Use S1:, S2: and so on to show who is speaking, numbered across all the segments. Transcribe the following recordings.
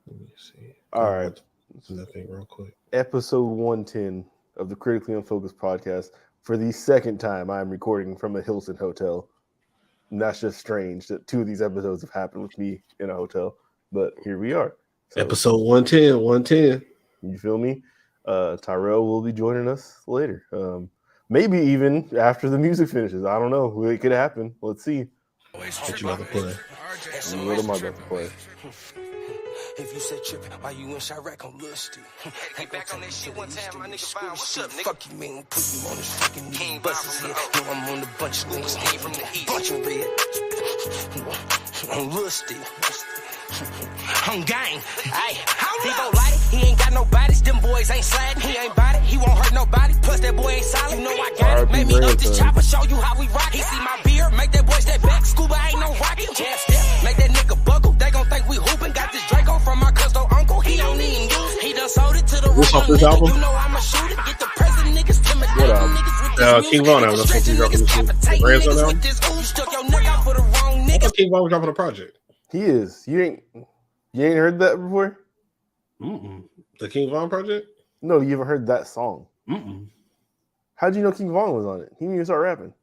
S1: Let me see.
S2: All right.
S1: Nothing real quick.
S2: Episode 110 of the Critically Unfocused podcast. For the second time, I'm recording from a Hilton hotel. And that's just strange that two of these episodes have happened with me in a hotel. But here we are.
S1: So, episode 110.
S2: You feel me? Tyrell will be joining us later. Maybe even after the music finishes. I don't know. It could happen. Let's see.
S1: What you about to play?
S2: What am I about to play?
S3: If you said trippin', why you in Chirac on Lusty? Hey, back on that shit one time, my nigga Vine, what's up, nigga? Fuck you, man, put you on this fucking King buses here. Know I'm on a bunch of niggas, came from the east. Bunch of red. On Lusty. On gang. Ayy, he gon' light it, he ain't got no bodies. Them boys ain't sliding, he ain't body, he won't hurt nobody. Plus that boy ain't solid, you know I got it. Made me up this chopper, show you how we rock. He see my beard, make that boy step back. Scuba ain't no rocket, jab step. Make that nigga buckle, they gon' think we hoopin'. Got this Draco from my cousin uncle, he don't even use it. He done sold it to the
S1: What's off
S3: real
S1: this
S3: nigga,
S1: album?
S3: you know I'm a shooter. Get the present niggas, timidate niggas with this
S1: King Von album, that's what you dropping this week. The Grandson album?
S3: You stuck your neck out for the wrong
S1: I
S3: niggas.
S1: thought King Von was dropping a project.
S2: He is. You ain't heard that before?
S1: The King Von project?
S2: No, you ever heard that song?
S1: Mm-mm.
S2: How'd you know King Von was on it? He didn't even start rapping.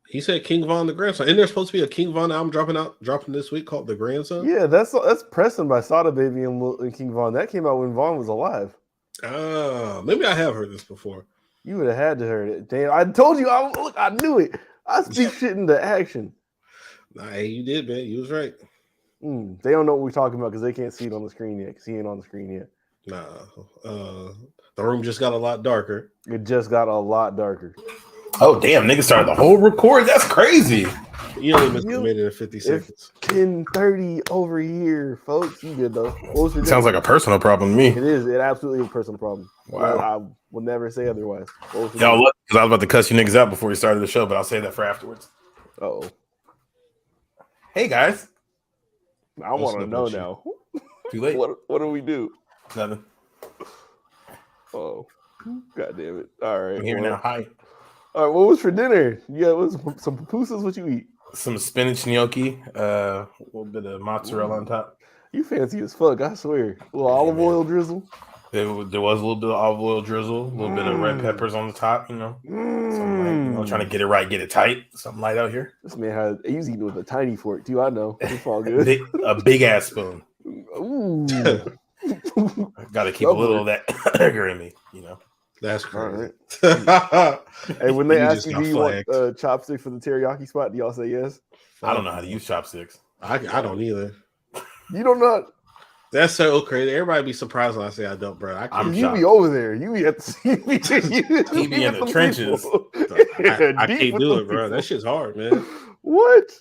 S1: He said King Von the Grandson. Isn't there supposed to be a King Von album dropping this week called The Grandson?
S2: Yeah, that's Preston by Sada Baby and King Von. That came out when Von was alive.
S1: Maybe I have heard this before.
S2: You would have had to heard it. Damn, I told you. I knew it. I speak shit into action.
S1: Nah, hey, you did, man. You was right.
S2: They don't know what we're talking about because they can't see it on the screen yet. Because he ain't on the screen yet.
S1: Nah, the room just got a lot darker.
S2: It just got a lot darker.
S4: Oh damn! Nigga started the whole record. That's crazy.
S1: You only made it in 50 seconds.
S2: 10:30 over here, folks. You good though?
S4: Sounds like a personal problem to me.
S2: It is. It absolutely is a personal problem.
S4: Wow.
S2: I will never say otherwise.
S4: Y'all look, because I was about to cuss you niggas out before we started the show, but I'll say that for afterwards.
S2: Oh.
S4: Hey guys.
S2: I want to know now.
S4: Too late.
S2: What do we do?
S4: Nothing.
S2: Oh, god damn it! All right,
S4: I'm here now. Hi.
S2: All right, what was for dinner? Yeah, some pupusas. What you eat?
S4: Some spinach gnocchi, a little bit of mozzarella on top.
S2: You fancy as fuck, I swear. A little olive oil drizzle.
S4: There was a little bit of olive oil drizzle, a little bit of red peppers on the top. Something like, trying to get it right, get it tight. Something light out here.
S2: This man he's eating with a tiny fork too. I know. It's all good.
S4: A big ass spoon.
S2: Ooh.
S4: Got to keep a little of that sugar in me,
S1: That's crazy.
S2: Right. Hey, when they ask you, do you want chopsticks for the teriyaki spot? Do y'all say yes?
S4: I don't know how to use chopsticks.
S1: I don't either.
S2: You don't know?
S1: That's so crazy. Everybody be surprised when I say I don't, bro.
S2: You be over there. You be at the
S4: you be in the trenches.
S1: I can't do it, bro. That shit's hard, man.
S2: What?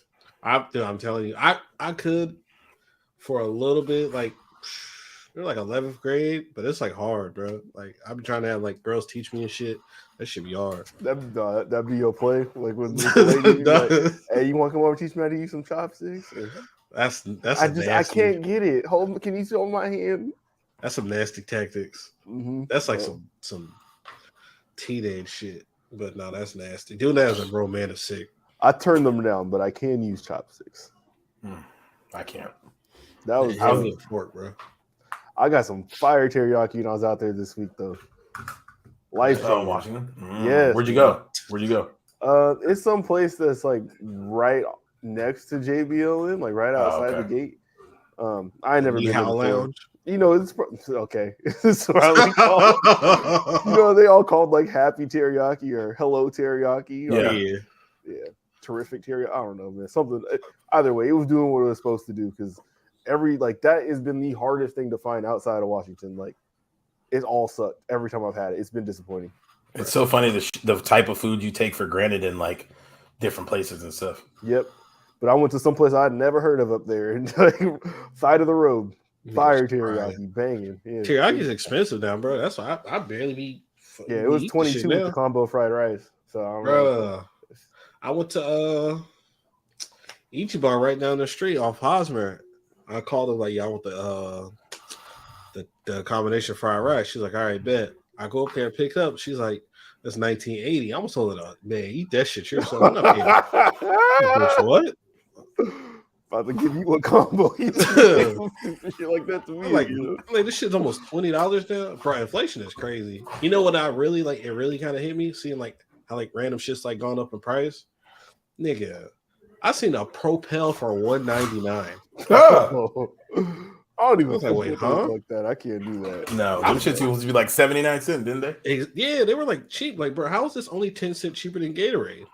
S1: I'm telling you, I could for a little bit, like they're like 11th grade, but it's like hard, bro. Like I've been trying to have like girls teach me and shit. That should be hard.
S2: That'd be your play, like with the lady, like, hey, you want to come over and teach me how to use some chopsticks?
S1: That's
S2: I can't get it. Can you hold my hand?
S1: That's some nasty tactics.
S2: Mm-hmm.
S1: That's like some teenage shit. But no, that's nasty. Doing that as a grown man is sick.
S2: I turned them down, but I can use chopsticks.
S4: I can't.
S2: That was
S1: a fork, bro.
S2: I got some fire teriyaki when I was out there this week, though. Life
S4: in Washington.
S2: Yes.
S4: Where'd you go?
S2: It's some place that's like right next to JBLM, like right outside the gate. I ain't never been there before. It's okay. It's probably called. They all called like Happy Teriyaki or Hello Teriyaki. Yeah. Terrific teriyaki. I don't know, man. Something. Either way, it was doing what it was supposed to do because that has been the hardest thing to find outside of Washington. Like, it's all sucked every time I've had it. It's been disappointing.
S4: It's so funny the type of food you take for granted in like different places and stuff.
S2: Yep. But I went to some place I'd never heard of up there, and side of the road, fire teriyaki, banging. Yeah.
S1: Teriyaki is expensive now, bro. That's why I barely be.
S2: Yeah, it was 22 with the combo fried rice. So
S1: I went to Ichiban right down the street off Hosmer. I called her like, "Yeah, I want the combination fried rice." She's like, "All right, bet." I go up there and pick up. She's like, "That's 1980." I almost told her, "Man, eat that shit yourself." I'm not paying. What?
S2: About to give you a combo. Shit like that to me.
S1: Like this shit's almost $20 now. Bro, inflation is crazy. You know what I really like? It really kind of hit me seeing like how like random shit's like gone up in price. Nigga, I seen a Propel for $199.
S2: I don't even
S1: like, wait, huh?
S2: Like that. I can't do that.
S4: No, them shits used to be like 79 cents, didn't they?
S1: Yeah, they were like cheap. Like, bro, how is this only 10 cents cheaper than Gatorade?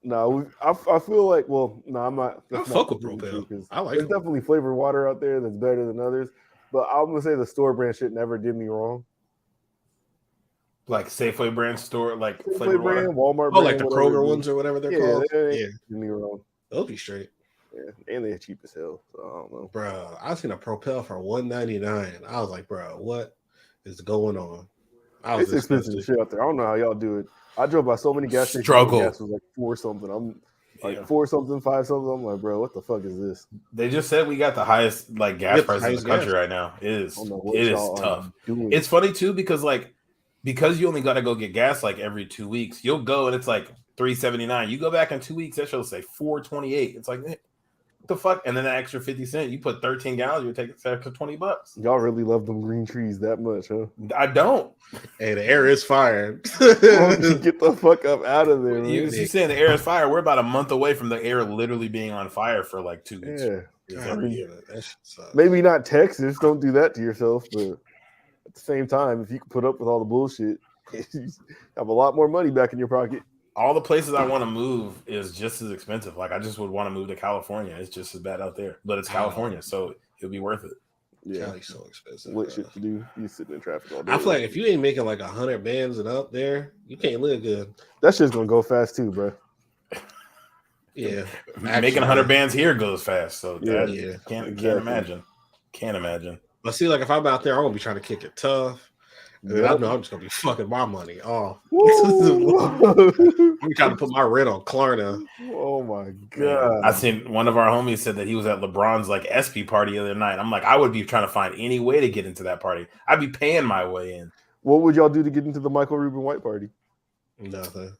S2: No, I feel like, I'm not.
S1: I fuck with Propel. I like
S2: there's definitely flavored water out there that's better than others. But I'm gonna say the store brand shit never did me wrong.
S4: Like Safeway brand store, like
S2: Safeway
S4: flavored
S2: brand,
S4: water.
S2: Walmart brand,
S1: like the Kroger ones or whatever they're called.
S2: Yeah, did me wrong.
S1: They'll be straight.
S2: Yeah, and they're cheap as hell. So I don't know,
S1: bro. I seen a Propel for $199. I was like, bro, what is going on?
S2: It's expensive shit out there. I don't know how y'all do it. I drove by so many gas stations. Gas was like $4 something. I'm like $4 something, $5 something. I'm like, bro, what the fuck is this?
S4: They just said we got the highest like gas prices in the country right now. It is tough. It's funny too because you only got to go get gas like every 2 weeks. You'll go and it's like $3.79. You go back in 2 weeks, that should say $4.28. It's like what the fuck? And then that extra 50 cents, you put 13 gallons, you take an extra $20.
S2: Y'all really love them green trees that much, huh?
S4: I don't.
S1: Hey, the air is fire.
S2: Get the fuck up out of there.
S4: You saying the air is fire? We're about a month away from the air literally being on fire for like 2 weeks.
S2: Yeah. Maybe not Texas. Don't do that to yourself. But at the same time, if you can put up with all the bullshit, you have a lot more money back in your pocket.
S4: All the places I want to move is just as expensive. Like I just would want to move to California. It's just as bad out there, but it's California, so it'll be worth it.
S2: Yeah,
S1: Cali's so expensive.
S2: What shit to do? You sitting in traffic all day.
S1: I feel like if you ain't making like 100 bands and up there, you can't live good.
S2: That shit's gonna go fast too, bro.
S1: Yeah,
S4: making 100 bands here goes fast. So can't imagine. But see, like if I'm out there, I'm gonna be trying to kick it tough. Yep. I know I'm just gonna be fucking my money off. I'm trying to put my rent on Klarna.
S2: Oh my god!
S4: I seen one of our homies said that he was at LeBron's like SP party the other night. I'm like, I would be trying to find any way to get into that party. I'd be paying my way in.
S2: What would y'all do to get into the Michael Rubin White party?
S1: Nothing.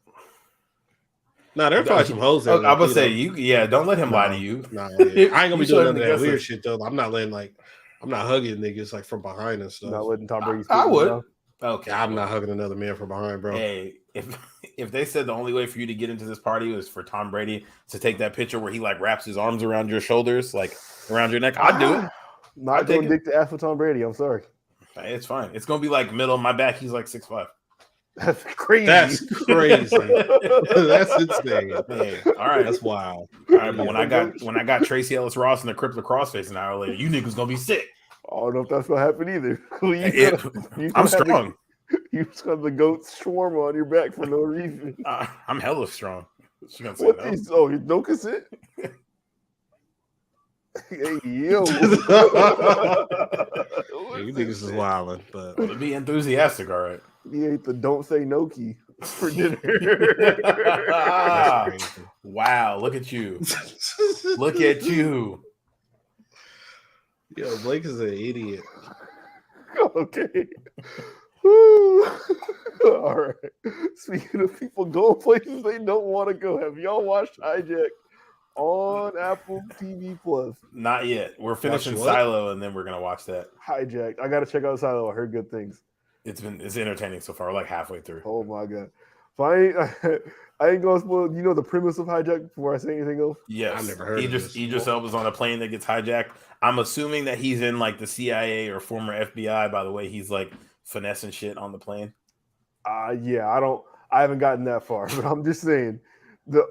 S1: No, there's probably some hoes there.
S4: I would say don't let him lie to you.
S1: No, I ain't gonna be doing none of that weird shit though. I'm not hugging niggas like from behind and stuff.
S2: Not letting Tom Brady.
S4: I would. Okay,
S1: I'm not hugging another man from behind, bro.
S4: Hey, if they said the only way for you to get into this party was for Tom Brady to take that picture where he like wraps his arms around your shoulders, like around your neck, I'd do it.
S2: Not going to dick the ass for Tom Brady. I'm sorry.
S4: Hey, it's fine. It's gonna be like middle of my back. He's like 6'5".
S2: That's crazy.
S1: That's insane.
S4: Hey, all right,
S1: that's wild.
S4: All right, but when I got Tracy Ellis Ross and the Crippler Crossface an hour later, you niggas gonna be sick.
S2: I don't know if that's gonna happen either.
S4: I'm strong.
S2: You just got the goat shawarma on your back for no reason.
S4: I'm hella strong. She gonna say
S2: no. No consent. Hey yo,
S1: you niggas is wilding, but
S4: to be enthusiastic, all right.
S2: He ate the don't say no key for dinner.
S4: Wow, look at you. Look at you.
S1: Yo, Blake is an idiot.
S2: Okay. All right. Speaking of people going places they don't want to go, have y'all watched Hijack on Apple TV Plus?
S4: Not yet. We're finishing Silo, and then we're gonna watch that.
S2: Hijack. I gotta check out Silo. I heard good things.
S4: It's entertaining so far. We're like halfway through.
S2: Oh my god. If I ain't gonna spoil. You know the premise of Hijack before I say anything else?
S4: Yes.
S1: I've never heard of this.
S4: Idris Elba's on a plane that gets hijacked. I'm assuming that he's in like the CIA or former FBI. By the way, he's like finessing shit on the plane.
S2: Yeah. I haven't gotten that far, but I'm just saying the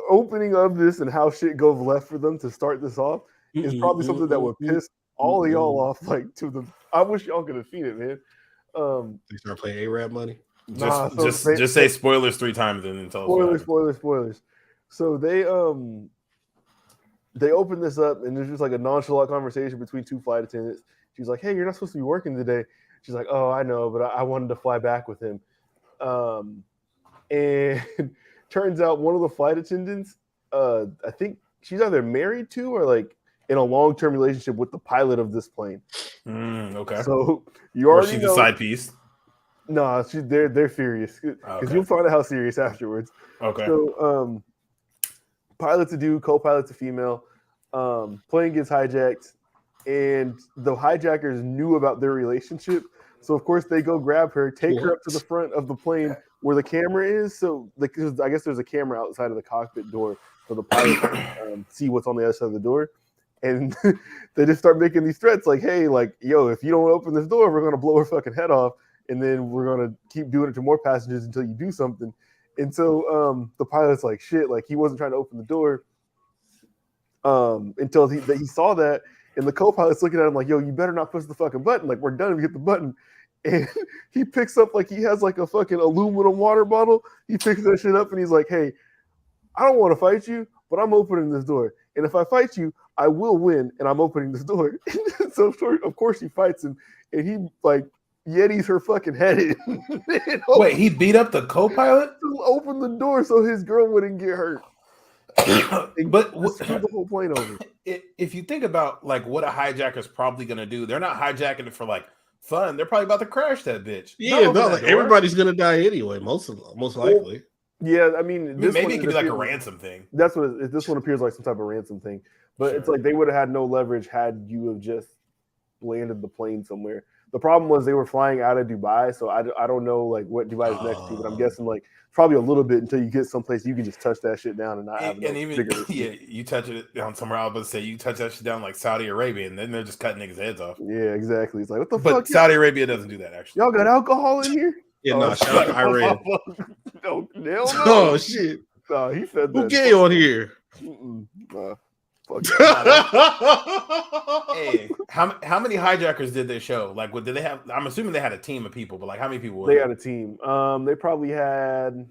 S2: opening of this and how shit goes left for them to start this off is probably something that would piss all of y'all off. Like I wish y'all could have seen it, man.
S1: They start playing A-Rap money.
S4: Just say spoilers 3 times and then tell us.
S2: Spoilers. So they open this up and there's just like a nonchalant conversation between 2 flight attendants. She's like, "Hey, you're not supposed to be working today." She's like, "Oh, I know, but I wanted to fly back with him." And turns out one of the flight attendants, I think she's either married to or like in a long-term relationship with the pilot of this plane.
S4: Okay.
S2: So you already
S4: she's
S2: know.
S4: The side piece.
S2: No, they're furious because you'll find out how serious afterwards.
S4: Okay.
S2: So, pilot's a dude, co-pilot's a female. Plane gets hijacked, and the hijackers knew about their relationship. So of course they go grab her, take her up to the front of the plane where the camera is. So I guess there's a camera outside of the cockpit door for the pilot to see what's on the other side of the door. And they just start making these threats like, hey, like, yo, if you don't open this door, we're going to blow her fucking head off. And then we're going to keep doing it to more passengers until you do something. And so the pilot's like, shit, like he wasn't trying to open the door until he saw that. And the co-pilot's looking at him like, yo, you better not push the fucking button. Like, we're done if you hit the button. And he picks up, like, he has like a fucking aluminum water bottle. He picks that shit up and he's like, hey, I don't want to fight you, but I'm opening this door. And if I fight you, I will win, and I'm opening this door. So of course he fights him, and he like Yeti's her fucking head in.
S4: Wait, he beat up the co-pilot?
S2: To open the door so his girl wouldn't get hurt.
S4: But
S2: screw the whole plane over.
S4: If you think about like what a hijacker's probably gonna do, they're not hijacking it for like fun. They're probably about to crash that bitch.
S1: Yeah, no, like everybody's gonna die anyway. Most likely.
S2: Yeah, I mean,
S4: maybe it could be like a ransom thing.
S2: That's what this one appears like, some type of ransom thing. But It's like they would have had no leverage had you have just landed the plane somewhere. The problem was they were flying out of Dubai, so I don't know like what Dubai is next to, but I'm guessing like probably a little bit until you get someplace you can just touch that shit down and not have
S4: and even you touch it down somewhere. I was about to say you touch that shit down like Saudi Arabia, and then they're just cutting niggas' heads off.
S2: Yeah, exactly. It's like what the fuck?
S4: But Saudi Arabia doesn't do that actually.
S2: Y'all got alcohol in here?
S1: Yeah, no, shout out to Iran.
S2: No.
S1: Oh shit!
S2: No, he said that.
S1: Who gay on here?
S2: Fuck.
S4: Hey, how many hijackers did they show? Like, what did they have? I'm assuming they had a team of people, but like, how many people were
S2: they had a team? They probably had.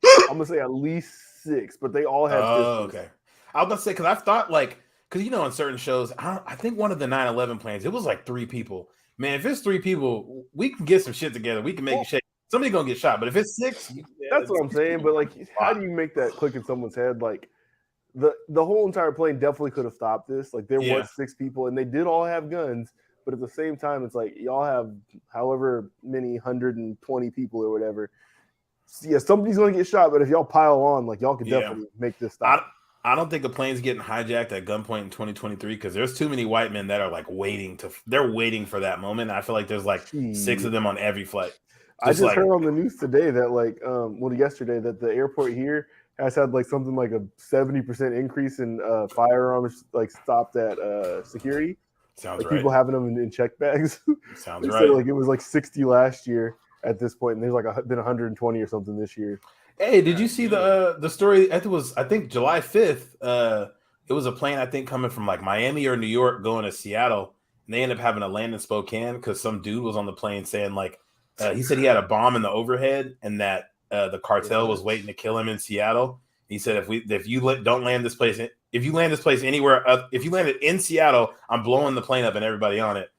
S2: I'm gonna say at least 6, but they all had.
S4: Okay. I was gonna say because I thought like because in certain shows, I think one of the 9/11 planes, it was like 3 people. Man, if it's 3 people, we can get some shit together. We can make it shake. Somebody's gonna get shot, but if it's 6,
S2: that's what I'm saying. But like, how do you make that click in someone's head? Like, the whole entire plane definitely could have stopped this. Like, there was 6 people, and they did all have guns. But at the same time, it's like y'all have however many 120 people or whatever. Yeah, somebody's gonna get shot. But if y'all pile on, like y'all could definitely make this stop.
S4: I don't think a plane's getting hijacked at gunpoint in 2023 because there's too many white men that are like waiting for that moment. I feel like there's like 6 of them on every flight.
S2: I just heard on the news today that yesterday that the airport here has had like something like a 70% increase in firearms like stopped at security.
S4: Sounds right.
S2: People having them in check bags.
S4: Sounds right.
S2: Like it was like 60 last year at this point, and there's like been 120 or something this year.
S4: Hey, did you see the story? I think July 5th. It was a plane I think coming from like Miami or New York going to Seattle, and they ended up having to land in Spokane because some dude was on the plane saying like he said he had a bomb in the overhead and that the cartel was waiting to kill him in Seattle. He said if you don't land this place, if you land this place anywhere, if you land it in Seattle, I'm blowing the plane up and everybody on it.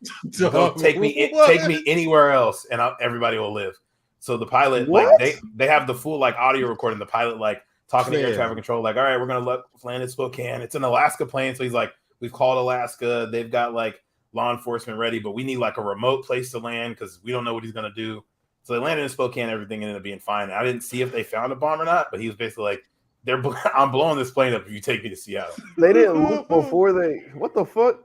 S4: Take me anywhere else, and everybody will live. So the pilot, like they have the full like audio recording. The pilot like talking to air traffic control, like, all right, we're gonna land in Spokane. It's an Alaska plane, so he's like, we've called Alaska. They've got like law enforcement ready, but we need like a remote place to land because we don't know what he's gonna do. So they landed in Spokane. Everything ended up being fine. I didn't see if they found a bomb or not, but he was basically like, I'm blowing this plane up if you take me to Seattle.
S2: They didn't look before they. What the fuck?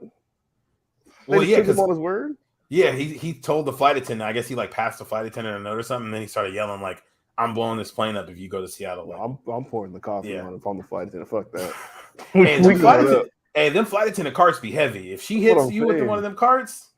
S4: Well, yeah,
S2: because on his word.
S4: Yeah, he told the flight attendant. I guess he like passed the flight attendant a note or something, and then he started yelling like, "I'm blowing this plane up if you go to Seattle." Like,
S2: I'm pouring the coffee on if I'm the flight attendant. Fuck that.
S4: Hey, them flight attendant carts be heavy. If she hits you with one of them carts,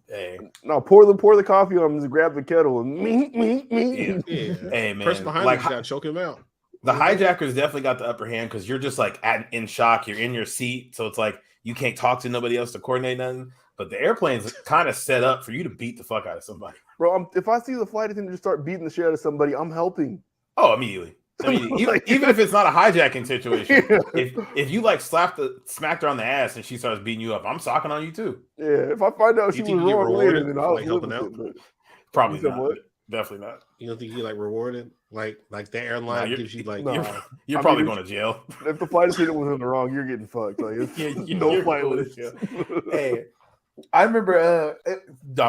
S4: hey,
S2: no, pour the coffee on him. Just grab the kettle and me.
S4: Yeah. Hey man,
S1: person behind like, got to choke him out.
S4: The hijackers definitely got the upper hand because you're just like in shock. You're in your seat, so it's like you can't talk to nobody else to coordinate nothing. But the airplane's kind of set up for you to beat the fuck out of somebody.
S2: Bro, if I see the flight attendant just start beating the shit out of somebody, I'm helping.
S4: Oh, immediately. I mean, even if it's not a hijacking situation, if you like smacked her on the ass and she starts beating you up, I'm socking on you too.
S2: Yeah, if I find out she was wrong later, then I'll
S1: like helping out.
S4: Probably not. What? Definitely not.
S1: You don't think you like rewarded? Like the airline gives you like
S4: you're probably going to jail.
S2: If the flight attendant was in the wrong, you're getting fucked. Like no flight list.
S4: Hey, I remember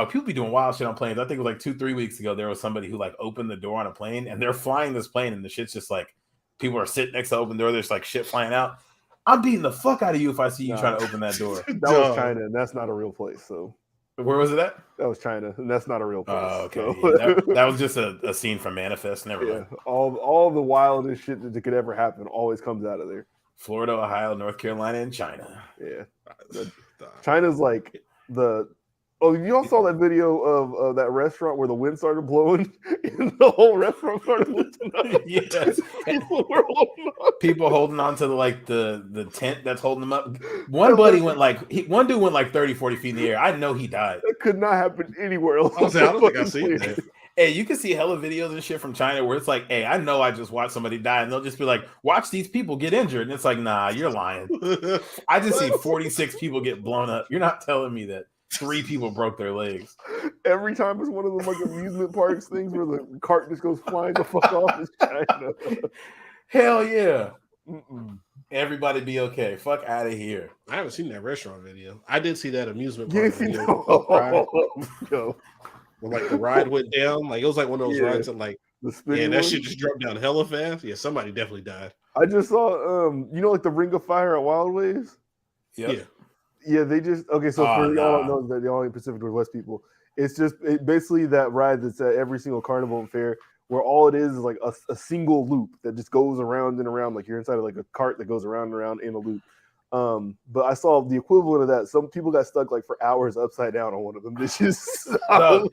S4: people be doing wild shit on planes. I think it was like 2-3 weeks ago. There was somebody who like opened the door on a plane and they're flying this plane and the shit's just like people are sitting next to the open door. There's like shit flying out. I'm beating the fuck out of you if I see you trying to open that door.
S2: That was China, and that's not a real place. So
S4: where was it at?
S2: That was China, and that's not a real place.
S4: Oh, okay.
S2: So.
S4: Yeah, that was just a scene from Manifest. Never mind.
S2: All the wildest shit that could ever happen always comes out of there.
S4: Florida, Ohio, North Carolina, and China.
S2: Yeah, China's like the. Oh, you all saw that video of that restaurant where the wind started blowing and the whole restaurant started lifting up?
S4: Yes. People holding on to the tent that's holding them up. One dude went like 30, 40 feet in the air. I know he died.
S2: That could not happen anywhere else.
S1: I don't think I've seen that.
S4: Hey, you can see hella videos and shit from China where it's like, hey, I know I just watched somebody die, and they'll just be like, watch these people get injured. And it's like, nah, you're lying. I just seen 46 people get blown up. You're not telling me that 3 people broke their legs.
S2: Every time it's one of them like amusement parks things where the cart just goes flying the fuck off. It's China.
S4: Hell yeah. Everybody be okay. Fuck out of here.
S1: I haven't seen that restaurant video. I did see that amusement
S2: park
S1: video. When like the ride went down, like it was like one of those rides that like that shit just dropped down hella fast. Yeah, somebody definitely died.
S2: I just saw like the Ring of Fire at Wild Waves.
S1: Yep.
S2: Yeah, they just so for y'all don't know that the only Pacific Northwest people, it's just basically that ride that's at every single carnival and fair where all it is like a single loop that just goes around and around, like you're inside of like a cart that goes around and around in a loop. But I saw the equivalent of that. Some people got stuck like for hours upside down on one of them. This just
S4: I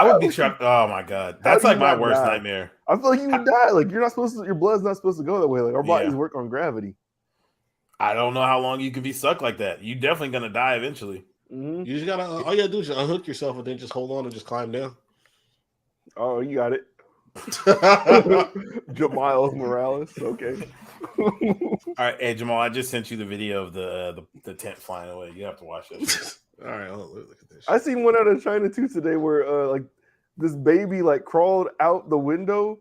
S4: would be trapped. Oh my god, that's like my worst nightmare.
S2: I feel like you would die. Like you're not supposed to. Your blood's not supposed to go that way. Like our bodies work on gravity.
S4: I don't know how long you can be stuck like that. You're definitely gonna die eventually.
S1: Mm-hmm. You just gotta. All you gotta do is just unhook yourself and then just hold on and just climb down.
S2: Oh, you got it. Jamal Morales. Okay.
S4: All right, hey Jamal, I just sent you the video of the tent flying away. You have to watch this.
S1: All right, look at this.
S2: I seen one out of China too today where like this baby like crawled out the window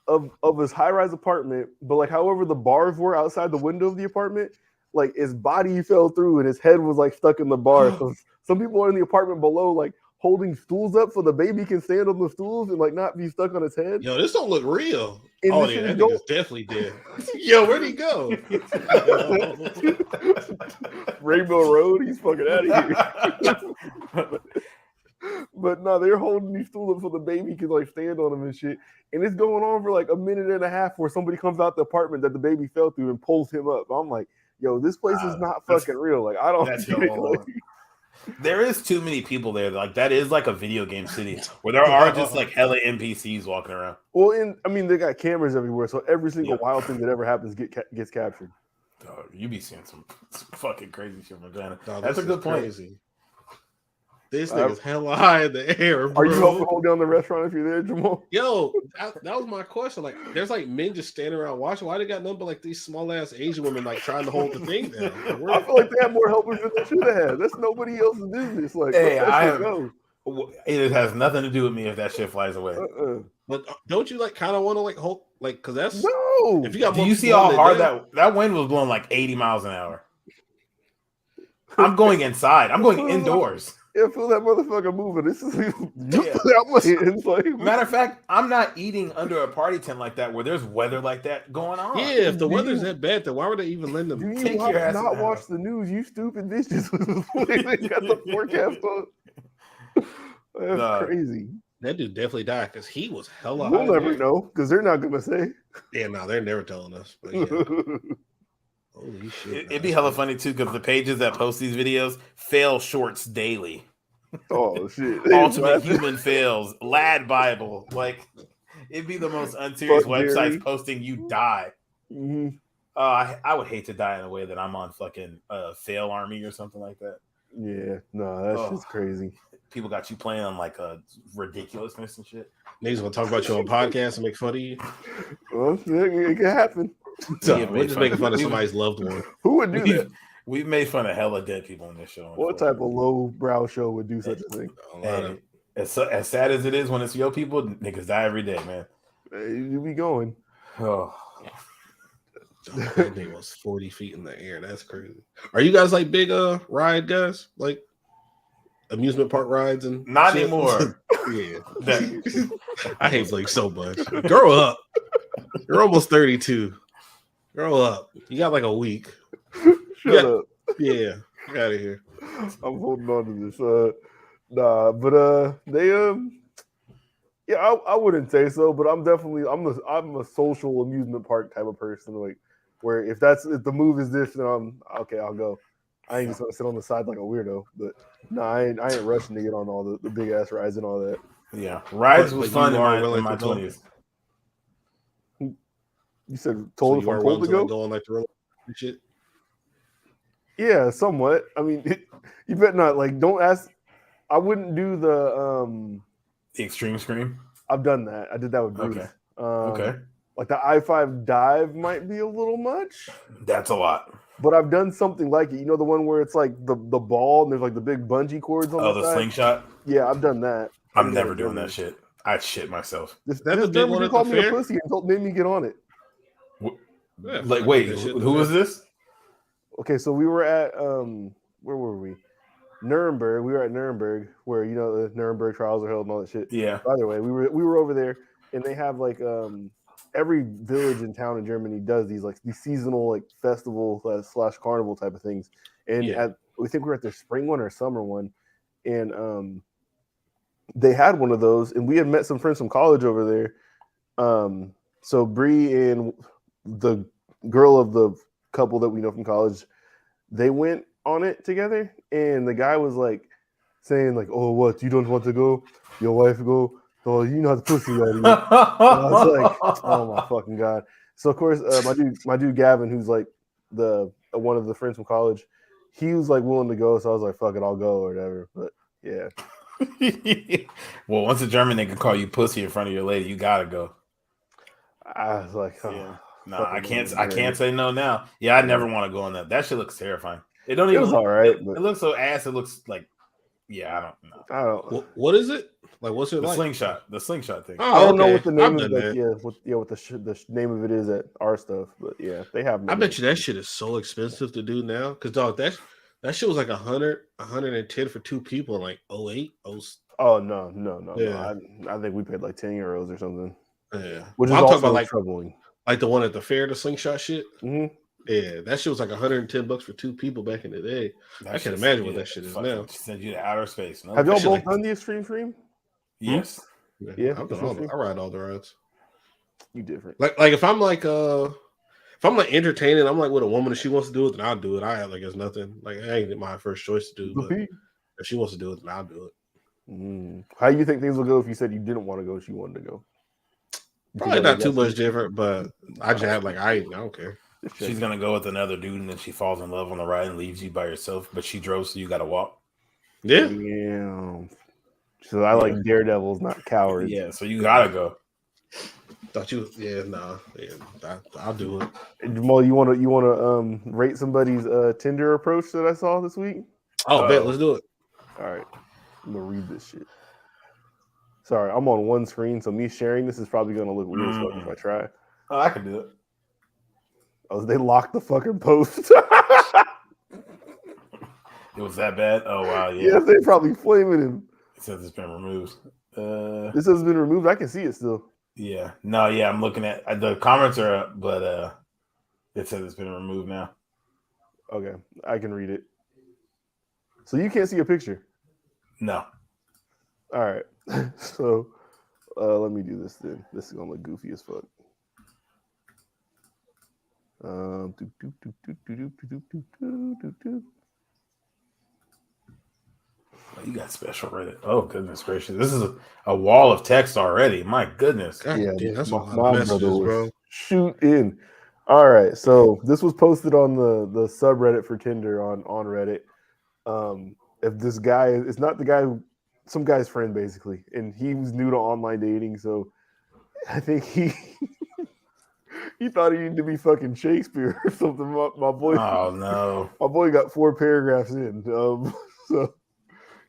S2: of his high-rise apartment, but like however the bars were outside the window of the apartment, like his body fell through and his head was like stuck in the bar. So some people are in the apartment below like holding stools up so the baby can stand on the stools and like not be stuck on his head.
S1: Yo, this don't look real.
S2: And
S1: oh yeah, that nigga's definitely dead. Yo, where'd he go?
S2: Rainbow Road, he's fucking out of here. But no, they're holding these stools up so the baby can like stand on them and shit. And it's going on for like a minute and a half where somebody comes out the apartment that the baby fell through and pulls him up. I'm like, yo, this place is not fucking real. Like, I don't
S4: there is too many people there. Like that is like a video game city where there are just like hella NPCs walking around.
S2: Well, they got cameras everywhere, so every single wild thing that ever happens gets captured.
S4: You be seeing some fucking crazy shit from China.
S1: That's a good point. Crazy. This nigga's hella high in the air, bro.
S2: Are you helping hold down the restaurant if you're there, Jamal?
S1: Yo, that was my question. Like, there's like men just standing around watching. Why they got nothing but like these small ass Asian women like trying to hold the thing down?
S2: I feel like they have more helpers than they should have. That's nobody else's business. Like,
S4: hey, it has nothing to do with me if that shit flies away.
S1: But don't you like kind of want to like hold like because that's
S2: no.
S1: If you got,
S4: do you see how hard that wind was blowing like 80 miles an hour? I'm going inside. I'm going indoors.
S2: Yeah, feel that motherfucker moving. This is
S4: matter of fact, I'm not eating under a party tent like that where there's weather like that going on.
S1: Yeah, if the weather's that bad, then why would they even lend them?
S2: Do you not watch the news? You stupid bitches. They got the forecast on. That's crazy.
S1: That dude definitely died because he was hella.
S2: We'll never know because they're not gonna say.
S1: Yeah, no, they're never telling us. But yeah. Holy shit!
S4: It'd be hella funny too because the pages that post these videos fail shorts daily.
S2: Oh shit!
S4: Ultimate Human Fails, Lad Bible. Like it'd be the most unserious websites posting you die.
S2: Mm-hmm.
S4: I would hate to die in a way that I'm on fucking Fail Army or something like that.
S2: Yeah, no, that's just crazy.
S4: People got you playing on like a ridiculousness and shit.
S1: Niggas want to talk about you on podcasts and make fun of you.
S2: Well, it can happen.
S1: So, we're just making fun of somebody's loved one.
S2: Who would do that?
S4: We've made fun of hella dead people in this show.
S2: What type of low-brow show would do such a thing?
S4: Hey, as sad as it is when it's your people, niggas die every day, man.
S2: Hey, you be going.
S4: Oh.
S1: That thing was 40 feet in the air. That's crazy. Are you guys like big ride guys? Like amusement park rides and
S4: not
S1: shit?
S4: Anymore.
S1: Yeah. I hate Blake so much. Grow up. You're almost 32. Grow up. You got like a week.
S2: Shut up.
S1: Yeah, get out of here.
S2: I'm holding on to this. They yeah, I wouldn't say so, but I'm a social amusement park type of person. Like where if the move is this, then I'm okay. I'll go. I ain't just gonna sit on the side like a weirdo. But no, I ain't rushing to get on all the big ass rides and all that.
S4: Yeah, rides was fun in my 20s.
S2: You said told if I'm told to go.
S1: Go on like the roller shit.
S2: Yeah, somewhat. I mean, you better not like. Don't ask. I wouldn't do the
S4: extreme scream.
S2: I've done that. I did that with Bruce.
S4: Okay. Okay.
S2: Like the I-5 dive might be a little much.
S4: That's a lot.
S2: But I've done something like it. You know the one where it's like the ball and there's like the big bungee cords on the side?
S4: Slingshot?
S2: Yeah, I've done that.
S4: I'm never doing that shit. I'd shit myself.
S2: This German called me a pussy and made me get on it.
S4: Like, wait, who was this?
S2: Okay, so we were at where were we? Nuremberg. We were at Nuremberg, where you know the Nuremberg trials are held and all that shit.
S4: Yeah.
S2: By the way, we were over there, and they have like every village and town in Germany does these seasonal like festival / carnival type of things. And we think we were at their spring one or summer one, and they had one of those, and we had met some friends from college over there. So Bree and the girl of the couple that we know from college, they went on it together, and the guy was like saying like, "Oh, what? You don't want to go? Your wife go? Oh, you know the pussy already." And I was like, "Oh my fucking god!" So of course, my dude Gavin, who's like one of the friends from college, he was like willing to go. So I was like, "Fuck it, I'll go" or whatever. But yeah.
S4: Well, once a German nigga call you pussy in front of your lady, you gotta go.
S2: I was like, oh,
S4: yeah. No, I can't say no now. Yeah, I never want to go on that. That shit looks terrifying. It was
S2: all right.
S4: It looks so ass. It looks like, yeah,
S2: I don't know.
S1: What is it? Like, what's it
S4: the
S1: like?
S4: The slingshot thing.
S2: Oh, I don't know what the name of it. What the name of it is at our stuff, but yeah, they have.
S1: I bet you that shit is so expensive to do now, because dog, that shit was like 100, 110 for two people in like 08.
S2: Oh no. Yeah. I think we paid like €10 or something.
S1: Yeah,
S2: which is also like troubling.
S1: Like the one at the fair, the slingshot shit.
S2: Mm-hmm.
S1: Yeah, that shit was like $110 for two people back in the day. I can't imagine what that shit is now.
S4: Send you to outer space.
S2: No? Have y'all both done the extreme stream?
S4: Yes.
S2: Yeah,
S1: I ride all the rides.
S2: You different.
S1: Like if I'm like entertaining, I'm like with a woman, if she wants to do it, then I'll do it. I have like it's nothing. Like it ain't my first choice to do, but if she wants to do it, then I'll do it.
S2: How do you think things will go if you said you didn't want to go, she wanted to go?
S1: Probably not too much different, but I just have like I don't care.
S4: She's gonna go with another dude, and then she falls in love on the ride and leaves you by yourself. But she drove, so you got to walk.
S1: Yeah.
S2: So I like daredevils, not cowards.
S4: Yeah. So you gotta go.
S1: Thought you? Yeah. Nah. Yeah. I'll do it.
S2: Jamal, you want to rate somebody's Tinder approach that I saw this week?
S1: Oh, bet. Let's do it.
S2: All right. I'm gonna read this shit. Sorry, I'm on one screen, so me sharing this is probably gonna look weird if I try.
S4: Oh, I can do it.
S2: Oh, they locked the fucking post.
S4: It was that bad? Oh wow, yeah.
S2: Yes, they probably flaming him.
S4: It says it's been removed.
S2: This has been removed. I can see it still.
S4: Yeah. No, yeah, I'm looking at the comments are up, but it says it's been removed now.
S2: Okay, I can read it. So you can't see a picture?
S4: No.
S2: All right. So let me do this then. This is gonna look goofy as fuck.
S4: You got special Reddit. Oh goodness gracious! This is a wall of text already. My goodness.
S1: God, yeah, dude, that's my messages, bro.
S2: Shoot in. All right, so this was posted on the subreddit for Tinder on Reddit. If this guy is not the guy who, some guy's friend basically, and he was new to online dating, so I think he thought he needed to be fucking Shakespeare or something. My boy.
S4: Oh no.
S2: My boy got 4 paragraphs in. So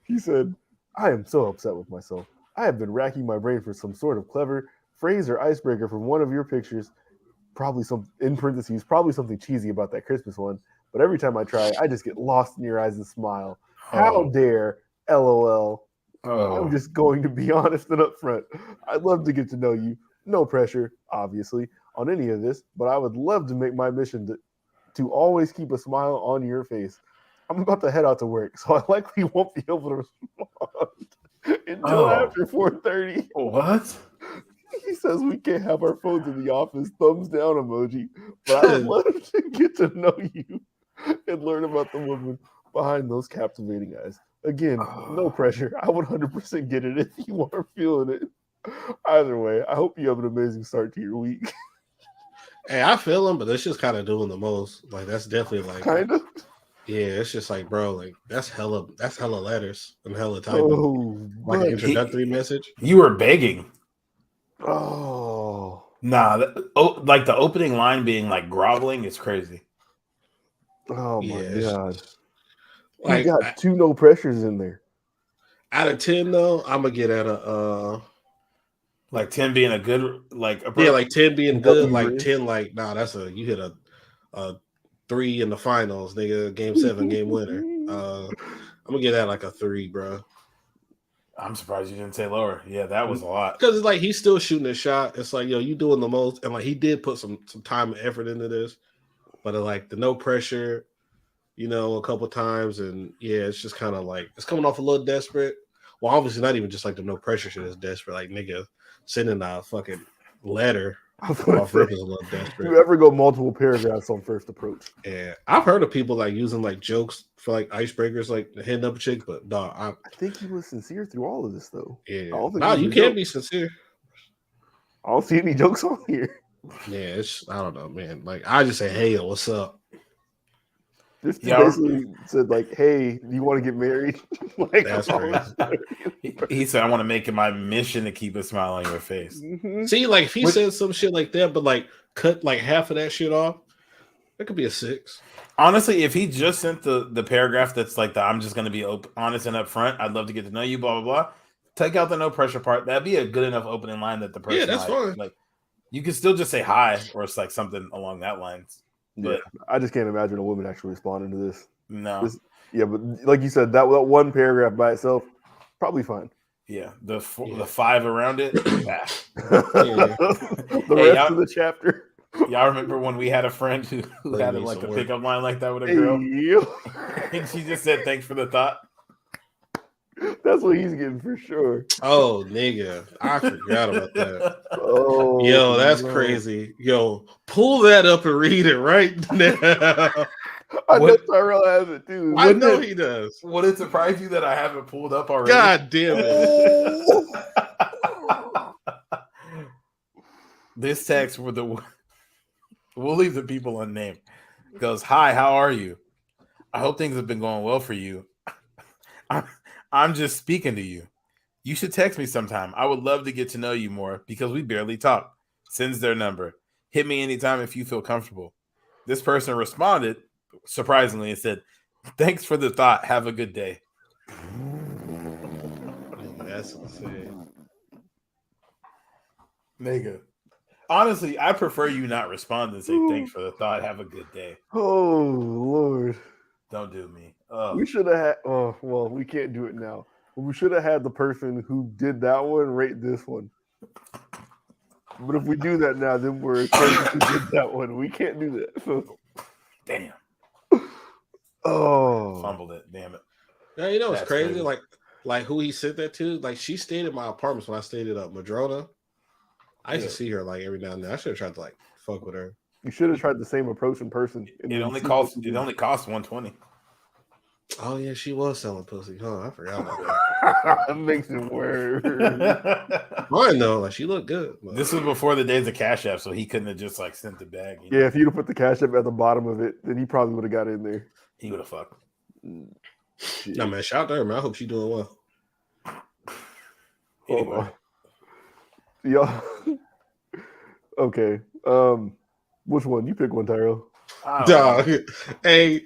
S2: he said, "I am so upset with myself. I have been racking my brain for some sort of clever phrase or icebreaker from one of your pictures. Probably some, in parentheses, probably something cheesy about that Christmas one. But every time I try, I just get lost in your eyes and smile. How dare, LOL. I'm just going to be honest and upfront. I'd love to get to know you. No pressure, obviously. on any of this, but I would love to make my mission to always keep a smile on your face. I'm about to head out to work, so I likely won't be able to respond until after 4:30.
S4: What?
S2: He says we can't have our phones in the office. Thumbs down emoji. But I would love to get to know you and learn about the woman behind those captivating eyes. Again, no pressure. I would 100% get it if you are feeling it. Either way, I hope you have an amazing start to your week.
S1: Hey, I feel him, but it's just kind of doing the most. Like that's definitely like
S2: kind of.
S1: Yeah, it's just like, bro, like that's hella letters and hella typing.
S2: Oh,
S1: like an introductory message.
S4: You were begging.
S2: Oh.
S4: Nah, like the opening line being like groveling is crazy.
S2: Oh my god.
S1: Like,
S2: you got 2 no pressures in there.
S1: Out of 10 though, I'm gonna get at a
S4: like 10 being a good like
S1: like 10 being good, like 10 like that's you hit a 3 in the finals, nigga, game 7, game winner. I'm gonna get that like a 3, bro.
S4: I'm surprised you didn't say lower. Yeah, that was a lot.
S1: Because it's like he's still shooting a shot. It's like, yo, you doing the most, and like he did put some time and effort into this, but like the no pressure, a couple times, and yeah, it's just kind of like it's coming off a little desperate. Well, obviously not even just like the no pressure shit is desperate. Like nigga sending a fucking letter off rip is a little desperate.
S2: You ever go multiple paragraphs on first approach?
S1: Yeah, I've heard of people like using like jokes for like icebreakers, like hitting up a chick, but dog, I
S2: think he was sincere through all of this though.
S1: Yeah, you can't be sincere.
S2: I don't see any jokes on here.
S1: Yeah, I don't know, man. Like I just say, hey, what's up?
S2: This basically said like, "Hey, do you want to get married?" Like,
S1: that's crazy.
S4: He said, "I want to make it my mission to keep a smile on your face."
S2: Mm-hmm.
S1: See, like if he said some shit like that, but like cut like half of that shit off, that could be a 6.
S4: Honestly, if he just sent the paragraph that's like I'm just going to be honest and upfront. I'd love to get to know you. Blah blah blah. Take out the no pressure part. That'd be a good enough opening line that the person.
S1: Yeah, that's fine.
S4: Like you can still just say hi, or it's like something along that lines. But
S2: I just can't imagine a woman actually responding to this.
S4: No.
S2: But like you said, that one paragraph by itself, probably fine.
S4: Yeah, the 5 around it.
S2: The rest of the chapter.
S4: Y'all remember when we had a friend who had like a pickup line like that with a girl? And she just said, "Thanks for the thought."
S2: That's what he's getting for sure.
S1: Oh, nigga. I forgot about that.
S2: Oh,
S1: yo, that's crazy. Yo, pull that up and read it right now.
S2: I know Tyrell has it too.
S1: I know he does.
S4: Would it surprise you that I haven't pulled up already?
S1: God damn it.
S4: This text with we'll leave the people unnamed. It goes, "Hi, how are you? I hope things have been going well for you. I'm just speaking to you. You should text me sometime. I would love to get to know you more because we barely talk." Sends their number. "Hit me anytime if you feel comfortable." This person responded, surprisingly, and said, "Thanks for the thought. Have a good day."
S1: That's insane.
S4: Nigga. Honestly, I prefer you not respond and say thanks for the thought. Have a good day.
S2: Oh, Lord.
S4: Don't do me.
S2: We should have had. Oh, well, we can't do it now. But we should have had the person who did that one rate this one. But if we do that now, then we're a person who did that one. We can't do that.
S4: Damn.
S2: Oh.
S4: Fumbled it. Damn it.
S1: Yeah, you know what's crazy? Like who he sent that to? Like she stayed at my apartments when I stayed at Madrona. I used to see her like every now and then. I should have tried to like fuck with her.
S2: You should have tried the same approach in person.
S4: It only costs $120.
S1: Oh yeah, she was selling pussy, huh? I forgot about that.
S2: That makes it worse.
S1: Mine though, like she looked good. But...
S4: This was before the days of Cash App, so he couldn't have just like sent the bag.
S2: Yeah, if you'd have put the Cash App at the bottom of it, then he probably would have got in there.
S4: He would have fucked.
S1: No man, shout out to her, man. I hope she's doing well.
S4: Anyway.
S2: Y'all. Okay. Which one? You pick one, Tyrell.
S1: Dog. Hey,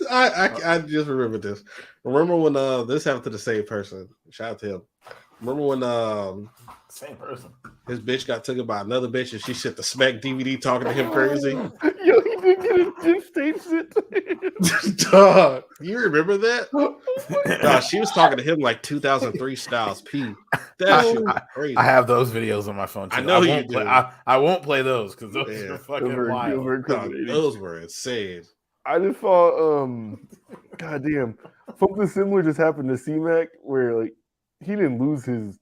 S1: I just remembered this. Remember when this happened to the same person? Shout out to him. Remember when
S4: same person.
S1: His bitch got taken by another bitch and she sent the Smack DVD talking to him crazy?
S2: Yo, he did get a gift tape sent to him.
S1: Dog, you remember that? Dog, she was talking to him like 2003 Styles P. That shit was crazy.
S4: I have those videos on my phone too.
S1: I know you do.
S4: I won't play those because those are fucking wild.
S1: Dog, those were insane.
S2: I just saw, goddamn, something similar just happened to C-Mac where like he didn't lose his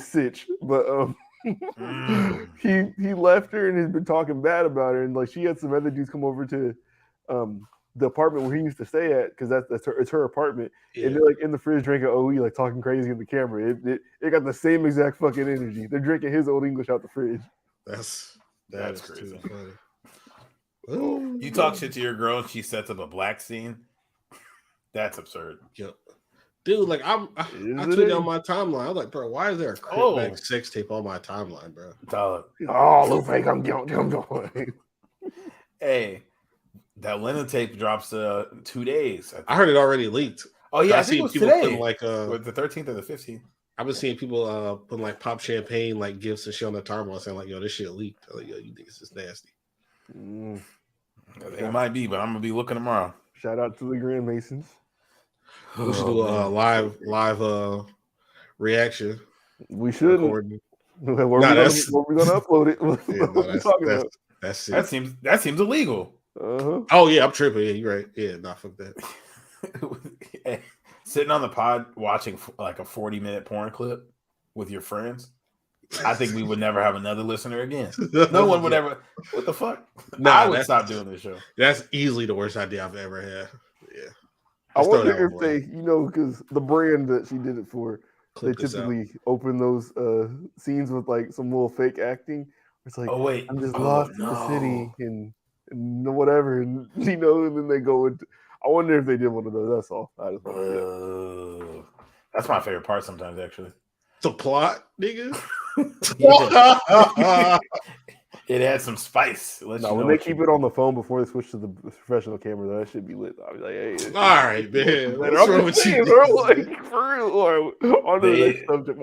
S2: sitch, but he left her and has been talking bad about her, and like she had some other dudes come over to the apartment where he used to stay at because it's her apartment, and they're like in the fridge drinking OE, like talking crazy in the camera. It got the same exact fucking energy. They're drinking his old English out the fridge.
S1: That's crazy.
S4: Too funny. Ooh, you talk shit to your girl and she sets up a black scene. That's absurd.
S1: Yep. Dude, like I tweeted on my timeline. I was like, bro, why is there a Critback sex tape on my timeline, bro?
S2: Oh, look fake. I'm going.
S4: Hey, that Lennon tape drops 2 days.
S1: I heard it already leaked.
S4: Oh yeah, I think it was today.
S1: Like
S4: the 13th or the 15th.
S1: I've been seeing people putting like pop champagne like gifts and shit on their timeline saying like, yo, this shit leaked. I'm like, yo, you think this is nasty?
S4: It might be, but I'm gonna be looking tomorrow.
S2: Shout out to the Grand Masons.
S1: We should do a live reaction.
S2: We should. Where we gonna upload it?
S4: That seems illegal.
S1: Oh yeah, I'm tripping. Yeah, you're right. Yeah, fuck that.
S4: Sitting on the pod watching like a 40-minute porn clip with your friends. I think we would never have another listener again. No one would ever. What the fuck? I would stop doing this show.
S1: That's easily the worst idea I've ever had. Yeah.
S2: I wonder if they, because the brand that she did it for, they typically open those scenes with like some little fake acting. It's like, oh wait, I'm just lost in the city and whatever, and and then they go into. I wonder if they did one of those. That's all. I just
S4: that's my favorite part sometimes, actually.
S1: The plot, nigga.
S4: It adds some spice.
S2: When they keep it on the phone before they switch to the professional camera, though, that should be lit. I'll be like, hey.
S1: All right, man. What's wrong with you?
S2: Like, for real.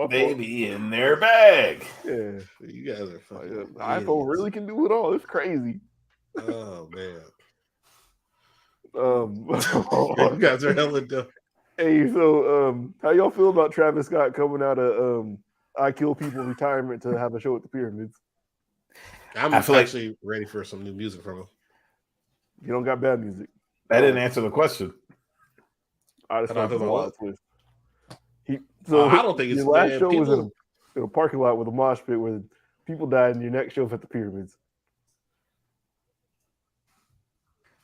S4: They be in their bag.
S2: Yeah.
S1: You guys are fucking.
S2: iPhone really can do it all. It's crazy.
S1: Oh, man. You guys are hella dumb.
S2: Hey, so how y'all feel about Travis Scott coming out of I Kill People retirement to have a show at the Pyramids?
S1: I'm actually ready for some new music from him.
S2: You don't got bad music.
S4: That didn't answer the question.
S2: I just thought it was a lot of twist.
S1: I don't think it's
S2: your last show was in a parking lot with a mosh pit where people died, and your next show was at the Pyramids.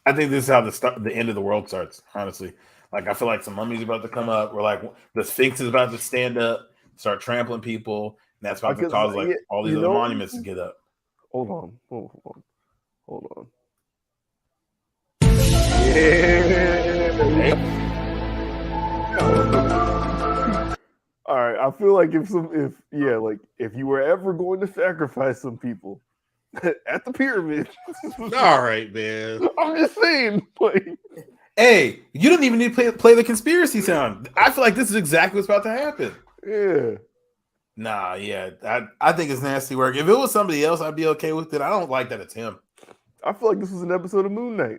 S4: I think this is how the end of the world starts, honestly. Like, I feel like some mummies about to come up. We're like, the Sphinx is about to stand up, start trampling people, and that's about to cause like all these other monuments to get up.
S2: Hold on. Yeah. All right. I feel like if you were ever going to sacrifice some people at the pyramid.
S1: All right, man.
S2: I'm just saying, like.
S4: Hey, you don't even need to play the conspiracy sound. I feel like this is exactly what's about to happen.
S2: Yeah.
S4: Nah, yeah. I think it's nasty work. If it was somebody else, I'd be okay with it. I don't like that it's him.
S2: I feel like this was an episode of Moon Knight.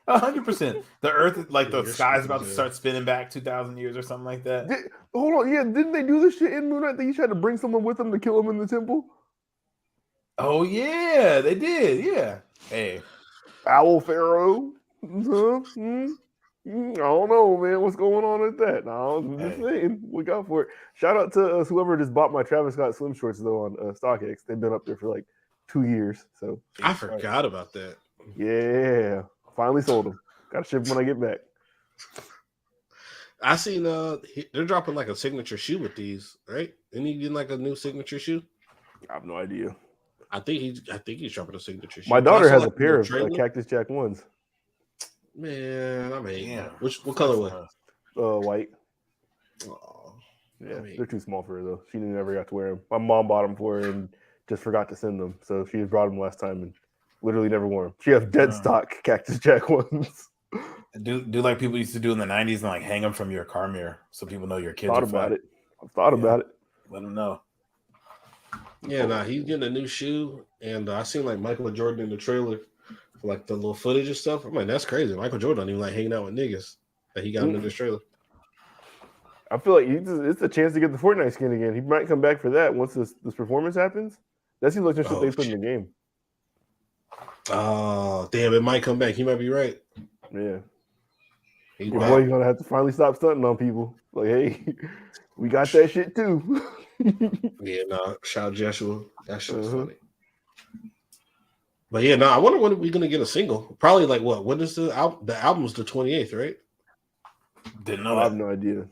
S4: 100%. The Earth, like the sky's about to start spinning back 2,000 years or something like that.
S2: Hold on, yeah. Didn't they do this shit in Moon Knight? They each had to bring someone with them to kill him in the temple.
S4: Oh yeah, they did. Yeah. Hey,
S2: Owl Pharaoh. I don't know, man. What's going on with that? No, I'm just saying. Look out for it. Shout out to whoever just bought my Travis Scott Slim shorts though on StockX. They've been up there for like 2 years. So
S1: I forgot about that.
S2: Yeah, finally sold them. Got to ship them when I get back.
S1: I seen they're dropping like a signature shoe with these, right? Isn't he getting like a new signature shoe?
S2: I have no idea.
S1: I think he's dropping a signature shoe.
S2: My daughter has a pair of Cactus Jack ones.
S1: Man, I mean, what color was?
S2: White.
S1: Oh,
S2: yeah, they're too small for her though. She never got to wear them. My mom bought them for her and just forgot to send them. So she brought them last time and literally never wore them. She has dead stock Cactus Jack ones.
S4: Do like people used to do in the 90s and like hang them from your car mirror so people know your kids.
S2: I've thought about it.
S4: Let them know.
S1: Yeah, he's getting a new shoe, and I seen like Michael Jordan in the trailer like the little footage and stuff. I'm like, that's crazy. Michael Jordan don't even like hanging out with niggas that he got into this trailer.
S2: I feel like it's a chance to get the Fortnite skin again. He might come back for that once this performance happens. That seems like the shit they put in the game.
S1: Oh, damn, it might come back. He might be right.
S2: Yeah. Your boy's gonna have to finally stop stunting on people. Like, hey, we got that shit too.
S1: Yeah, nah, shout Joshua. That shit's funny. But yeah, I wonder when we're gonna get a single. Probably like what? When is the album? The album's the 28th, right?
S4: Didn't know that.
S2: I have no idea.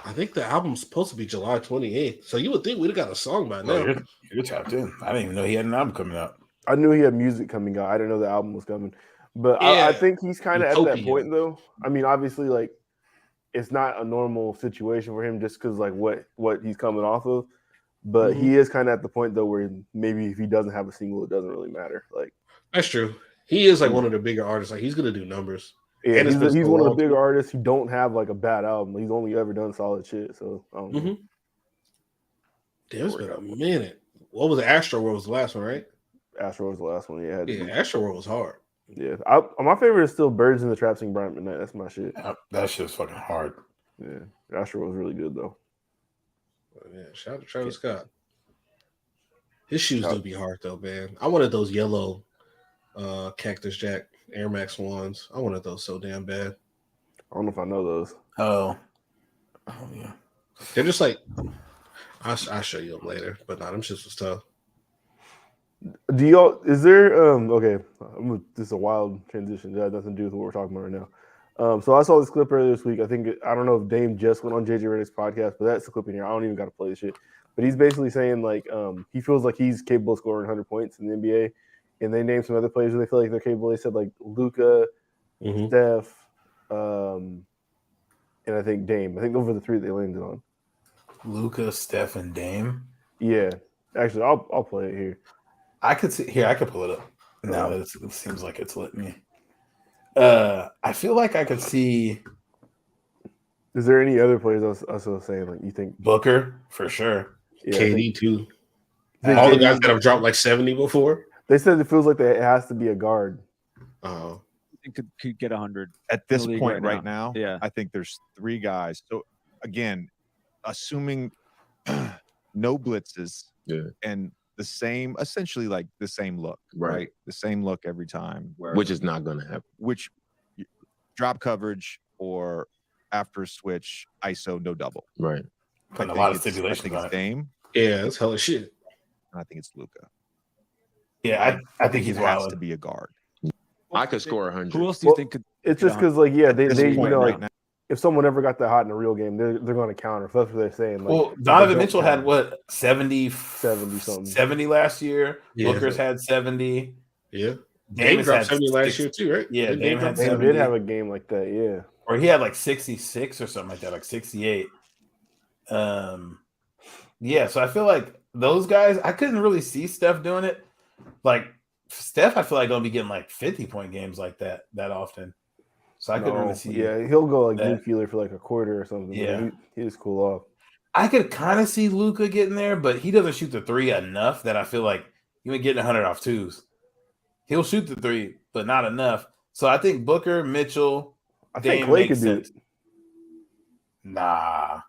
S1: I think the album's supposed to be July 28th. So you would think we'd have got a song by now.
S4: You're tapped in. I didn't even know he had an album coming out.
S2: I knew he had music coming out. I didn't know the album was coming. But yeah, I think he's kind of at that point, though. I mean, obviously, like, it's not a normal situation for him just because, like, what he's coming off of. But he is kind of at the point, though, where maybe if he doesn't have a single, it doesn't really matter. Like,
S1: that's true. He is, like, one of the bigger artists. Like, he's going to do numbers.
S2: Yeah, and he's one of the bigger artists who don't have, like, a bad album. He's only ever done solid shit. So, I don't know.
S1: Damn, it's been a minute. What was it? Astro World was the last one, right?
S2: Astro was the last one. Yeah,
S1: Astro World was hard.
S2: Yeah, my favorite is still Birds in the Trap Sing Brian McKnight. That's my shit.
S4: That shit's fucking hard.
S2: Yeah, Astro was really good though.
S1: Yeah, shout out to Travis Scott. His shoes do be hard though, man. I wanted those yellow Cactus Jack Air Max ones. I wanted those so damn bad.
S2: I don't know if I know those.
S4: Oh yeah.
S1: They're just like I'll show you them later, but them shits was tough.
S2: Do y'all? Is there? Okay, this is a wild transition. That has nothing to do with what we're talking about right now. So I saw this clip earlier this week. I don't know if Dame just went on JJ Redick's podcast, but that's the clip in here. I don't even got to play this shit. But he's basically saying like he feels like he's capable of scoring 100 points in the NBA, and they named some other players who they feel like they're capable. They said like Luka, Steph, and I think Dame. I think those were the three they landed on.
S4: Luka, Steph, and Dame.
S2: Yeah, actually, I'll play it here.
S4: I could see here. I could pull it up. Now that it seems like it's lit me. I feel like I could see.
S2: Is there any other players I was saying like you think
S4: Booker for sure?
S1: Yeah, KD too. All the guys that have dropped like 70 before.
S2: They said it feels like it has to be a guard.
S1: Oh,
S5: it could get 100
S6: at this point right now.
S5: Yeah,
S6: I think there's three guys. So again, assuming no blitzes, and the same, essentially like the same look, right? The same look every time,
S7: which is not going to happen.
S6: Which drop coverage or after switch ISO no double,
S7: right?
S4: A lot of stipulations.
S6: I think it's Dame.
S1: Yeah, that's hella shit.
S6: And I think it's Luka.
S4: Yeah, I think
S6: he has to be a guard.
S7: I could score 100.
S5: Who else do you think could?
S2: It's just because like they you know
S6: right
S2: like,
S6: now.
S2: If someone ever got that hot in a real game, they're going to counter. So that's what they're saying. Like,
S4: well, Donovan Mitchell had what 70
S2: something
S4: 70 last year. Yeah. Booker's had 70.
S1: Yeah,
S4: Dame
S1: dropped 70 last year too, right?
S4: Yeah, Dame had 70.
S2: did have a game like that. Yeah,
S4: or he had like 66 or something like that, like 68. Yeah, so I feel like those guys, I couldn't really see Steph doing it. Like Steph, I feel like gonna be getting like 50-point games like that often. So I couldn't really see.
S2: Yeah, he'll go like nuclear for like a quarter or something.
S4: Yeah,
S2: he just cool off.
S4: I could kind of see Luka getting there, but he doesn't shoot the three enough that I feel like he ain't getting 100 off twos. He'll shoot the three, but not enough. So I think Booker, Mitchell,
S2: I think Clay could do it.
S4: Nah,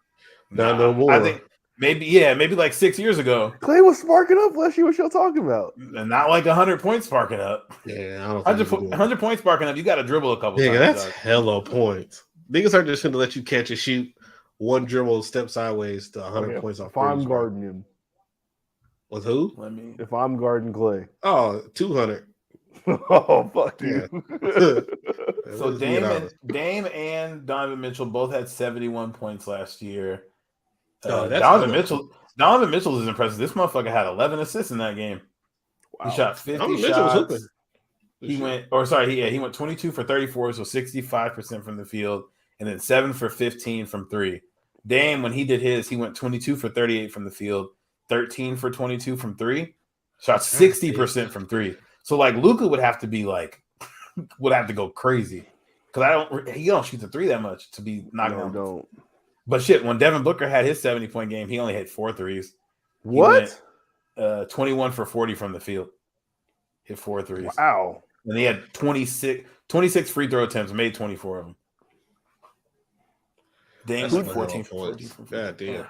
S1: no more.
S4: I think maybe like 6 years ago.
S2: Clay was sparking up last year. What y'all talking about?
S4: And not like 100 points sparking up.
S1: Yeah, I don't
S4: 100 points sparking up. You got to dribble a couple times.
S1: Yeah, that's hella points. Niggas are just going to let you catch and shoot one dribble, step sideways to 100 points off.
S2: If I'm guarding him.
S1: With who?
S2: If I'm guarding Clay.
S1: Oh, 200.
S2: Oh, fuck you.
S4: So Dame and Donovan Mitchell both had 71 points last year. Donovan Mitchell is impressive. This motherfucker had 11 assists in that game. Wow. He shot 50 shots. He went 22 for 34, so 65% from the field, and then 7 for 15 from three. Dame, when he did his, he went 22 for 38 from the field, 13 for 22 from three, shot 60% from three. So like Luka would have to go crazy because he don't shoot the three that much to be knocking out.
S2: Don't.
S4: But shit, when Devin Booker had his 70-point game, he only hit 4 threes.
S2: What?
S4: He went, 21 for 40 from the field. Hit 4 threes.
S2: Wow.
S4: And he had 26 free throw attempts, made 24 of them. Dame's like 14 points.
S1: God damn.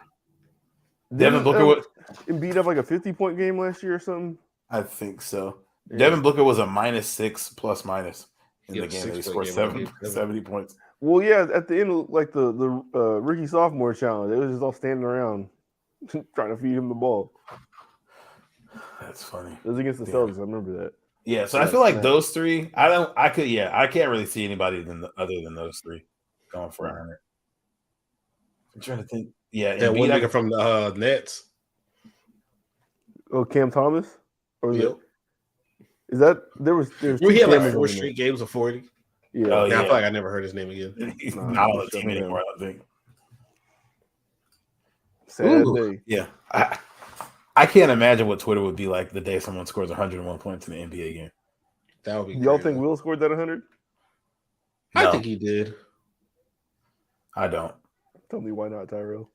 S4: Devin Booker was
S2: Embiid have like a 50-point game last year or something.
S4: I think so. Yeah. Devin Booker was a -6 plus minus in the game. He scored 70 points.
S2: Well, yeah, at the end, like the rookie sophomore challenge, they was just all standing around trying to feed him the ball.
S4: That's funny.
S2: It was against the Celtics. I remember that.
S4: Yeah, so I feel like those three. I can't really see anybody other than those three going for 100. I'm trying to think. Yeah,
S1: that one nigga from the Nets.
S2: Oh, Cam Thomas? Or is that there was
S1: he had like 4 straight games of 40?
S2: Yeah.
S1: Now I feel like I never heard his name again.
S4: He's not on the team anymore, I don't think.
S2: Sad day.
S4: Yeah. I can't imagine what Twitter would be like the day someone scores 101 points in the NBA game.
S1: That would be
S2: Y'all think Will scored that 100?
S1: No. I think he did.
S4: I don't.
S2: Tell me why not, Tyrell.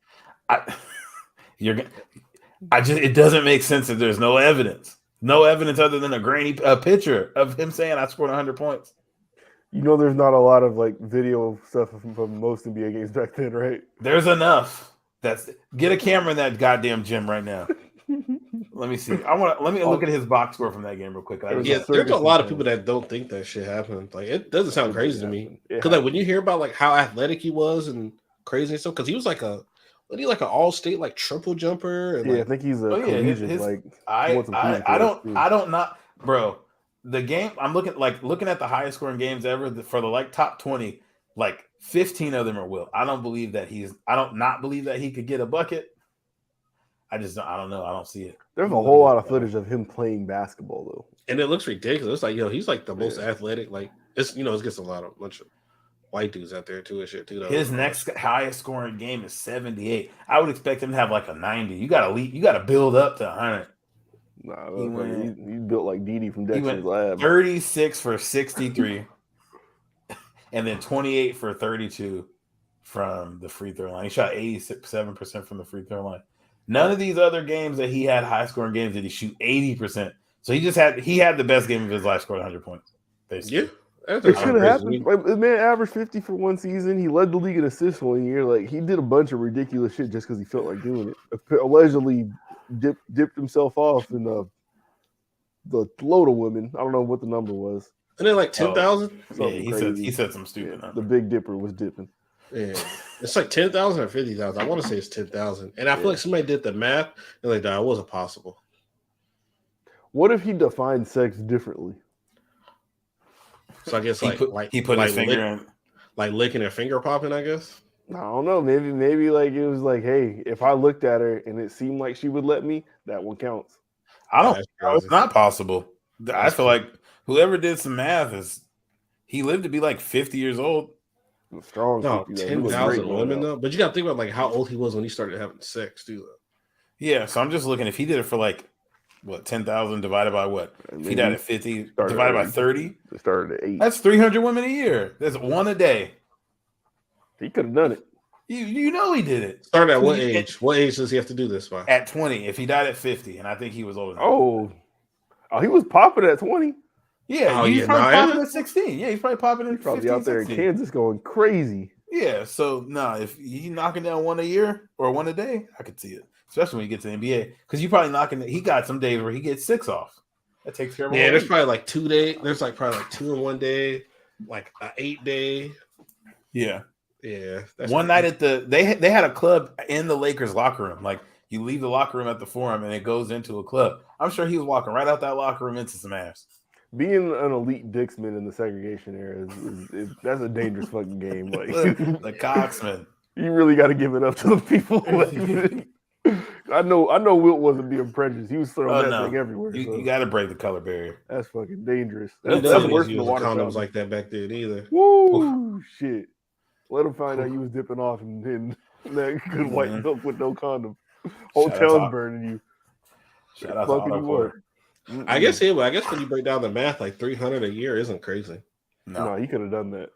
S4: It doesn't make sense if there's no evidence. No evidence other than a picture of him saying I scored 100 points.
S2: You know there's not a lot of like video stuff from most NBA games back then, right?
S4: There's enough. Get a camera in that goddamn gym right now. Let me see. Let me look at his box score from that game real quick.
S1: There's a lot of people that don't think that shit happened. Like it doesn't sound crazy to me. Because like when you hear about like how athletic he was and crazy and stuff, because he was like an all-state like triple jumper. And,
S2: I think he's a collegiate.
S4: I don't not, bro. The game I'm looking at the highest scoring games ever for the like top 20. Like 15 of them are Will. I don't believe that he could get a bucket. I don't know. I don't see it.
S2: There's a whole lot of footage of him playing basketball though.
S1: And it looks ridiculous. It's like, he's like the most athletic. Like it's it gets a bunch of white dudes out there too and shit too. Though.
S4: His next highest scoring game is 78. I would expect him to have like a 90. You gotta build up to 100.
S2: Nah, he built like Didi from Dexter's Lab.
S4: 36 for 63. And then 28 for 32 from the free throw line. He shot 87% from the free throw line. None of these other games that he had high scoring games did he shoot 80%. So he had the best game of his life, scored 100 points. Basically.
S2: Yeah. It should have happened. Like, the man averaged 50 for one season. He led the league in assists 1 year. Like he did a bunch of ridiculous shit just because he felt like doing it. Allegedly dipped himself off in the load of women. I don't know what the number was.
S1: And then like 10,000.
S4: Yeah, he said some stupid number.
S2: The Big Dipper was dipping.
S1: Yeah, it's like 10,000 or 50,000. I want to say it's 10,000. And I feel like somebody did the math and like, that wasn't possible.
S2: What if he defined sex differently?
S1: So I guess
S4: he put his finger in,
S1: like licking her finger popping. I guess.
S2: I don't know. Maybe like it was like, hey, if I looked at her and it seemed like she would let me, that one counts.
S4: It's not possible. I feel like whoever did some math he lived to be like 50 years old.
S2: Strong.
S1: No, 10,000 women though. But you got to think about like how old he was when he started having sex too. Though.
S4: Yeah, so I'm just looking. If he did it for like 10,000 divided by what? If he died at 50 divided by 30.
S2: It started at 8.
S4: That's 300 women a year. That's one a day.
S2: He could have done it.
S4: You know he did it.
S1: Started at what age? What age does he have to do this by?
S4: At 20. If he died at 50, and I think he was older.
S2: Oh, he was popping at 20.
S4: Yeah, he's probably popping at 16. Yeah, he's probably popping at 15,
S2: out there 16. In Kansas going crazy.
S4: Yeah, so if he's knocking down one a year or one a day, I could see it. Especially when you get to the NBA. Because you probably he got some days where he gets 6 off. That takes care of it.
S1: Yeah, there's probably like 2 days. There's like probably like 2 in one day, like an 8 day.
S4: Yeah.
S1: Yeah.
S4: One night at they had a club in the Lakers locker room. Like you leave the locker room at the Forum and it goes into a club. I'm sure he was walking right out that locker room into some ass.
S2: Being an elite Dixman in the segregation era is that's a dangerous fucking game. Like
S4: the Coxman.
S2: You really got to give it up to the people. I know Wilt wasn't being prejudiced. He was throwing that thing everywhere.
S4: You got to break the color barrier.
S2: That's fucking dangerous.
S1: That's worse than the water condoms like that back then either.
S2: Woo, shit. Let him find out you was dipping off in that good white milk with no condom. Hotels burning you.
S4: Shout out to Autocore.
S1: I guess when you break down the math, like 300 a year isn't crazy.
S2: No, he could have done that.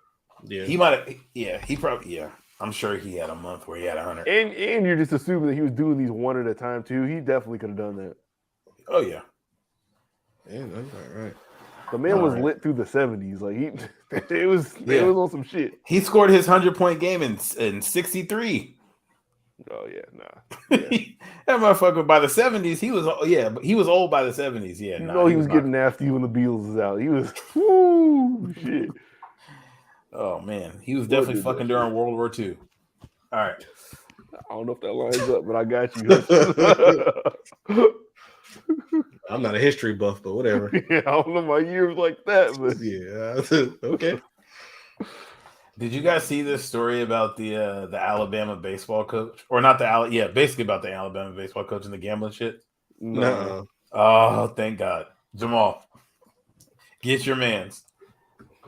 S1: Yeah,
S4: he might have. Yeah, he probably. Yeah, I'm sure he had a month where he had 100.
S2: And you're just assuming that he was doing these one at a time too. He definitely could have done that.
S4: Oh yeah.
S1: Yeah, that's right.
S2: The man was lit through the 70s. Like it was on some shit.
S4: He scored his 100-point game in 63.
S2: Oh yeah, nah.
S4: Yeah. That motherfucker by the 70s, he was but he was old by the 70s. Yeah,
S2: he was getting nasty when the Beatles was out. He was shit.
S4: Oh man, he was definitely fucking during World War II. All right.
S2: I don't know if that lines up, but I got
S1: you. I'm not a history buff, but whatever.
S2: Yeah, I don't know my years like that, but
S1: yeah, okay.
S4: Did you guys see this story about the Alabama baseball coach, or not basically about the Alabama baseball coach and the gambling shit?
S1: No.
S4: Oh, thank God, Jamal, get your mans.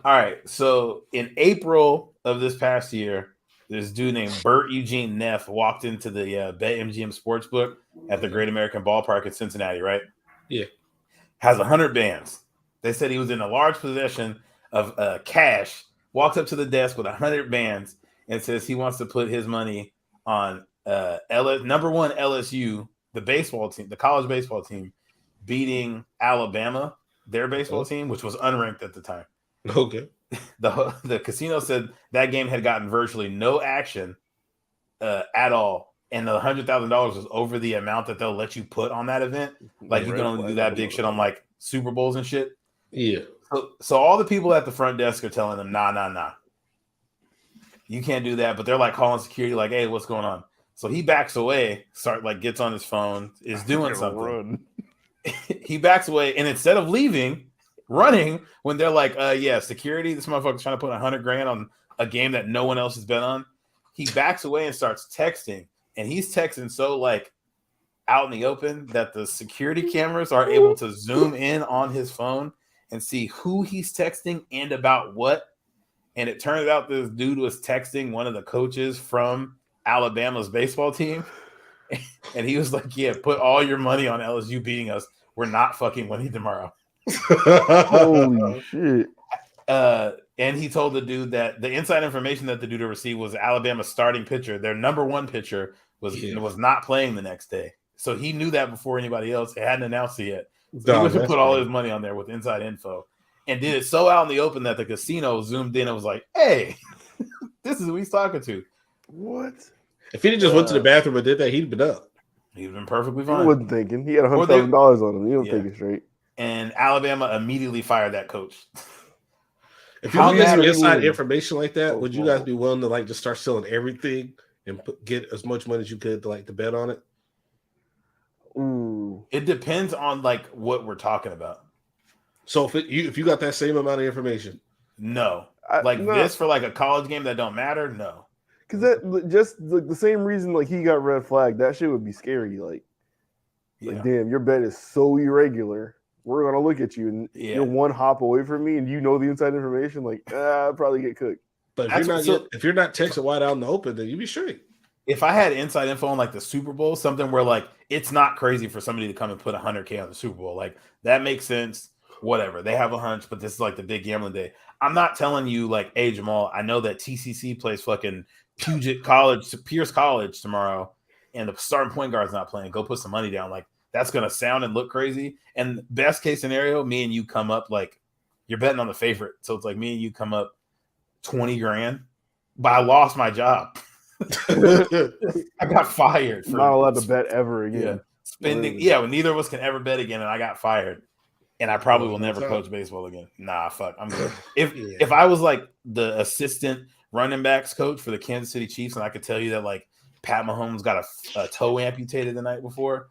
S4: All right, so in April of this past year, this dude named Bert Eugene Neff walked into the BetMGM Sportsbook at the Great American Ballpark in Cincinnati, right?
S1: Yeah.
S4: Has 100 bands. They said he was in a large possession of cash, walks up to the desk with 100 bands and says he wants to put his money on number one LSU, the baseball team, the college baseball team, beating Alabama, their baseball team, which was unranked at the time.
S1: Okay.
S4: The casino said that game had gotten virtually no action at all, and the $100,000 was over the amount that they'll let you put on that event. Like you can only do that big shit on like Super Bowls and shit.
S1: Yeah.
S4: So all the people at the front desk are telling them, nah, you can't do that. But they're like calling security, like, hey, what's going on? So he backs away, gets on his phone, is doing something. He backs away, and instead of running when they're like, security, this motherfucker's trying to put $100,000 on a game that no one else has been on. He backs away and starts texting, and he's texting so like out in the open that the security cameras are able to zoom in on his phone and see who he's texting and about what. And it turns out this dude was texting one of the coaches from Alabama's baseball team. And he was like, yeah, put all your money on LSU beating us. We're not fucking winning tomorrow.
S2: Holy shit.
S4: And he told the dude that the inside information that the dude received was Alabama's starting pitcher, their number one pitcher, was not playing the next day. So he knew that before anybody else. It hadn't announced it yet. So he would put all his money on there with inside info and did it so out in the open that the casino zoomed in and was like, hey, this is who he's talking to.
S2: What?
S1: If he just went to the bathroom and did that, he'd been up.
S4: He'd been perfectly fine.
S2: He wasn't thinking. He had $100,000 on him. He don't think it straight.
S4: And Alabama immediately fired that coach.
S1: If you get some inside information like that, would you guys be willing to like just start selling everything and get as much money as you could to bet on it?
S2: Ooh.
S4: It depends on like what we're talking about.
S1: So if you got that same amount of information,
S4: no, this for like a college game that don't matter, no.
S2: Because that just the same reason like he got red flagged, that shit would be scary. Like damn, your bet is so irregular. We're gonna look at you and you're one hop away from me, and you know the inside information. Like, I'd probably get cooked.
S1: But if you're not texting wide out in the open, then you be straight.
S4: If I had inside info on like the Super Bowl, something where like it's not crazy for somebody to come and put $100,000 on the Super Bowl, like that makes sense. Whatever, they have a hunch, but this is like the big gambling day. I'm not telling you like, hey Jamal, I know that TCC plays fucking Pierce College tomorrow, and the starting point guard's not playing. Go put some money down. Like that's gonna sound and look crazy. And best case scenario, me and you come up like you're betting on the favorite, so it's like me and you come up $20,000, but I lost my job. I got fired.
S2: Not allowed to bet ever again.
S4: Spending, when neither of us can ever bet again, and I got fired, and I probably will never coach baseball again. Nah, fuck, I'm good. If I was like the assistant running backs coach for the Kansas City Chiefs, and I could tell you that like Pat Mahomes got a toe amputated the night before,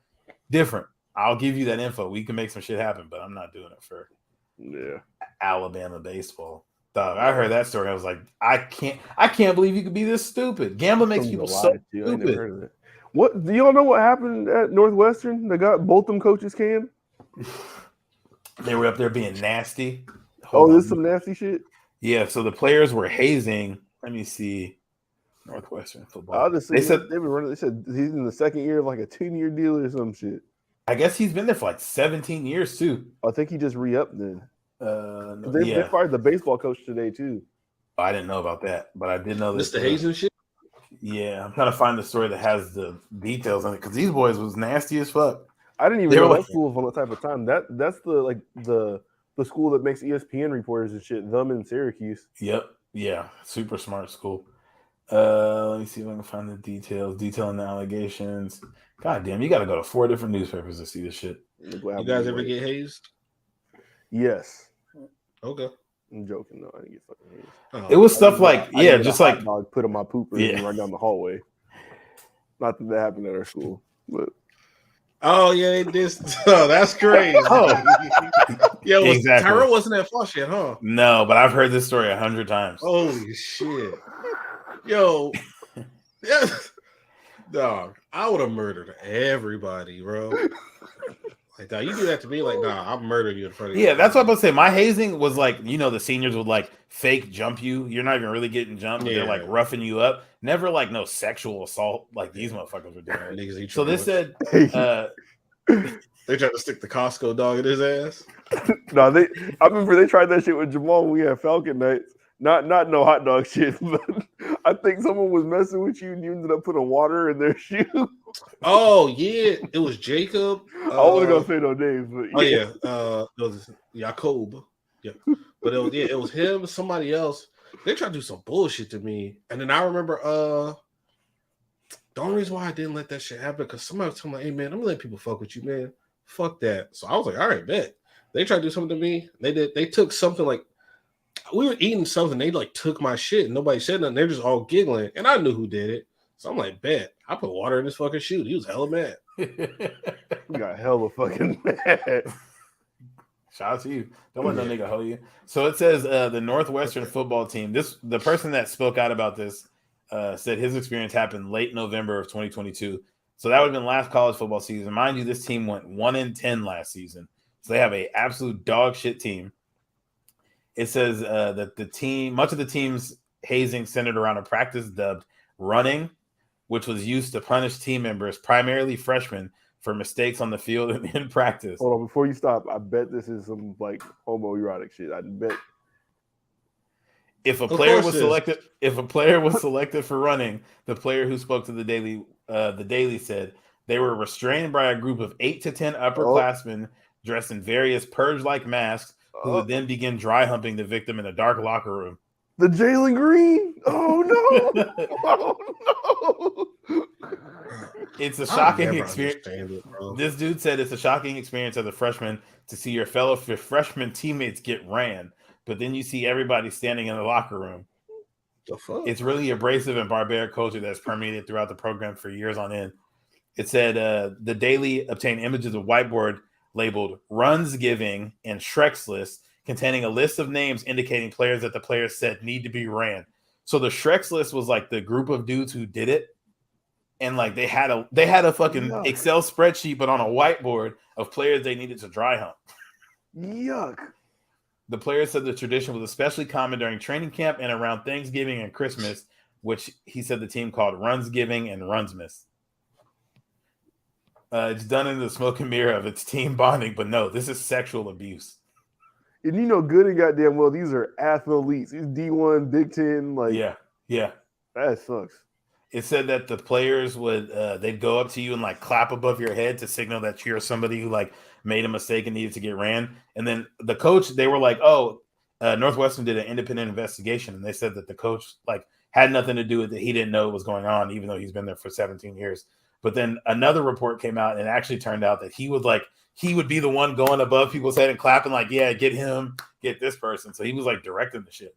S4: different. I'll give you that info. We can make some shit happen, but I'm not doing it for Alabama baseball. Dog, I heard that story. I was like, I can't believe you could be this stupid. Gambling makes people so stupid.
S2: I never heard of it. What do y'all know what happened at Northwestern? They got both them coaches canned.
S4: They were up there being nasty.
S2: This is some nasty shit.
S4: Yeah, so the players were hazing. Let me see. Northwestern football.
S2: They said he's in the second year of like a 10-year deal or some shit.
S4: I guess he's been there for like 17 years too.
S2: I think he just re-upped then. They fired the baseball coach today too.
S4: I didn't know about that, but I did know
S1: this. The hazing shit.
S4: Yeah, I'm trying to find the story that has the details on it because these boys was nasty as fuck.
S2: I didn't even know that school was on that type of time. That's the the school that makes ESPN reporters and shit. Them in Syracuse.
S4: Yep. Yeah. Super smart school. Let me see if I can find the details. Detailing the allegations. God damn, you got to go to 4 different newspapers to see this shit.
S1: You guys ever get hazed?
S2: Yes.
S1: Okay.
S2: I'm joking. No, I didn't get fucking hazed.
S4: Oh, it was stuff like, just like
S2: dog put on my pooper and run down the hallway. Not that happened at our school, but.
S1: Oh yeah, they did. Oh, that's crazy. Yeah,
S4: exactly.
S1: Tyrell wasn't at Fosh yet, huh?
S4: No, but I've heard this story 100 times.
S1: Holy shit. Yo. Yeah. Dog, I would have murdered everybody, bro. Like, dog, you do that to me, like, nah, I'll murder you in front of you.
S4: Yeah, that's what I'm about to say. My hazing was like, the seniors would like fake jump you. You're not even really getting jumped. Yeah. They're like roughing you up. Never like no sexual assault like these motherfuckers were doing. So this said,
S1: they tried to stick the Costco dog in his ass.
S2: No, I remember they tried that shit with Jamal when we had Falcon nights. Not no hot dog shit, but I think someone was messing with you and you ended up putting water in their shoe.
S1: Oh yeah, it was Jacob.
S2: I wasn't gonna say no names, but
S1: yeah. It was Jacob. Yeah, but it was him, somebody else. They tried to do some bullshit to me, and then I remember the only reason why I didn't let that shit happen because somebody was telling me, "Hey man, I'm gonna let people fuck with you, man. Fuck that." So I was like, "All right, bet." They tried to do something to me. They did. They took something like we were eating something. They like took my shit. And nobody said nothing. They're just all giggling, and I knew who did it. So I'm like, bet. I put water in his fucking shoe. He was hella mad.
S2: We got hella fucking mad.
S4: Shout out to you. Don't let no nigga hoe you. So it says the Northwestern football team. The person that spoke out about this said his experience happened late November of 2022. So that would have been last college football season. Mind you, this team went 1-10 last season. So they have an absolute dog shit team. It says that much of the team's hazing centered around a practice dubbed running, which was used to punish team members, primarily freshmen, for mistakes on the field and in practice.
S2: Hold on, before you stop, I bet this is some like homoerotic shit. I bet.
S4: If a player was selected for running, the player who spoke to the Daily said they were restrained by a group of 8 to 10 upperclassmen dressed in various purge-like masks who would then begin dry humping the victim in a dark locker room.
S2: The Jalen Green? Oh no! Oh no!
S4: It's a shocking experience. This dude said it's a shocking experience as a freshman to see your fellow freshman teammates get ran, but then you see everybody standing in the locker room.
S1: The fuck?
S4: It's really abrasive and barbaric culture that's permeated throughout the program for years on end. It said the Daily obtained images of whiteboard labeled Runs Giving and Shrek's List, containing a list of names indicating players that the players said need to be ran. So the Shrek's List was like the group of dudes who did it. And like they had a fucking Excel spreadsheet, but on a whiteboard of players they needed to dry hump.
S2: Yuck.
S4: The players said the tradition was especially common during training camp and around Thanksgiving and Christmas, which he said the team called Runsgiving and Runsmas. It's done in the smoke and mirror of its team bonding, but no, this is sexual abuse.
S2: And good and goddamn well, these are athletes. These D1, Big Ten, like
S4: yeah.
S2: That sucks.
S4: It said that the players would they'd go up to you and like clap above your head to signal that you're somebody who like made a mistake and needed to get ran. And then the coach, they were like, Northwestern did an independent investigation, and they said that the coach like had nothing to do with it. He didn't know what was going on, even though he's been there for 17 years. But then another report came out, and it actually turned out that he would be the one going above people's head and clapping like, yeah, get him, get this person. So he was like directing the shit.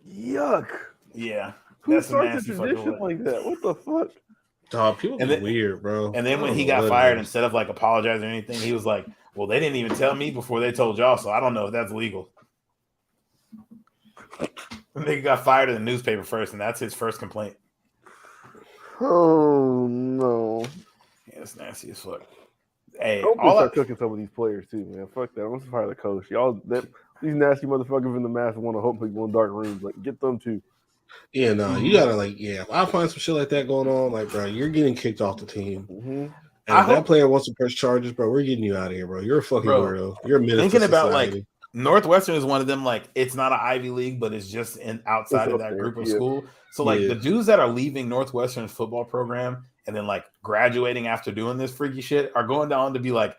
S2: Yuck.
S4: Yeah.
S2: Who starts a tradition like that? What the fuck?
S1: Dog, people are weird, bro.
S4: And then when he got fired, instead of like apologizing or anything, he was like, well, they didn't even tell me before they told y'all, so I don't know if that's legal. And they got fired in the newspaper first, and that's his first complaint.
S2: Oh no.
S4: Yeah, it's nasty as fuck. Hey,
S2: I'll start cooking some of these players too, man. Fuck that. I'm gonna fire the coach. These nasty motherfuckers in the mask want to hope people in dark rooms. Like, get them too.
S1: Yeah, no, you gotta if I find some shit like that going on, like, bro, you're getting kicked off the team.
S2: Mm-hmm.
S1: And if that player wants to press charges, bro, we're getting you out of here, bro. You're a fucking weirdo. You're a menace.
S4: Thinking about like Northwestern is one of them. Like, it's not an Ivy League, but it's just outside of that group of school. So like the dudes that are leaving Northwestern's football program and then like graduating after doing this freaky shit are going down to be like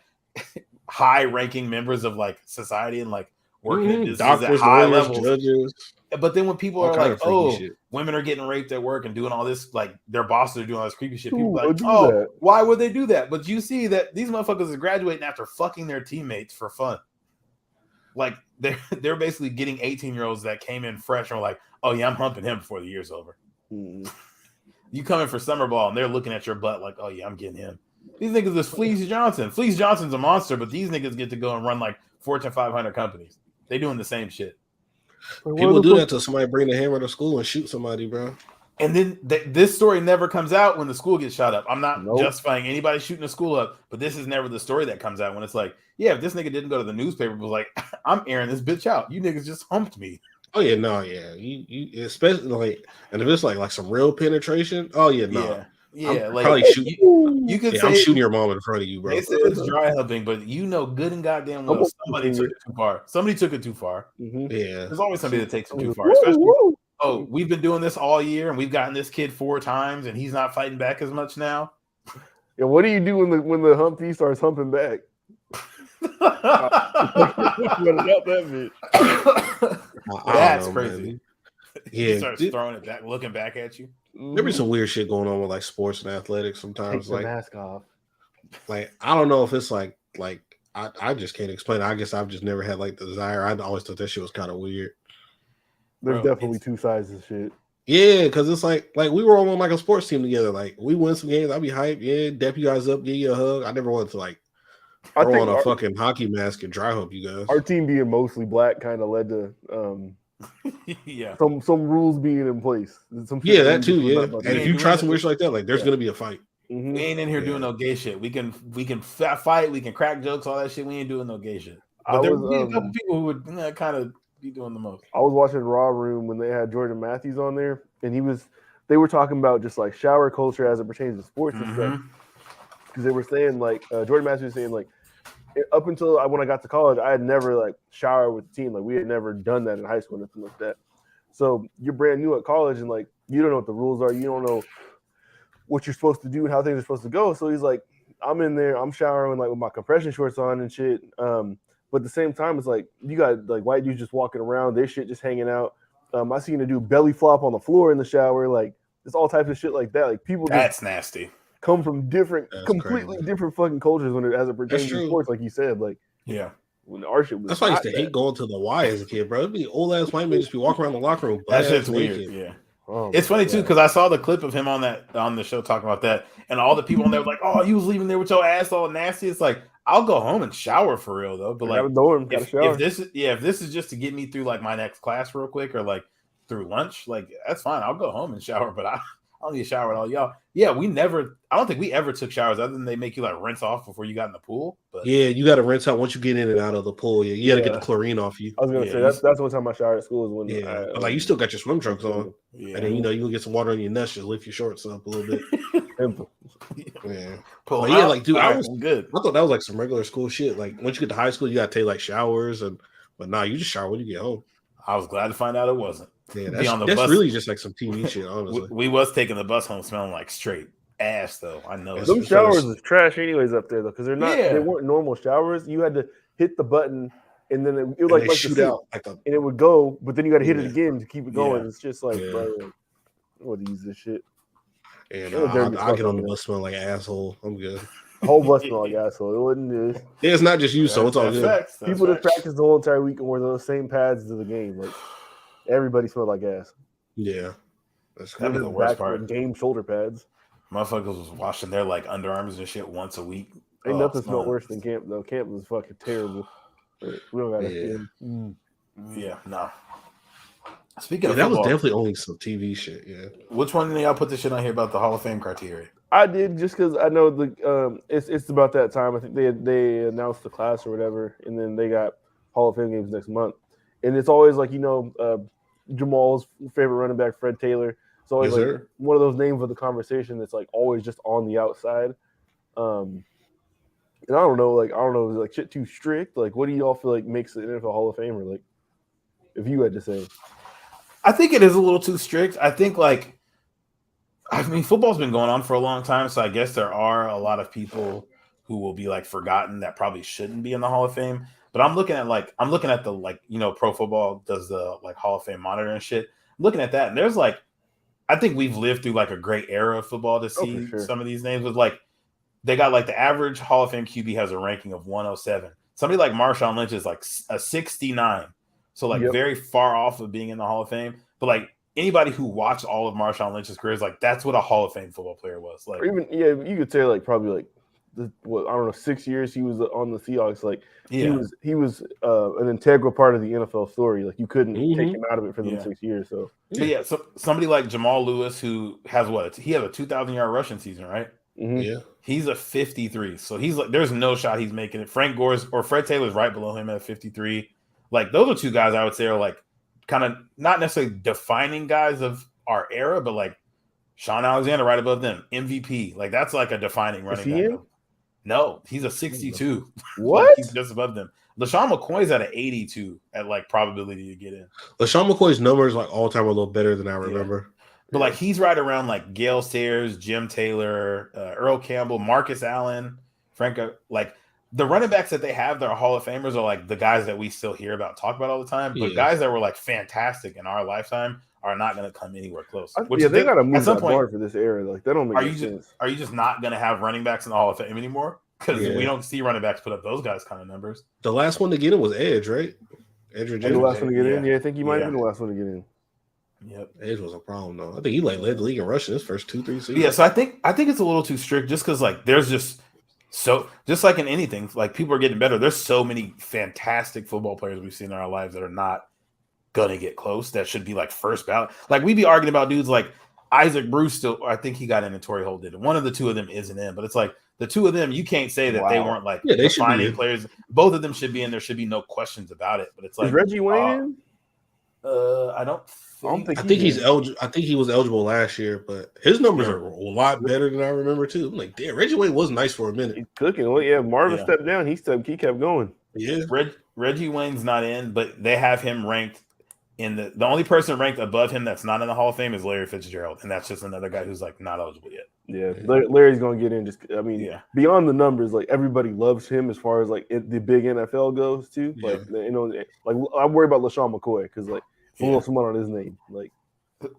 S4: high-ranking members of like society and like working in businesses
S1: doctors,
S4: at high
S1: lawyers,
S4: levels.
S1: judges.
S4: But then when people are like, "Oh, women are getting raped at work and doing all this," like their bosses are doing all this creepy shit. People are like, "Oh, why would they do that?" But you see that these motherfuckers are graduating after fucking their teammates for fun. Like they're basically getting 18-year-olds that came in fresh and were like, "Oh yeah, I'm humping him before the year's over." You come in for summer ball and they're looking at your butt like, "Oh yeah, I'm getting him." These niggas is Fleece Johnson. Fleece Johnson's a monster, but these niggas get to go and run like Fortune 500 companies. They doing the same shit.
S1: People do that till somebody bring the hammer to school and shoot somebody, bro.
S4: And then this story never comes out when the school gets shot up. I'm not justifying anybody shooting a school up, but this is never the story that comes out when it's like, yeah, if this nigga didn't go to the newspaper, was like, I'm airing this bitch out. You niggas just humped me.
S1: Oh yeah, no, yeah. You especially like, and if it's like some real penetration, oh yeah, no.
S4: Yeah,
S1: I'm
S4: like
S1: probably shooting.
S4: You could say
S1: I'm shooting your mom in front of you, bro.
S4: They said it's dry humping, but you know good and goddamn well somebody took it too far. Somebody took it too far.
S1: Yeah,
S4: there's always somebody that takes it too far. Especially, we've been doing this all year, and we've gotten this kid 4 times, and he's not fighting back as much now.
S2: Yeah, what do you do when the humpy starts humping back?
S4: That's crazy.
S1: Man.
S4: Yeah, he starts throwing it back, looking back at you.
S1: There be some weird shit going on with like sports and athletics sometimes.
S2: Take the mask off.
S1: Like I don't know if it's like I just can't explain it. I guess I've just never had like the desire. I always thought that shit was kind of weird.
S2: There's definitely 2 sides of shit.
S1: Yeah, because it's like we were all on like a sports team together. Like we win some games, I'd be hyped. Yeah, dap you guys up, give you a hug. I never wanted to like throw on a fucking hockey mask and dry hump you guys.
S2: Our team being mostly black kind of led to some rules being in place.
S1: That too. Yeah, and if you try some weird shit like that, like there's gonna be a fight.
S4: We ain't in here doing no gay shit. We can fight. We can crack jokes, all that shit. We ain't doing no gay shit. But there would be a couple people who would kind of be doing the most.
S2: I was watching Raw Room when they had Jordan Matthews on there, and they were talking about just like shower culture as it pertains to sports and stuff. Because they were saying like Jordan Matthews was saying like up until when I got to college, I had never like showered with the team. Like we had never done that in high school or nothing like that. So you're brand new at college and like you don't know what the rules are. You don't know what you're supposed to do and how things are supposed to go. So he's like, I'm in there, I'm showering like with my compression shorts on and shit. But at the same time, it's like you got like white dudes just walking around, their shit just hanging out. I seen a dude belly flop on the floor in the shower. Like there's all types of shit like that. Like people
S4: that's nasty.
S2: Come from completely different fucking cultures when it as it pertains to sports, like you said. Like when our shit was
S1: that's why I used to hate going to the Y as a kid, bro. It'd be old ass white men just be walking around the locker room.
S4: That shit's weird. Yeah. Oh, it's funny too because I saw the clip of him on the show talking about that, and all the people on there were like, "Oh, you was leaving there with your ass all nasty." It's like I'll go home and shower for real though. But like, if this is just to get me through like my next class real quick or like through lunch, like that's fine. I'll go home and shower, but I don't need a shower at all, y'all. Yeah, I don't think we ever took showers other than they make you like rinse off before you got in the pool. But
S1: yeah, you got to rinse out once you get in and out of the pool. Yeah, you got to get the chlorine off you.
S2: I was gonna say that's one time I showered at school is when
S1: but like you still got your swim trunks on, and then you can get some water on your nuts, just lift your shorts up a little bit. But yeah, like dude, I was good. I thought that was like some regular school shit. Like once you get to high school, you got to take like showers, but nah, you just shower when you get home.
S4: I was glad to find out it wasn't.
S1: Yeah, that's really just like some TV shit, honestly.
S4: We was taking the bus home smelling like straight ass, though. I know.
S2: Those showers was trash anyways up there, though, because they weren't normal showers. You had to hit the button, and then it was like
S1: shoot out,
S2: and it would go, but then you got to hit it again to keep it going. It's just like, bro, I want to use this shit.
S1: And I'll get on the bus smelling like an asshole. I'm good.
S2: The whole bus smelled like asshole. It wasn't just.
S1: It's not just you, so it's all good.
S2: People just practice the whole entire week and wear those same pads to the game. Like everybody smelled like ass.
S1: Yeah,
S4: that'd be the worst part.
S2: Game shoulder pads.
S4: Motherfuckers was washing their like underarms and shit once a week.
S2: Ain't nothing smelled worse than camp though. Camp was fucking terrible. We don't got
S4: Yeah, no. Speaking of
S1: that
S4: football,
S1: was definitely only some TV shit. Yeah.
S4: Which one did y'all put the shit on here about the Hall of Fame criteria?
S2: I did just because I know it's about that time. I think they announced the class or whatever, and then they got Hall of Fame games next month. And it's always like Jamal's favorite running back, Fred Taylor. It's always one of those names of the conversation that's like always just on the outside. And I don't know, is like shit too strict? Like, what do y'all feel like makes the NFL Hall of Famer? Like, if you had to say.
S4: I think it is a little too strict. I think football's been going on for a long time, so I guess there are a lot of people who will be like forgotten that probably shouldn't be in the Hall of Fame. But I'm looking at the Pro Football does the like Hall of Fame monitor and shit. I'm looking at that, and there's like, I think we've lived through like a great era of football to see some of these names with like, they got like the average Hall of Fame QB has a ranking of 107. Somebody like Marshawn Lynch is like a 69. So like very far off of being in the Hall of Fame. But like anybody who watched all of Marshawn Lynch's career is like, that's what a Hall of Fame football player was. Like,
S2: or even, you could say like probably like, I don't know, 6 years he was on the Seahawks. Like he was an integral part of the NFL story. Like you couldn't take him out of it for them 6 years. So
S4: so somebody like Jamal Lewis, who has he has a 2,000-yard rushing season, right?
S1: Yeah,
S4: he's a 53. So he's like, there's no shot he's making it. Frank Gore's or Fred Taylor's right below him at 53. Like those are two guys I would say are like kind of not necessarily defining guys of our era, but like Sean Alexander right above them, MVP. Like that's like a defining running back. No, he's a 62.
S2: What?
S4: Like, he's just above them. LaShawn McCoy's at an 82 at like probability to get in.
S1: LaShawn McCoy's numbers like all time are a little better than I remember.
S4: But like he's right around like Gale Sayers, Jim Taylor, Earl Campbell, Marcus Allen, Franco. Like the running backs that they have, their Hall of Famers are like the guys that we still hear about, talk about all the time. But guys that were like fantastic in our lifetime are not going to come anywhere close.
S2: They got to move that bar for this era. Like that don't make sense.
S4: Are you just not going to have running backs in the Hall of Fame anymore? Because we don't see running backs put up those guys kind of numbers.
S1: The last one to get in was Edge, right? Edge or
S2: the last one to get in. Yeah, I think he might have been the last one to get in.
S4: Yep,
S1: Edge was a problem though. I think he like led the league in rushing his first 2-3 seasons.
S4: Yeah, so I think it's a little too strict just because like there's just like in anything, like people are getting better. There's so many fantastic football players we've seen in our lives that are not gonna get close. That should be like first ballot. Like we'd be arguing about dudes like Isaac Bruce still. I think he got in and Torrey Holt did. One of the two of them isn't in, but it's like the two of them. You can't say that they weren't like defining players. Both of them should be in. There should be no questions about it. But it's like
S2: is Reggie Wayne in?
S4: I don't
S1: think he's eligible. I think he was eligible last year, but his numbers are a lot better than I remember too. I'm like, damn, Reggie Wayne was nice for a minute.
S2: He's cooking. Well, yeah, Marvin stepped down. He kept going.
S1: Yeah,
S4: Reggie Wayne's not in, but they have him ranked in the only person ranked above him that's not in the Hall of Fame is Larry Fitzgerald, and that's just another guy who's like not eligible yet.
S2: Yeah, Larry's gonna get in. Beyond the numbers, like everybody loves him as far as like the big NFL goes too. Like like I worry about LaShawn McCoy because like a little someone on his name,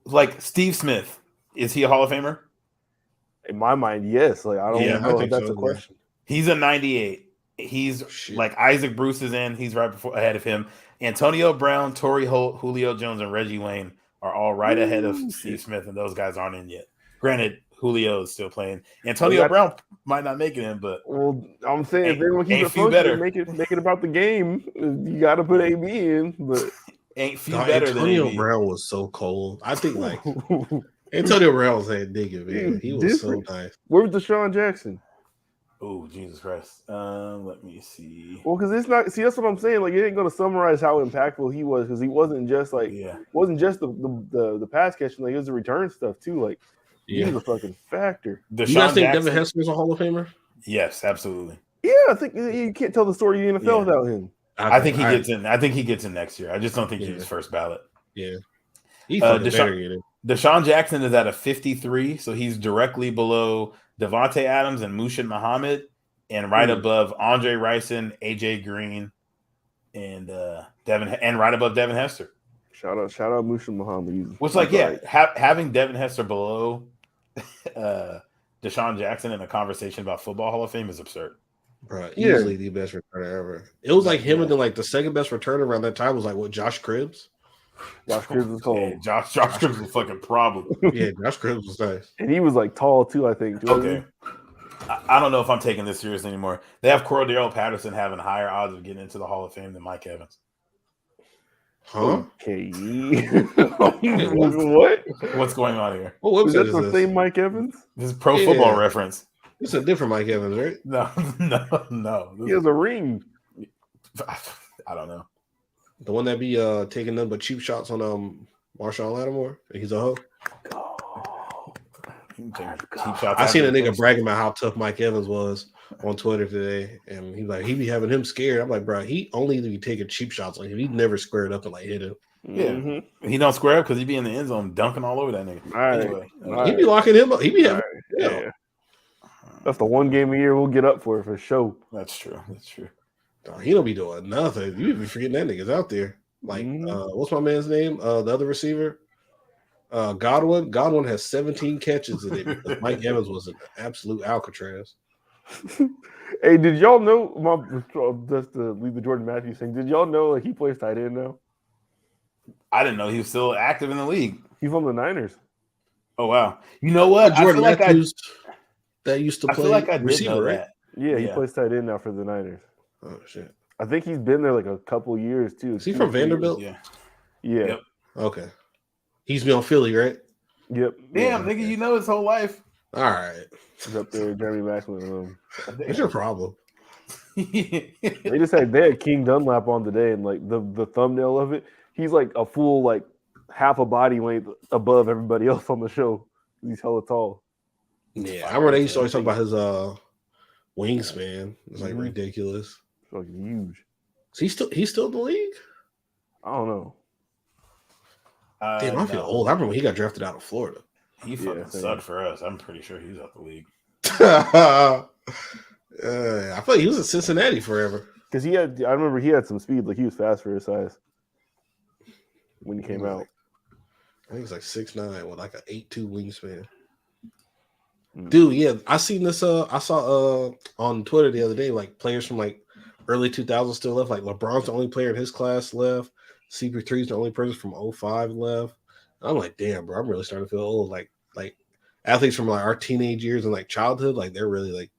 S4: like Steve Smith, is he a Hall of Famer?
S2: In my mind, yes. Like I don't know if that's a question.
S4: He's a 98. He's like Isaac Bruce is in. He's right ahead of him. Antonio Brown, Torrey Holt, Julio Jones, and Reggie Wayne are all right ahead of Steve Smith, and those guys aren't in yet. Granted, Julio is still playing. Antonio Brown might not make it in, but
S2: I'm saying if they want to keep it functional, make it about the game. You got to put AB in, but
S4: ain't few better than
S1: Antonio Brown was so cold. I think like Antonio Brown was that nigga, man. He was so nice.
S2: Where was Deshaun Jackson?
S4: Oh, Jesus Christ. Let me see.
S2: Well, because it's not. See, that's what I'm saying. Like, it ain't going to summarize how impactful he was because he wasn't just like, wasn't just the pass catching. Like, it was the return stuff too. Like, he was a fucking factor.
S1: You guys think Devin Hester is a Hall of Famer?
S4: Yes, absolutely.
S2: Yeah, I think you can't tell the story of the NFL without him.
S4: I think he gets in. I think he gets in next year. I just don't think he's first ballot.
S1: Yeah.
S4: Deshaun Jackson is at a 53, so he's directly below Devontae Adams and Mushin Muhammad, and right above Andre Rison, AJ Green, and right above Devin Hester.
S2: Shout out Mushin Muhammad.
S4: Which, like, having Devin Hester below Deshaun Jackson in a conversation about football Hall of Fame is absurd.
S1: Bro, easily the best returner ever. It was like him, and then like the second best returner around that time was like Josh Cribbs.
S2: Josh Cribbs was cold.
S4: Yeah, Josh Cribbs was a fucking problem.
S1: Yeah, Josh Cribbs was nice.
S2: And he was like tall too, I think.
S4: Okay. I don't know if I'm taking this serious anymore. They have Cordero Patterson having higher odds of getting into the Hall of Fame than Mike Evans.
S1: Huh?
S2: Okay. What?
S4: What's going on here?
S1: What
S2: is that the same Mike Evans?
S4: This is Pro Football Reference.
S1: It's a different Mike Evans, right?
S4: No.
S2: He has a ring.
S4: I don't know.
S1: The one that be taking nothing but cheap shots on Marshawn Lattimore. He's a hoe. I seen a nigga bragging about how tough Mike Evans was on Twitter today, and he's like, he be having him scared. I'm like, bro, he only be taking cheap shots. Like, he never squared up and like hit him.
S4: Yeah, he don't square up because he be in the end zone dunking all over that nigga.
S2: All right.
S1: He be locking him up. He be having.
S2: That's the one game a year we'll get up for sure.
S4: That's true.
S1: No, he don't be doing nothing. You be forgetting that nigga's out there. Like, what's my man's name? The other receiver, Godwin. Godwin has 17 catches in it because Mike Evans was an absolute Alcatraz.
S2: Hey, did y'all know? Just to leave the Jordan Matthews thing. Did y'all know he plays tight end now?
S4: I didn't know he was still active in the league.
S2: He's on the Niners.
S4: Oh wow! You know what?
S1: Jordan Matthews that used to play.
S4: I feel like I did
S1: receiver,
S4: know
S1: right?
S4: that.
S2: Yeah, he plays tight end now for the Niners.
S1: Oh shit!
S2: I think he's been there like a couple years too.
S1: Is he from Vanderbilt?
S2: Yeah.
S4: Yep.
S1: Okay. He's been on Philly, right?
S2: Yep.
S4: Damn, nigga, you know his whole life.
S1: All right.
S2: He's up there, Jeremy Maclin.
S1: What's your problem?
S2: They had King Dunlap on today, and like the thumbnail of it, he's like a full like half a body length above everybody else on the show. He's hella tall.
S1: Yeah, I remember they used to always talk about his wingspan. It's like ridiculous.
S2: It's like huge.
S1: So he's still in the league?
S2: I don't know.
S1: Damn, I feel old. I remember when he got drafted out of Florida.
S4: He fucking sucked for us. I'm pretty sure he's out the league.
S1: I feel like he was in Cincinnati forever.
S2: Because I remember he had some speed. Like he was fast for his size when he came out.
S1: I think he's like 6'9" with like an 8'2" wingspan. Dude, yeah, I seen this. I saw on Twitter the other day, like players from like early 2000s still left. Like LeBron's the only player in his class left. CP3's the only person from 05 left. I'm like, damn, bro, I'm really starting to feel old. Like athletes from like our teenage years and like childhood, like they're really like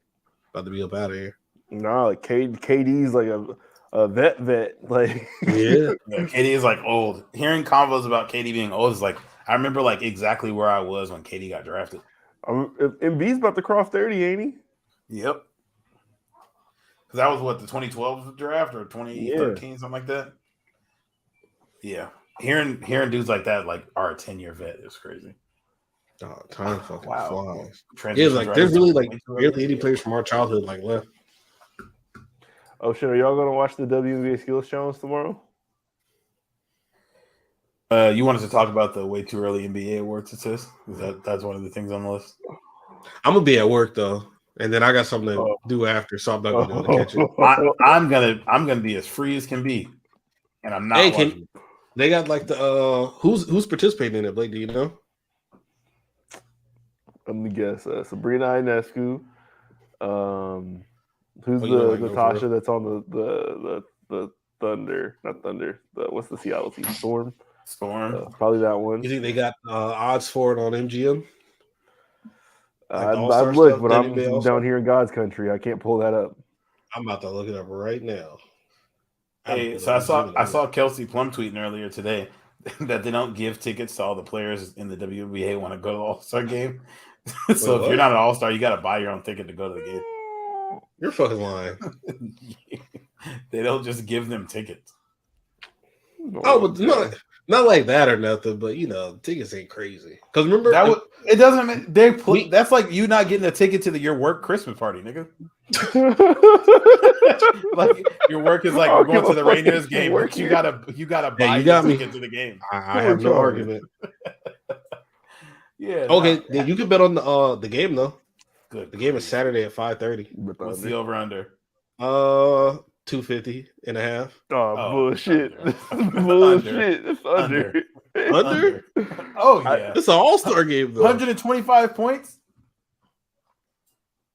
S1: about to be up out of here.
S2: Nah, like KD's like a vet. Like
S1: yeah,
S4: KD is like old. Hearing convos about KD being old is like I remember like exactly where I was when KD got drafted.
S2: Embiid's about to cross 30, ain't he?
S4: Yep. Because that was what the 2012 draft or 2013, something like that. Yeah, hearing dudes like that like are a 10-year vet is crazy.
S1: Oh, time fucking flies.
S4: Yeah,
S1: like there's really like barely any players from our childhood like left.
S2: Oh shit! Are y'all gonna watch the WNBA Skills Challenge tomorrow?
S4: You wanted to talk about the way too early NBA awards, it says? That's one of the things on the list?
S1: I'm going to be at work, though. And then I got something to do after, so I'm not going to be able to catch it.
S4: I'm gonna be as free as can be. And I'm not watching.
S1: They got like the who's participating in it, Blake? Do you know?
S2: Let me guess. Sabrina Ionescu. Who's the Natasha that's on the Thunder? Not Thunder. What's the Seattle team? Storm. Probably that one.
S1: You think they got odds for it on MGM?
S2: I've looked, but I'm down here in God's country. I can't pull that up.
S1: I'm about to look it up right now.
S4: Hey, so I saw Kelsey Plum tweeting earlier today that they don't give tickets to all the players in the WNBA want to go to the All-Star game. So if you're not an All-Star, you got to buy your own ticket to go to the game.
S1: You're fucking lying.
S4: They don't just give them tickets.
S1: Oh, but not like that or nothing. But you know, tickets ain't crazy. Because remember,
S4: it doesn't. That's like you not getting a ticket to your work Christmas party, nigga. Like your work is like we're going to the Rangers game. You gotta buy your ticket to the game.
S1: I have no argument.
S4: Yeah.
S1: Okay, then you can bet on the game though.
S4: Good.
S1: The game is Saturday at 5:30.
S4: What's the over under?
S1: 250.5.
S2: Oh, bullshit! Bullshit. It's under.
S1: Under?
S4: Oh yeah,
S1: it's an All-Star game though.
S4: 125 points.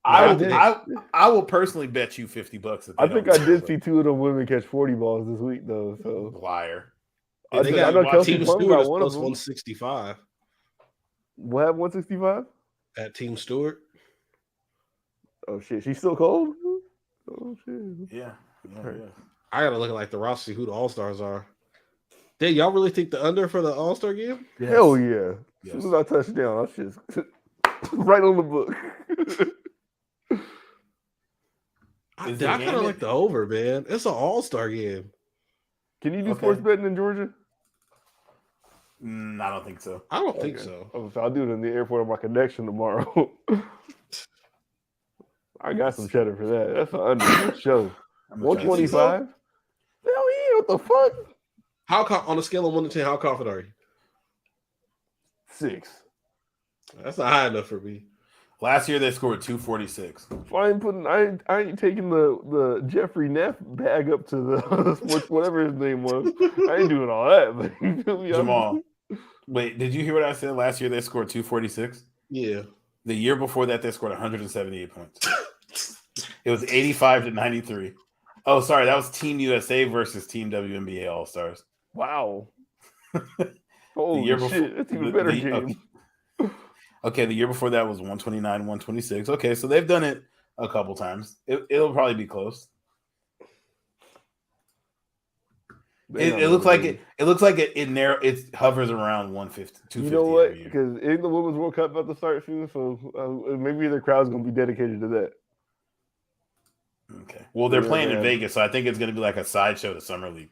S4: I will personally bet you $50.
S2: I think I did see two of them women catch 40 balls this week though. So
S4: liar.
S1: I know Kelsey Plum got one of them. 165.
S2: What happened? 165
S1: at Team Stewart.
S2: Oh shit, she's still cold. Oh shit.
S4: Yeah.
S1: I gotta look at like the roster, who the All-Stars are. Did y'all really think the under for the All-Star game?
S2: Yes. Hell yeah. Yes. As soon as I touch down, I just right on the book.
S1: I kind of like the over, man. It's an All-Star game.
S2: Can you do sports betting in Georgia?
S4: I don't think so.
S1: I don't think so.
S2: I'll do it in the airport on my connection tomorrow. I got some cheddar for that. That's an under show. 125? Hell yeah, what the fuck?
S1: How on a scale of 1 to 10, how confident are you?
S2: 6.
S1: That's not high enough for me.
S4: Last year they scored 246.
S2: I ain't taking the Jeffrey Neff bag up to the whatever his name was. I ain't doing all that. But you feel me?
S4: Jamal, wait, did you hear what I said? Last year they scored 246.
S1: Yeah.
S4: The year before that they scored 178 points. It was 85-93. Oh, sorry, that was Team USA versus Team WNBA All Stars.
S2: Wow. Holy shit, before, that's even better game.
S4: Okay, the year before that was 129, 126. Okay, so they've done it a couple times. It'll probably be close. It looks like it. It looks like it hovers around 150. 250.
S2: You know what? Because ain't the Women's World Cup about to start soon, so maybe their crowd's gonna be dedicated to that.
S4: Okay. Well, they're playing in Vegas, so I think it's gonna be like a sideshow to Summer League.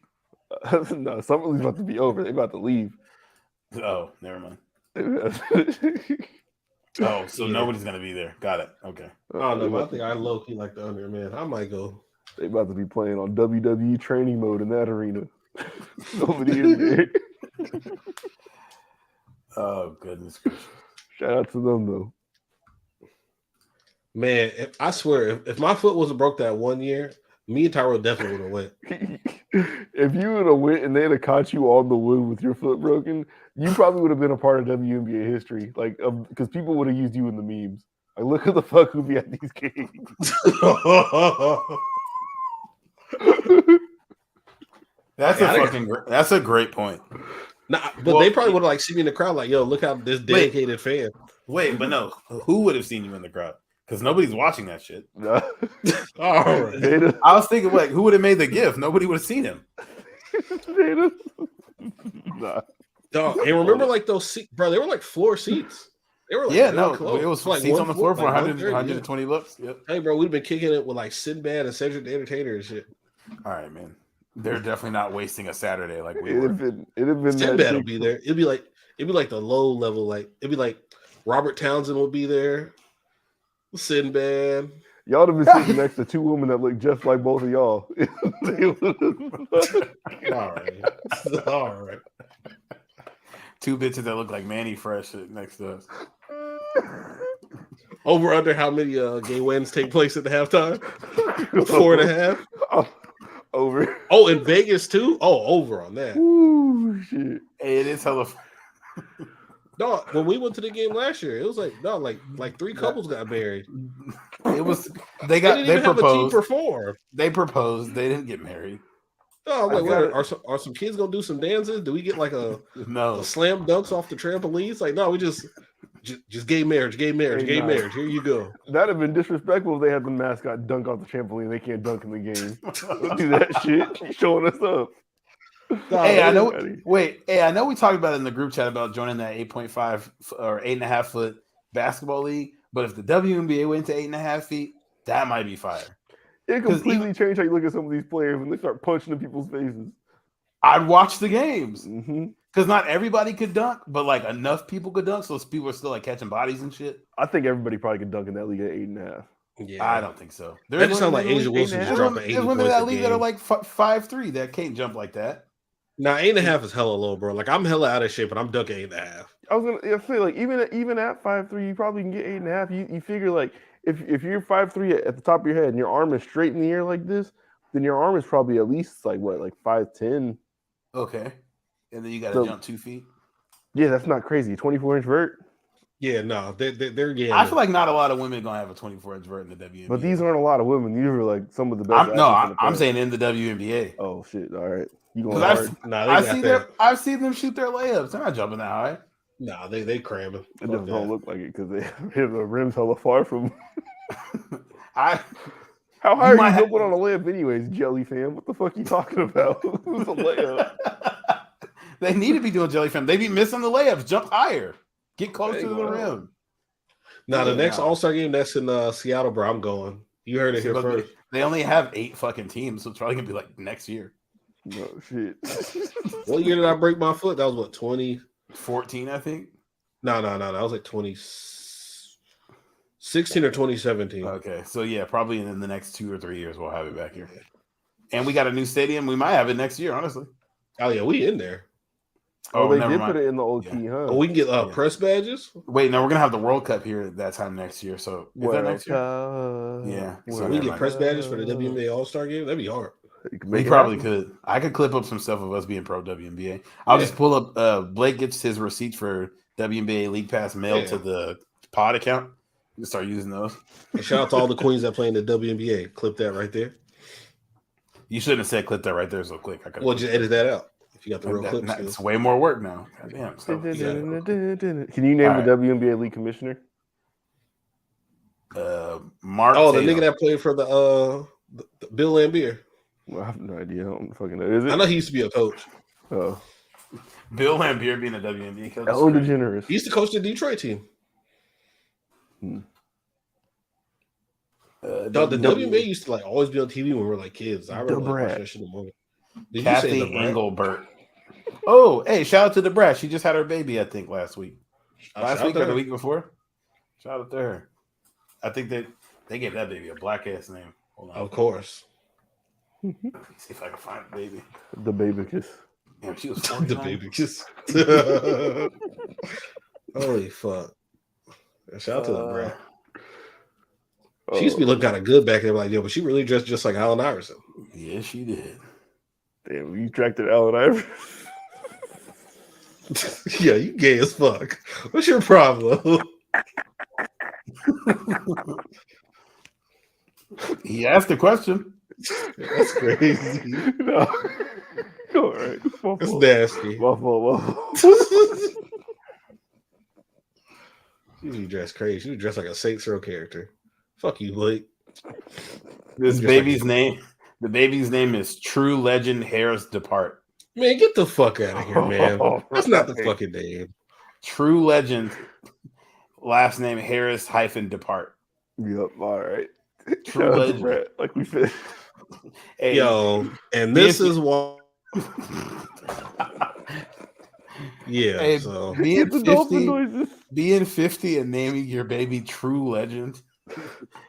S2: No, Summer League's about to be over. They're about to leave.
S4: Oh, never mind. Oh, so nobody's gonna be there. Got it. Okay.
S1: I don't know, but I think I low key like the under, man. I might go.
S2: They about to be playing on WWE training mode in that arena. Nobody is there.
S4: Oh goodness gracious!
S2: Shout out to them though.
S1: Man, I swear, if my foot wasn't broke that one year, me and Tyrell definitely would have went.
S2: If you would have went and they'd have caught you on the wood with your foot broken, you probably would have been a part of WNBA history. Like, because people would have used you in the memes. Like, look at the fuck who be at these games.
S4: That's a great point.
S1: Nah, but they probably would have like seen me in the crowd, like, yo, look how this dedicated fan.
S4: Wait, but no, who would have seen you in the crowd? Because nobody's watching that shit.
S2: No.
S1: All right.
S4: I was thinking, like, who would have made the gift? Nobody would have seen him.
S2: Nah.
S1: Dog, and remember, like, those seats, bro, they were like floor seats. They were like,
S4: it was like seats on the floor for 120 bucks. Yep.
S1: Hey, bro, we've been kicking it with like Sinbad and Cedric the Entertainer and shit.
S4: All right, man. They're definitely not wasting a Saturday like we
S2: were. It'd have been
S1: Sinbad will be there. It'd be like the low level, like it'd be like Robert Townsend will be there. Sinbad.
S2: Y'all would have been sitting next to two women that look just like both of y'all.
S1: All right.
S4: Two bitches that look like Manny Fresh next to us.
S1: Over under how many gay wins take place at the halftime? 4.5.
S2: Over.
S1: Oh, in Vegas too? Oh, over on that.
S2: Ooh, shit.
S4: Hey, it is hella.
S1: No, when we went to the game last year, it was like like 3 couples got married.
S4: It was they proposed. They proposed. They didn't get married.
S1: Oh, wait, are some kids gonna do some dances? Do we get like a slam dunks off the trampolines? Like, no, we just gay marriage. Here you go.
S2: That'd have been disrespectful if they had the mascot dunk off the trampoline. They can't dunk in the game. Don't do that shit. She's showing us up.
S4: Hey, I know. Wait, I know we talked about it in the group chat about joining that 8.5 or 8.5 foot basketball league. But if the WNBA went to 8.5 feet, that might be fire.
S2: It completely changed how you look at some of these players when they start punching in people's faces.
S4: I'd watch the games
S2: because
S4: not everybody could dunk, but like enough people could dunk, so people are still like catching bodies and shit.
S2: I think everybody probably could dunk in that league at 8.5.
S4: Yeah, I don't think so.
S1: That just sounds like Asia Wilson just dropping 80
S4: points. There's women in that league that are like 5'3" that can't jump like that.
S1: Nah, 8.5 is hella low, bro. Like I'm hella out of shape, but I'm dunking 8.5.
S2: I was gonna say like even at 5'3", you probably can get 8.5. You figure like if you're 5'3" at the top of your head and your arm is straight in the air like this, then your arm is probably at least like 5'10".
S4: Okay, and then you got to jump 2 feet.
S2: Yeah, that's not crazy. 24-inch vert.
S1: Yeah, no, they're getting.
S4: I feel like not a lot of women gonna have a 24-inch vert in the WNBA.
S2: But these aren't a lot of women. These are like some of the best.
S4: I'm saying in the WNBA.
S2: Oh shit! All right, you going
S4: hard? I've seen them shoot their layups. They're not jumping that high.
S1: Nah, they cramming.
S2: It doesn't look like it because they have the rims hella far from. How high are you jumping on a layup anyways, Jelly fam? What the fuck are you talking about? Who's a layup?
S4: They need to be doing Jelly fam. They be missing the layups. Jump higher. Get closer to the rim.
S1: Now the next All-Star game that's in Seattle, bro. I'm going. You heard it here first.
S4: They only have 8 fucking teams, so it's probably gonna be like next year.
S2: No shit.
S1: What year did I break my foot? That was what
S4: 2014, I think.
S1: No. That was like 2016 or 2017.
S4: Okay, so yeah, probably in the next 2 or 3 years we'll have it back here. And we got a new stadium. We might have it next year, honestly.
S1: Oh yeah, we in there.
S2: Oh, they did put it in the old key, huh?
S1: Oh, we can get press badges.
S4: Wait, no, we're gonna have the World Cup here at that time next year. So is that next year? Yeah.
S1: So we can get press badges for the WNBA All-Star game. That'd be hard.
S4: We probably could. I could clip up some stuff of us being pro WNBA. I'll just pull up. Blake gets his receipts for WNBA League Pass mailed to the pod account. You start using those.
S1: And shout out to all the queens that play in the WNBA. Clip that right there.
S4: You shouldn't have said clip that right there so quick.
S1: Well, just edit that out if you got the real clips.
S4: It's way more work now. Damn. So,
S2: Can you name the WNBA league commissioner?
S4: Mark.
S1: Oh, the nigga that played for the Bill Lambier.
S2: Well, I have no idea. I don't fucking know. Is it?
S1: I know he used to be a coach.
S2: Oh,
S4: Bill Lambier being a WNBA coach.
S2: Ellen DeGeneres.
S1: He used to coach the Detroit team. The WNBA used to always be on TV when we were kids. I remember watching that shit in the morning. Did
S4: Kathy you say Engelbert? Oh, hey, shout out to the brat. She just had her baby, I think, last week. Last week or the week before? Shout out to her. I think they gave that baby a black ass name. Hold on.
S1: Of course.
S4: Let me see if I can find the baby.
S2: The baby kiss.
S4: Damn, she was 49.
S1: The baby kiss. Holy fuck. Shout out to the brat. She used to be looking kind of good back then, but she really dressed just like Allen Iverson.
S4: Yeah, she did.
S2: Damn, you attracted Allen Iverson.
S1: Yeah, you gay as fuck. What's your problem?
S4: He asked the question.
S1: That's crazy.
S2: No. All right.
S1: That's nasty.
S2: Waffle.
S1: She dressed crazy. She was dressed like a Saints Row character. Fuck you, Blake.
S4: This baby's name. The baby's name is True Legend Harris Depart.
S1: Man, get the fuck out of here, man. That's not the fucking name.
S4: True Legend. Last name Harris -Depart.
S2: Yep. All right.
S4: True Legend.
S2: Like we fit.
S1: Hey, yo, and this is why. Yeah.
S4: Hey,
S1: so
S4: being 50 and naming your baby True Legend,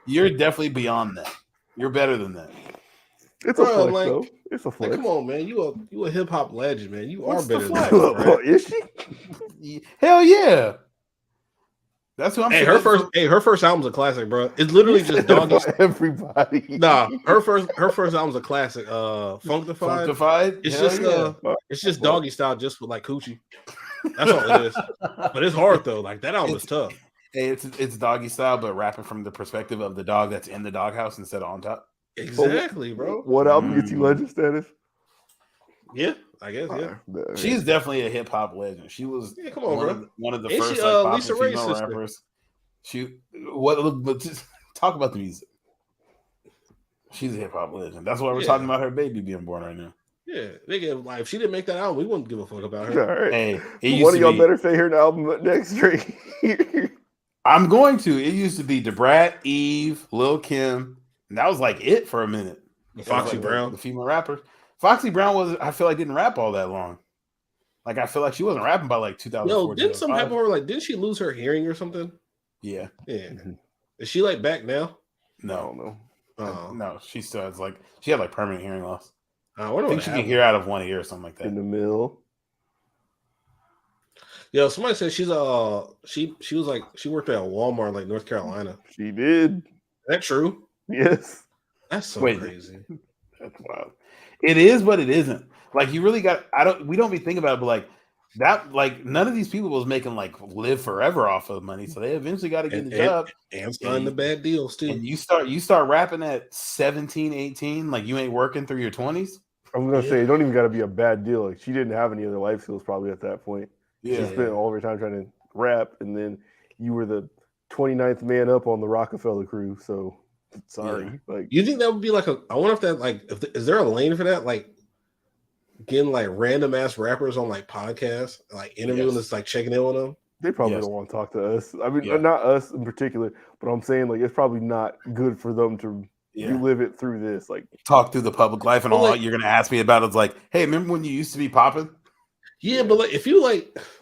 S4: you're definitely beyond that. You're better than that.
S2: It's a flex, though. It's a flex.
S1: Come on, man. You a hip hop legend, man. You
S4: What's
S1: are better
S4: the
S1: than
S4: flex?
S1: that. Right?
S2: Is she?
S4: Hell yeah. That's what I'm saying.
S1: Her first album's a classic, bro. It's literally just doggy.
S2: Everybody.
S1: Nah, her first album's a classic. Funkified. It's just doggy style, just with coochie. That's all it is. But it's hard though. That album is tough.
S4: Hey, it's doggy style, but rapping from the perspective of the dog that's in the doghouse instead of on top.
S1: Exactly, bro.
S2: What album gets you legend status?
S1: Yeah, I guess. Yeah,
S4: she's definitely a hip hop legend. She was one of the first
S1: Lisa
S4: female rappers. Just talk about the music. She's a hip hop legend. That's why we're talking about her baby being born right now.
S1: Yeah, nigga, if she didn't make that album, we wouldn't give a fuck about her.
S2: All right.
S4: Hey,
S2: one of y'all better say her album next week.
S4: I'm going to. It used to be DeBrat, Eve, Lil Kim, and that was it for a minute.
S1: Foxy Brown,
S4: the female rapper. Foxy Brown I feel like didn't rap all that long. I feel like she wasn't rapping by 2004.
S1: No, didn't something happen to her? Didn't she lose her hearing or something?
S4: Yeah.
S1: Is she back now?
S4: No. No, she still has she had permanent hearing loss.
S1: I
S4: think she can hear out of one ear or something like that.
S2: In the middle.
S1: Yo, somebody said she's she was she worked at Walmart North Carolina.
S2: She did.
S1: Is that true?
S2: Yes.
S1: That's so crazy.
S4: That's wild. It is, but it isn't. You really got. We don't be thinking about it, but that. None of these people was making live forever off of money, so they eventually got to get a job
S1: and sign the bad deals too.
S4: And you start rapping at 17, 18, you ain't working through your 20s.
S2: I'm gonna say it don't even got to be a bad deal. She didn't have any other life skills probably at that point. She spent all of her time trying to rap, and then you were the 29th man up on the Rockefeller crew. So sorry.
S1: You think that would be I wonder if that is there a lane for that? Getting random ass rappers on podcasts, interviewing us, checking in on them.
S2: They probably don't want to talk to us. I mean, not us in particular, but I'm saying it's probably not good for them to live it through this.
S4: Talk through the public life and all you're gonna ask me about is hey, remember when you used to be popping?
S1: Yeah, but if you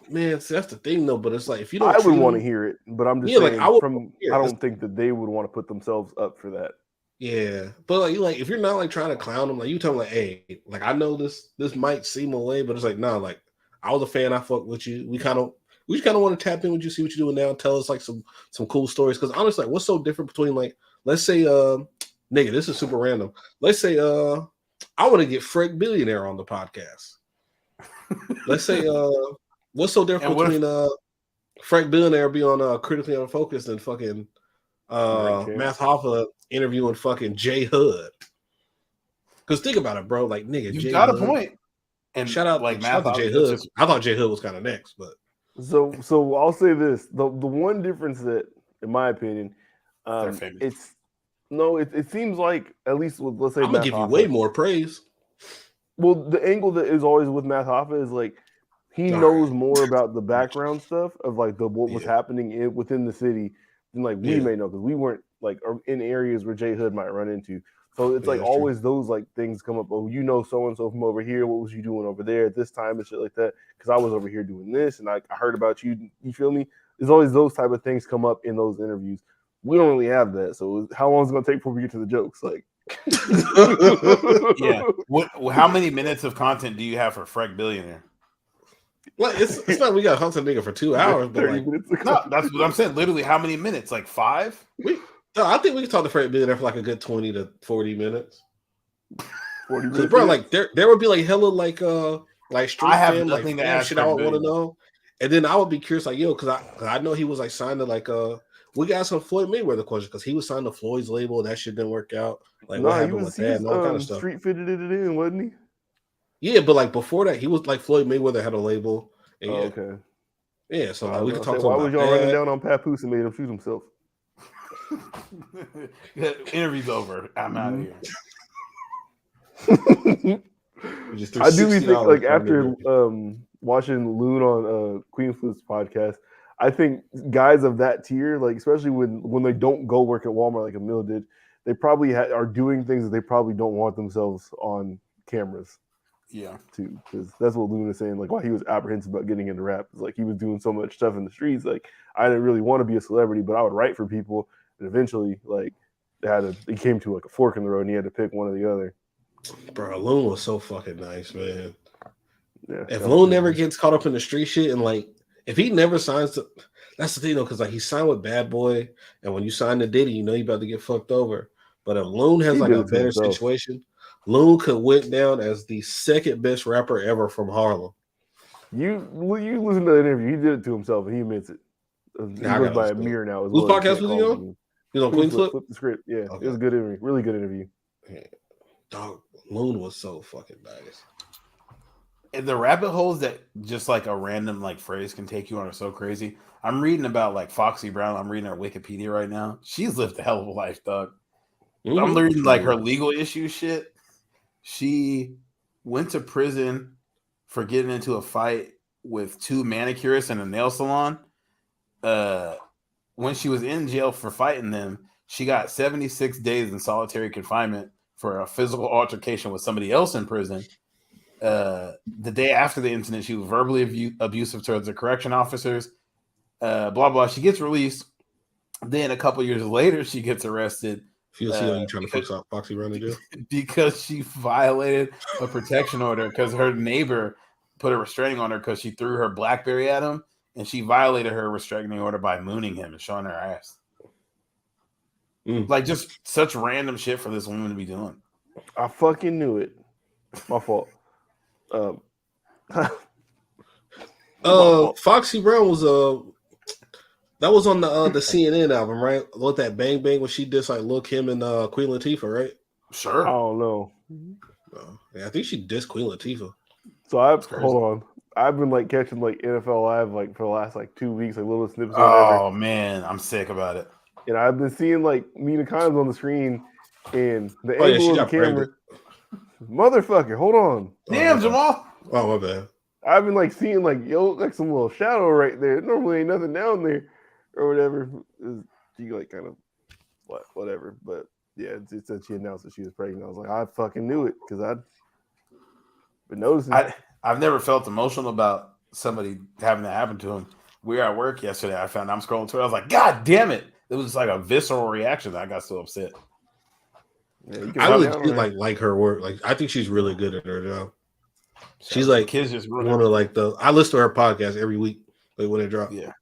S1: man, see, that's the thing though. But it's if you don't,
S2: I would want to hear it, but I'm just saying. I don't think that they would want to put themselves up for that.
S1: Yeah, but if you're not trying to clown them, you tell them hey, I know this might seem a way, but it's nah, I was a fan. I fucked with you. We just kind of want to tap in with you, see what you're doing now. Tell us like some cool stories. Because honestly, like, what's so different between like, let's say, nigga, this is super random. Let's say, I want to get Frank Billionaire on the podcast. Let's say, what's so different between Frank Billionaire be on Critically Unfocused and fucking Math Hoffa interviewing fucking J Hood? Because think about it, bro. Like, nigga,
S4: you
S1: J
S4: got
S1: Hood,
S4: a point. And
S1: shout out to J Hood. I thought J Hood was kind of next, but
S2: so I'll say this: the one difference that, in my opinion, it seems like, at least with, let's say,
S1: I'm gonna give you way more praise.
S2: Well, the angle that is always with Math Hoffa is like he knows more about the background stuff of like what was happening within the city than like we may know, because we weren't like in areas where J Hood might run into. So it's like always those like things come up. Oh, you know so and so from over here. What was you doing over there at this time and shit like that? Because I was over here doing this, and I heard about you. You feel me? There's always those type of things come up in those interviews. We don't really have that. So how long is it gonna take before we get to the jokes? Like,
S4: yeah. How many minutes of content do you have for Frank Billionaire?
S1: Well, it's not we got hunting nigga for 2 hours, but like,
S4: no, that's what I'm saying. Literally, how many minutes? Like 5?
S1: I think we can talk to Frank Billionaire for like a good 20 to 40 minutes.
S2: 40 minutes,
S1: bro. Like there would be like hella like street
S4: I have
S1: fan,
S4: nothing
S1: like
S4: to ask
S1: shit I would want to know, and then I would be curious, like, yo, because I know he was like signed to like we got some Floyd Mayweather questions because he was signed to Floyd's label. That shit didn't work out. Like, what happened with that and all kind of stuff.
S2: Street fitted it in, wasn't he?
S1: Yeah, but like before that, he was like Floyd Mayweather had a label. And
S2: okay.
S1: Yeah, so like we could talk.
S2: Why was y'all running down on Papoose and made him shoot himself?
S4: Interview's over. I'm out of
S2: here. I do think like after watching Loon on Queen Flip's podcast, I think guys of that tier, like especially when they don't go work at Walmart like Emil did, they probably are doing things that they probably don't want themselves on cameras.
S4: Yeah,
S2: too, because that's what Loon is saying. Like why he was apprehensive about getting into rap. It's like he was doing so much stuff in the streets. Like I didn't really want to be a celebrity, but I would write for people. And eventually, like, he came to like a fork in the road, and he had to pick one or the other.
S1: Bro, Loon was so fucking nice, man.
S2: Yeah,
S1: if Loon never gets caught up in the street shit, and like, if he never signs to, that's the thing though, because like he signed with Bad Boy, and when you sign to Diddy, you know you about to get fucked over. But if Loon has like a better situation, Loon could went down as the second best rapper ever from Harlem.
S2: You listen to the interview, he did it to himself, and he admits it. He goes by a mirror now.
S1: Whose podcast was he on? He was on Queen Flip?
S2: Flip the Script. Yeah, okay. It was a good interview. Really good interview.
S1: Yeah. Dog, Loon was so fucking nice.
S4: And the rabbit holes that just like a random like phrase can take you on are so crazy. I'm reading about like Foxy Brown. I'm reading her Wikipedia right now. She's lived a hell of a life, dog. Mm-hmm. I'm reading like her legal issue shit. She went to prison for getting into a fight with 2 manicurists in a nail salon. When she was in jail for fighting them, she got 76 days in solitary confinement for a physical altercation with somebody else in prison. The day after the incident, she was verbally abusive towards the correction officers. Blah, blah. She gets released. Then a couple years later, she gets arrested.
S1: You trying to fix out Foxy Brown in jail?
S4: Because she violated a protection order because her neighbor put a restraining on her because she threw her BlackBerry at him. And she violated her restraining order by mooning him and showing her ass. Like, just such random shit for this woman to be doing.
S2: I fucking knew it. My fault.
S1: Foxy Brown was that was on the CNN album, right? With that Bang Bang when she did like Lil' Kim and Queen Latifah, right?
S4: Sure.
S2: I don't know.
S1: Yeah, I think she dissed Queen Latifah.
S2: So hold on. I've been like catching like NFL Live like for the last like 2 weeks, like little snippets.
S4: Oh man, I'm sick about it.
S2: And I've been seeing like Mina Kimes on the screen and the angle of the camera. Motherfucker, hold on.
S4: Damn, Jamal.
S1: Oh my bad.
S2: I've been like seeing like like some little shadow right there. Normally ain't nothing down there or whatever. She like kind of whatever. But yeah, it said she announced that she was pregnant. I was like, I fucking knew it because I'd been noticing.
S4: I've never felt emotional about somebody having that happen to him. We were at work yesterday. I'm scrolling Twitter. I was like, God damn it. It was like a visceral reaction that I got so upset.
S1: Yeah, I really do like her work. Like I think she's really good at her job. She's like kids just one of like the. I listen to her podcast every week, like when it drops.
S4: Yeah,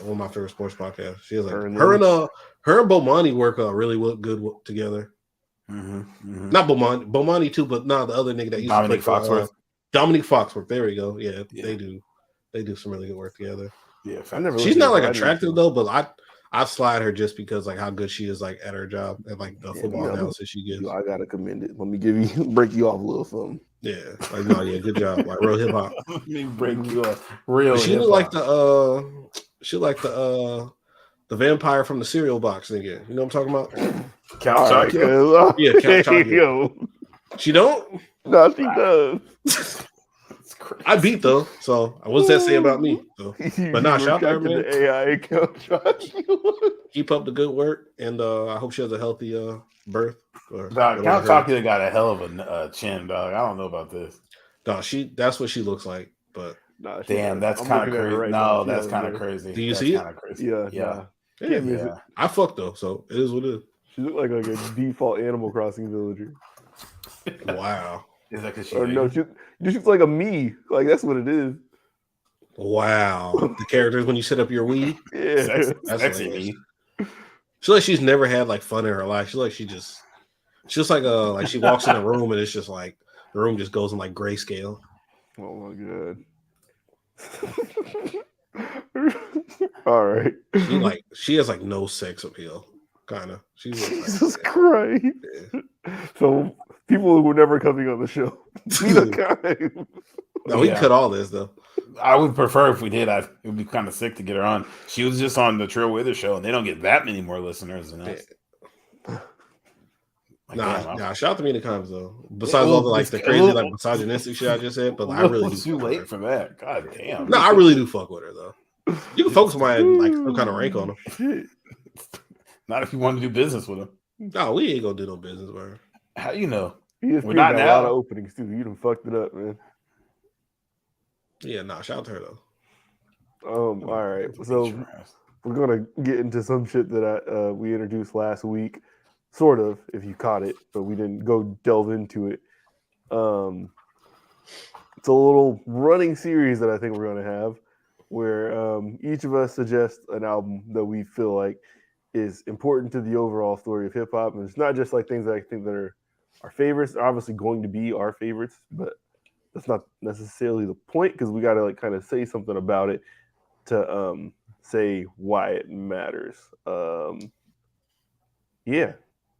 S1: one of my favorite sports podcasts. She was like her and Bomani work really good together.
S4: Mm-hmm.
S1: Not Bomani too, but the other nigga that used
S4: Dominic
S1: to play
S4: Foxworth.
S1: Dominic Foxworth. There we go. Yeah, they do. They do some really good work together.
S4: Yeah,
S1: she's not like attractive though, but I slide her just because like how good she is like at her job and like the football analysis she gives.
S2: I gotta commend it. Let me break you off a little something.
S1: Yeah, like no, yeah, good job. Like real hip hop.
S4: Let me break you off. Real.
S1: She look like the vampire from the cereal box nigga. You know what I'm talking about?
S4: Count Chocula?
S1: Yeah, Count Chocula. She don't?
S2: No, she does.
S1: I beat though, so what's that say about me? So, but shout out to her, man.
S2: The AI account.
S1: Keep up the good work, and I hope she has a healthy birth.
S4: Count Chocula got a hell of a chin, dog. I don't know about this.
S1: No, that's what she looks like, but
S4: damn, that's kind of crazy. No, that's kind of crazy.
S1: Do you see it?
S2: Yeah.
S1: Yeah. I fucked though, so it is what it is.
S2: She looked like a default Animal Crossing villager.
S1: Wow.
S4: Is that because she?
S2: Or no, she's like a me. Like that's what it is.
S1: Wow. The characters when you set up your Wii.
S2: Yeah.
S1: That's sexy me. She's like she's never had like fun in her life. She's like she's like she walks in a room and it's just like the room just goes in like grayscale.
S2: Oh my god. All right.
S1: She has like no sex appeal. Kind of.
S2: Jesus Christ. Yeah. So people who were never coming on the show.
S1: No, we cut all this though.
S4: I would prefer if we did. It would be kind of sick to get her on. She was just on the Trill Wither show, and they don't get that many more listeners than us.
S1: Shout out to me in the comments though. Besides all the crazy misogynistic shit I just said, but I really do.
S4: Too late for that. God damn.
S1: No, I really do fuck with her though. You can focus my some kind of rank on them.
S4: Not if you want to do business with him.
S1: No, we ain't gonna do no business with her.
S4: How you know?
S2: We're not now. A lot of openings too. You done fucked it up, man.
S1: Yeah, shout out to her though.
S2: All right. So we're gonna get into some shit that we introduced last week, sort of, if you caught it, but we didn't go delve into it. It's a little running series that I think we're gonna have, where each of us suggests an album that we feel like is important to the overall story of hip hop, and it's not just like things that I think that are our favorites. They're obviously going to be our favorites, but that's not necessarily the point because we got to like kind of say something about it to say why it matters. Yeah.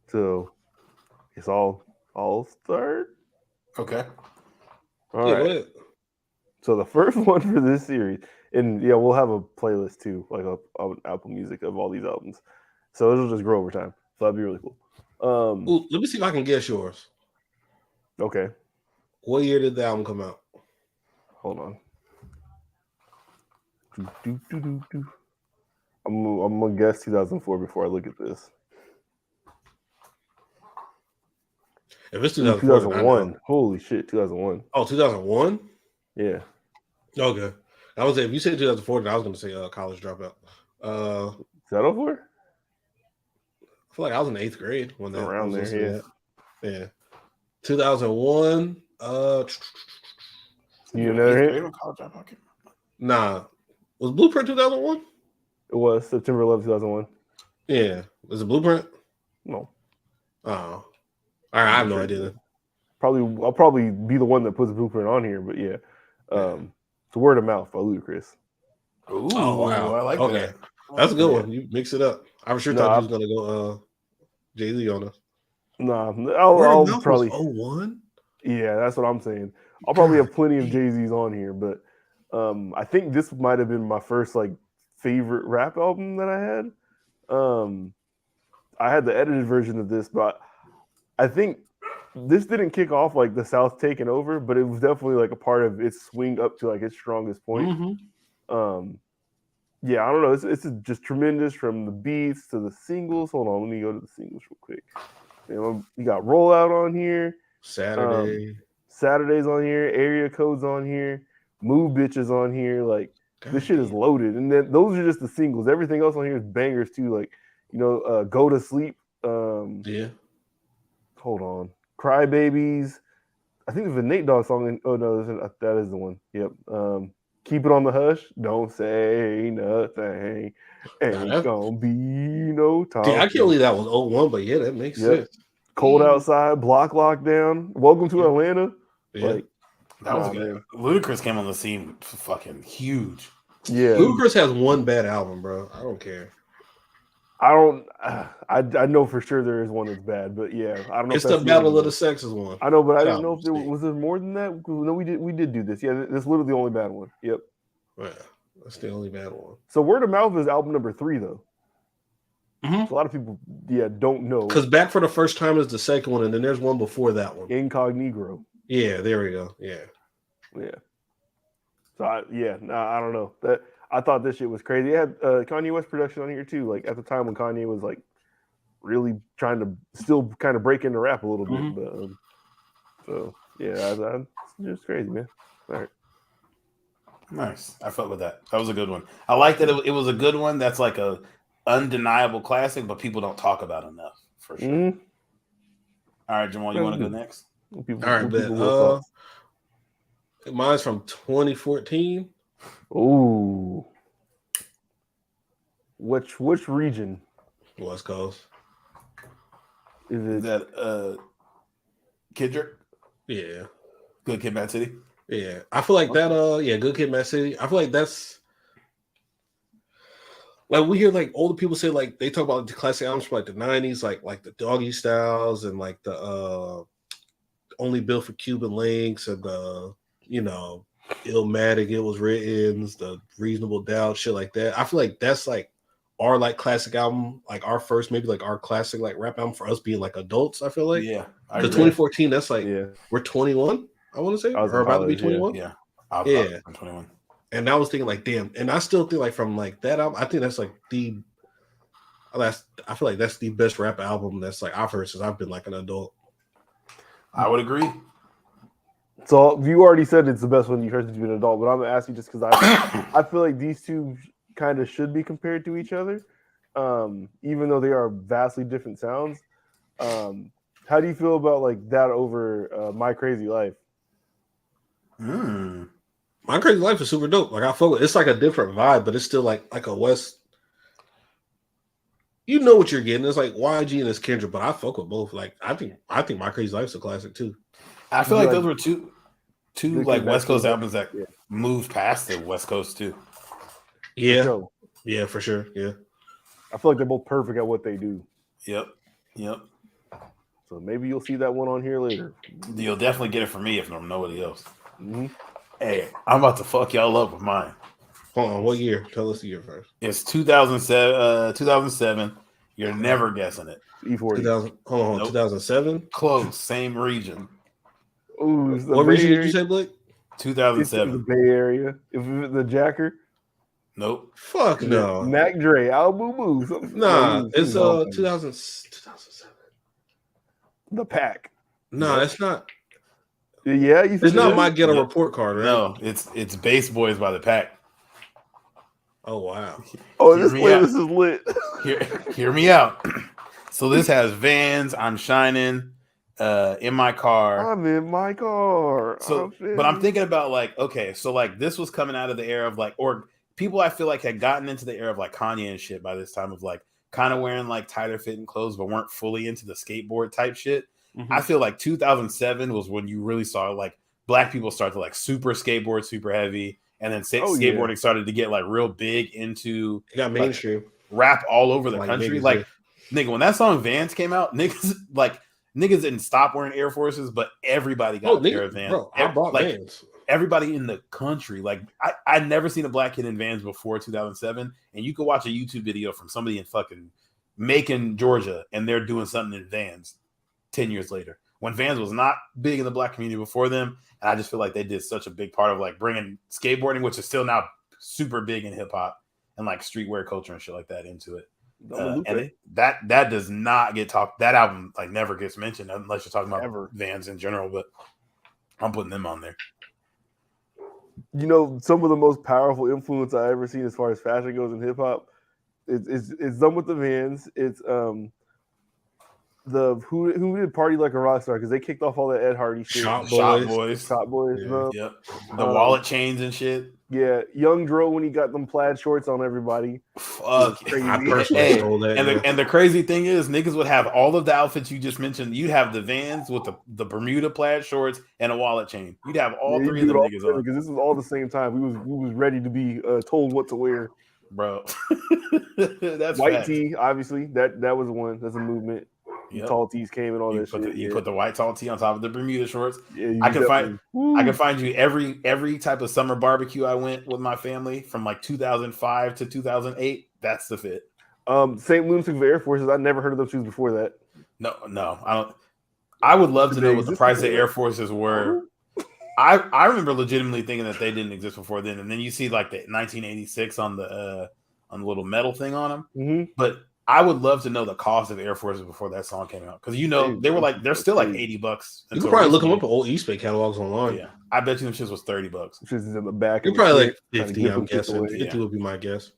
S2: So it's all start.
S4: Okay.
S2: All right. So the first one for this series, and yeah, we'll have a playlist too, like an Apple Music of all these albums. So it'll just grow over time. So that'd be really cool.
S1: Let me see if I can guess yours.
S2: Okay.
S1: What year did the album come out?
S2: Hold on. I'm gonna guess 2004 before I look at this.
S1: If it's 2001,
S2: holy shit, 2001.
S1: Oh, 2001?
S2: Yeah.
S1: Okay. I was if you said 2004, then I was gonna say College Dropout.
S2: Is that 04?
S1: I feel like I was in 8th grade when that
S2: around there.
S1: Yeah. 2001.
S2: You know hit?
S1: Nah. Was Blueprint 2001?
S2: It was September 11, 2001.
S1: Yeah. Was it Blueprint?
S2: No.
S1: Oh. All right, I have no idea.
S2: I'll probably be the one that puts Blueprint on here, but yeah. It's Word of Mouth by Ludacris.
S4: Ooh, oh wow. I like that.
S1: That's a good one. You mix it up. I was sure thought you was gonna go Jay-Z on us.
S2: Nah, I'll probably
S1: 01?
S2: Yeah, that's what I'm saying. I'll probably have plenty of Jay-Z's on here, but I think this might have been my first like favorite rap album that I had. I had the edited version of this, but I think this didn't kick off like the South taking over, but it was definitely like a part of its swing up to like its strongest point.
S1: Mm-hmm.
S2: Yeah, I don't know. It's just tremendous from the beats to the singles. Hold on, let me go to the singles real quick. You got Rollout on here. Saturday's on here. Area Code's on here. Move Bitches on here. Like this shit is loaded. And then those are just the singles. Everything else on here is bangers too. Like, Go to Sleep.
S1: Yeah.
S2: Hold on. Cry Babies. I think there's a Nate Dogg song. Oh no, that is the one. Yep. Keep it on the hush. Don't say nothing. Ain't gonna be no talking.
S1: Yeah, I can't believe that was 01, but yeah, that makes sense.
S2: Cold outside, block lockdown. Welcome to Atlanta.
S1: Yeah.
S2: Like
S4: that was good. Ludacris came on the scene fucking huge.
S2: Yeah.
S1: Ludacris has one bad album, bro. I don't care.
S2: I know for sure there is one that's bad, but yeah, I don't know.
S1: It's the Battle of the Sexes one.
S2: I know, but I didn't know if there was there more than that. No, we did do this. Yeah, this is literally the only bad one. Yep.
S1: Yeah, that's the only bad one.
S2: So Word of Mouth is album number 3, though.
S1: Mm-hmm.
S2: So a lot of people, don't know.
S1: Because Back for the First Time is the second one, and then there's one before that one.
S2: Incognito.
S1: Yeah, there we go. Yeah.
S2: So I don't know. That I thought this shit was crazy. It had Kanye West production on here too. Like at the time when Kanye was like really trying to still kind of break into rap a little bit. But so yeah, it's crazy, man. All right.
S4: Nice. I felt with that. That was a good one. I like that it was a good one. That's like a undeniable classic, but people don't talk about enough for sure. Mm-hmm. All right, Jamal, you want to go next?
S1: All right, bet. Mine's from 2014.
S2: Ooh. Which region?
S1: West Coast.
S2: Is
S4: that Kendrick?
S1: Yeah.
S4: Good Kid, Mad City?
S1: Yeah. I feel like that Good Kid, Mad City. I feel like that's like we hear like older people say like they talk about the classic albums from like the 90s, like the Doggy Styles and like the Only Built for Cuban Links and the Illmatic, It Was Written, the Reasonable Doubt, shit like that. I feel like that's like our like classic album, like our first, maybe like our classic like rap album for us being like adults. I feel like
S4: the
S1: 2014, that's like we're 21. I want to say we're about to be 21.
S4: Yeah,
S1: I'm
S4: 21.
S1: And I was thinking like, damn, and I still think like from like that album, I think that's like I feel like that's the best rap album that's like I've heard since I've been like an adult.
S4: I would agree.
S2: So you already said it's the best one you heard since you've been an adult, but I'm gonna ask you just because I feel like these two kind of should be compared to each other, even though they are vastly different sounds. How do you feel about like that over My Crazy Life?
S1: My Crazy Life is super dope. Like I feel it's like a different vibe, but it's still like a West. You know what you're getting. It's like YG and it's Kendrick, but I fuck with both. Like I think My Crazy Life's a classic too.
S4: I feel like those were two like West Coast albums that moved past the West Coast too.
S1: Yeah. Yeah, for sure. Yeah.
S2: I feel like they're both perfect at what they do.
S4: Yep.
S2: So maybe you'll see that one on here later.
S4: You'll definitely get it from me if nobody else. Mm-hmm. Hey, I'm about to fuck y'all up with mine.
S1: Hold on, what year? Tell us the year first.
S4: It's 2007. 2007. You're never guessing it.
S2: E40.
S1: 2007.
S4: Close. Same region.
S2: Ooh,
S1: what region did you say, Blake?
S4: 2007.
S2: It's the Bay Area. If it's the Jacker.
S4: Nope.
S1: Fuck no.
S2: Mac Dre, Al Boo Boo.
S1: Nah, it's 2007.
S2: The Pack.
S1: No, it's not.
S2: Yeah,
S1: it's not My Ghetto Report Card, right?
S4: No, it's Bass Boys by the Pack.
S1: Oh wow.
S2: Oh, this playlist is lit.
S4: Hear me out. So this has Vans, I'm Shining, In My Car.
S2: I'm in my car.
S4: So, but I'm thinking about like, okay, so like this was coming out of the era of like, or people I feel like had gotten into the era of like Kanye and shit by this time of like kind of wearing like tighter fitting clothes, but weren't fully into the skateboard type shit. Mm-hmm. I feel like 2007 was when you really saw like black people start to like super skateboard, super heavy. And then skateboarding started to get like real big into
S1: it got mainstream
S4: rap all over the country. Like, nigga, when that song Vans came out, niggas didn't stop wearing Air Forces, but everybody got a pair of Vans.
S1: Bro, I bought Vans.
S4: Everybody in the country, like I'd never seen a black kid in Vans before 2007. And you could watch a YouTube video from somebody in fucking Macon, Georgia, and they're doing something in Vans 10 years later. When Vans was not big in the black community before them, and I just feel like they did such a big part of like bringing skateboarding, which is still now super big in hip hop and like streetwear culture and shit like that into it. And that does not get talked. That album like never gets mentioned unless you're talking about Vans in general. But I'm putting them on there.
S2: You know, some of the most powerful influence I ever seen as far as fashion goes in hip hop, it's done with the Vans. It's who did Party Like a Rock Star, because they kicked off all that Ed Hardy shit.
S4: Shot Boys.
S2: Yeah.
S4: Yep. The wallet chains and shit.
S2: Yeah, Young Dro when he got them plaid shorts on everybody.
S4: Fuck, I personally stole that. And the crazy thing is, niggas would have all of the outfits you just mentioned. You'd have the Vans with the Bermuda plaid shorts and a wallet chain. You'd have all three of them niggas on,
S2: because this was all the same time. We was ready to be told what to wear,
S4: bro. That's
S2: white
S4: fact.
S2: tee, obviously. That was one. That's a movement. Yep. Tall tees came and all that shit.
S4: You put the white tall tee on top of the Bermuda shorts.
S2: Yeah,
S4: I can find you every type of summer barbecue I went with my family from like 2005 to 2008. That's the fit.
S2: St. Lunatic Air Forces. I never heard of those shoes before that.
S4: No, I don't. I would love to know what the price of Air Forces were. I remember legitimately thinking that they didn't exist before then, and then you see like the 1986 on the little metal thing on them.
S2: Mm-hmm.
S4: But I would love to know the cost of Air Forces before that song came out, because they were like they're still like $80.
S1: You can probably look them up at old Eastbay catalogs online.
S4: Yeah, I bet you them shits was $30.
S2: Shits is in the back.
S1: You're probably like 50. I'm guessing 50 would be my guess.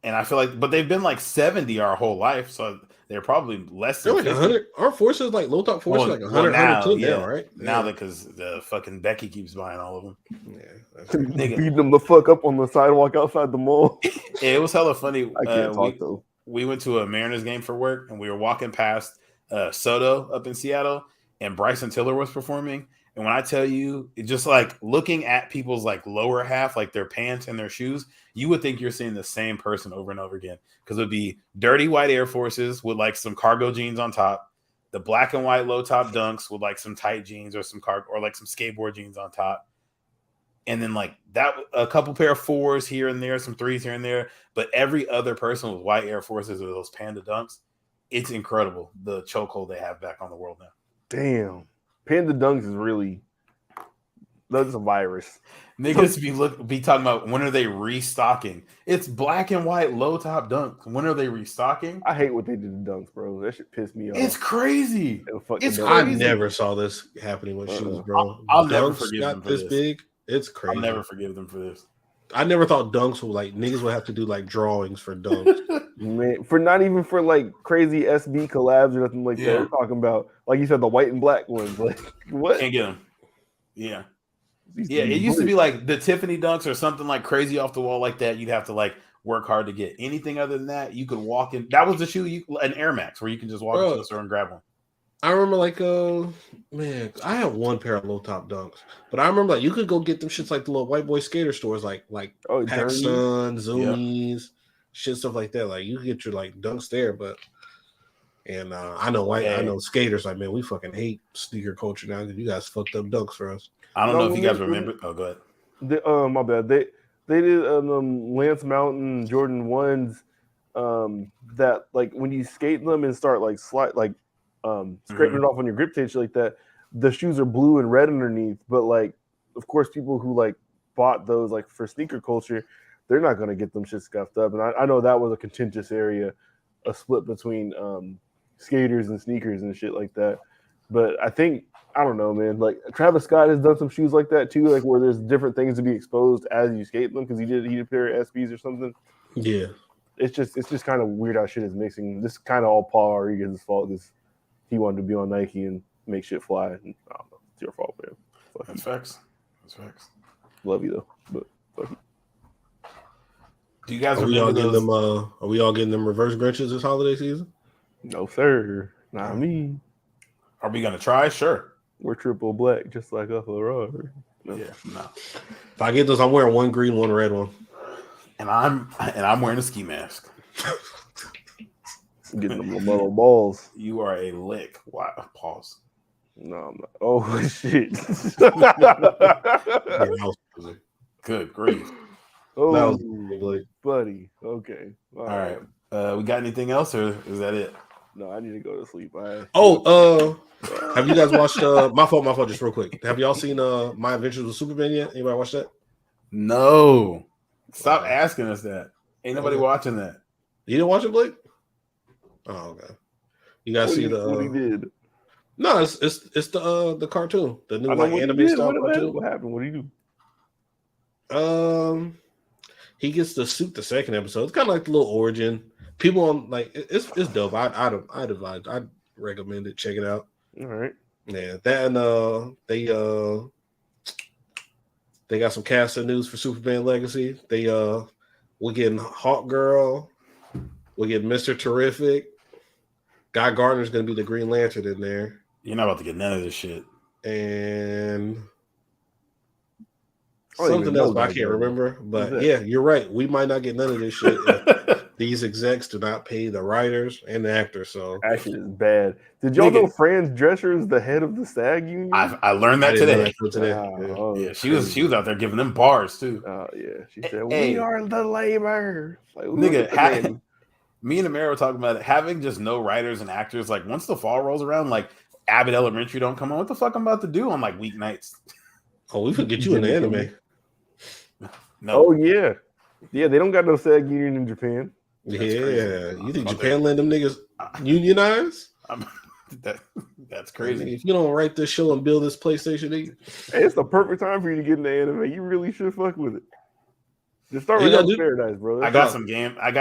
S4: And I feel like, but they've been like 70 our whole life, so they're probably less than
S1: like 100. Our forces, like low top forces, like 100 now, right?
S4: Now because the fucking Becky keeps buying all of them.
S2: Yeah, beating them the fuck up on the sidewalk outside the mall.
S4: It was hella funny.
S2: I can't talk though.
S4: We went to a Mariners game for work, and we were walking past Soto up in Seattle, and Bryson Tiller was performing. And when I tell you, it's just like looking at people's like lower half, like their pants and their shoes, you would think you're seeing the same person over and over again, because it would be dirty white Air Forces with like some cargo jeans on top, the black and white low top dunks with like some tight jeans or some or like some skateboard jeans on top. And then like that, a couple pair of fours here and there, some threes here and there, but every other person with white Air Forces or those Panda dunks. It's incredible the chokehold they have back on the world now.
S2: Damn. Panda dunks is really, that's a virus.
S4: Niggas be talking about when are they restocking? It's black and white low top dunks. When are they restocking?
S2: I hate what they did to dunks, bro. That shit pissed me off.
S4: It's crazy.
S2: It's crazy.
S1: I never saw this happening with shoes, bro.
S4: I'll never forgive them for this.
S1: Big. It's crazy.
S4: I'll never forgive them for this.
S1: I never thought dunks would like niggas would have to do like drawings for dunks.
S2: Man, for not even for like crazy SB collabs or nothing like that. We're talking about, like you said, the white and black ones. Like what?
S4: Can't get them. Yeah. Yeah, it used to be like the Tiffany dunks or something like crazy off the wall like that. You'd have to like work hard to get. Anything other than that, you could walk in. That was the shoe, an Air Max, where you can just walk into the store and grab one.
S1: I remember like man, I have one pair of low top dunks, but I remember like you could go get them shits like the little white boy skater stores, like PacSun, Zoomies, shit, stuff like that. Like you could get your like dunks there, but I know skaters like, man, we fucking hate sneaker culture now because you guys fucked up dunks for us.
S4: I don't know if you guys remember. Oh, go ahead.
S2: My bad. They did Lance Mountain Jordan 1s that like when you skate them and start like scraping it off on your grip tape like that, the shoes are blue and red underneath. But like, of course, people who like bought those like for sneaker culture, they're not gonna get them shit scuffed up. And I know that was a contentious area, a split between skaters and sneakers and shit like that. But I don't know, man. Like Travis Scott has done some shoes like that too, like where there's different things to be exposed as you skate them, because he did a pair of SBs or something.
S1: Yeah, it's
S2: just kind of weird how shit is mixing. This is kind of all Paul Rodriguez's fault because he wanted to be on Nike and make shit fly. And I don't know, it's your fault, man.
S4: That's facts.
S2: Love you though, but fuck you.
S4: Do you guys
S1: are we all getting them reverse Grinches this holiday season?
S2: No, sir. Not me.
S4: Are we gonna try? Sure.
S2: We're triple black, just like a Ferrari.
S4: No. Yeah, no.
S1: If I get those, I'm wearing one green, one red one,
S4: and I'm wearing a ski mask.
S2: Getting them LaMelo balls.
S4: You are a lick. Wow. Pause.
S2: No, I'm not. Oh shit.
S4: Good grief.
S2: Oh, buddy. Okay.
S4: All right. We got anything else, or is that it?
S2: No, I need to go to sleep.
S1: Have you guys watched my fault, just real quick. Have y'all seen My Adventures with Superman yet? Anybody watch that?
S4: No. Stop asking us that. Ain't nobody watching that.
S1: You didn't watch it, Blake? Oh, okay. You guys see
S2: what he did?
S1: No, it's the cartoon, the new like anime style cartoon.
S2: What happened? What did he
S1: do? He gets the suit the second episode. It's kind of like the little origin. people on like it's dope. I'd recommend it. Check it out.
S2: All right.
S1: Yeah, that and they got some casting news for Superman Legacy. We're getting Hawk Girl. We're getting Mr. Terrific. Guy Gardner's gonna be the Green Lantern in there.
S4: You're not about to get none of this shit.
S1: And something else, but I can't remember. But yeah, you're right. We might not get none of this shit if these execs do not pay the writers and the actors. So
S2: action is bad. Did y'all know Fran Drescher is the head of the SAG union?
S4: I learned that today.
S1: Yeah,
S4: she was out there giving them bars too.
S2: Oh yeah, she said we are the labor. Like,
S4: nigga, me and Amir were talking about it. Having just no writers and actors. Like once the fall rolls around, like Abbott Elementary don't come on. What the fuck I'm about to do on like weeknights?
S1: Oh, we could get you in the anime.
S2: No. Oh yeah, yeah. They don't got no SAG union in Japan.
S1: Yeah, you think Japan let them niggas unionize?
S4: That's crazy.
S1: If you don't write this show and build this PlayStation 8,
S2: hey, it's the perfect time for you to get in the anime. You really should fuck with it. Just start with Hell's Paradise, bro.
S4: I got some games I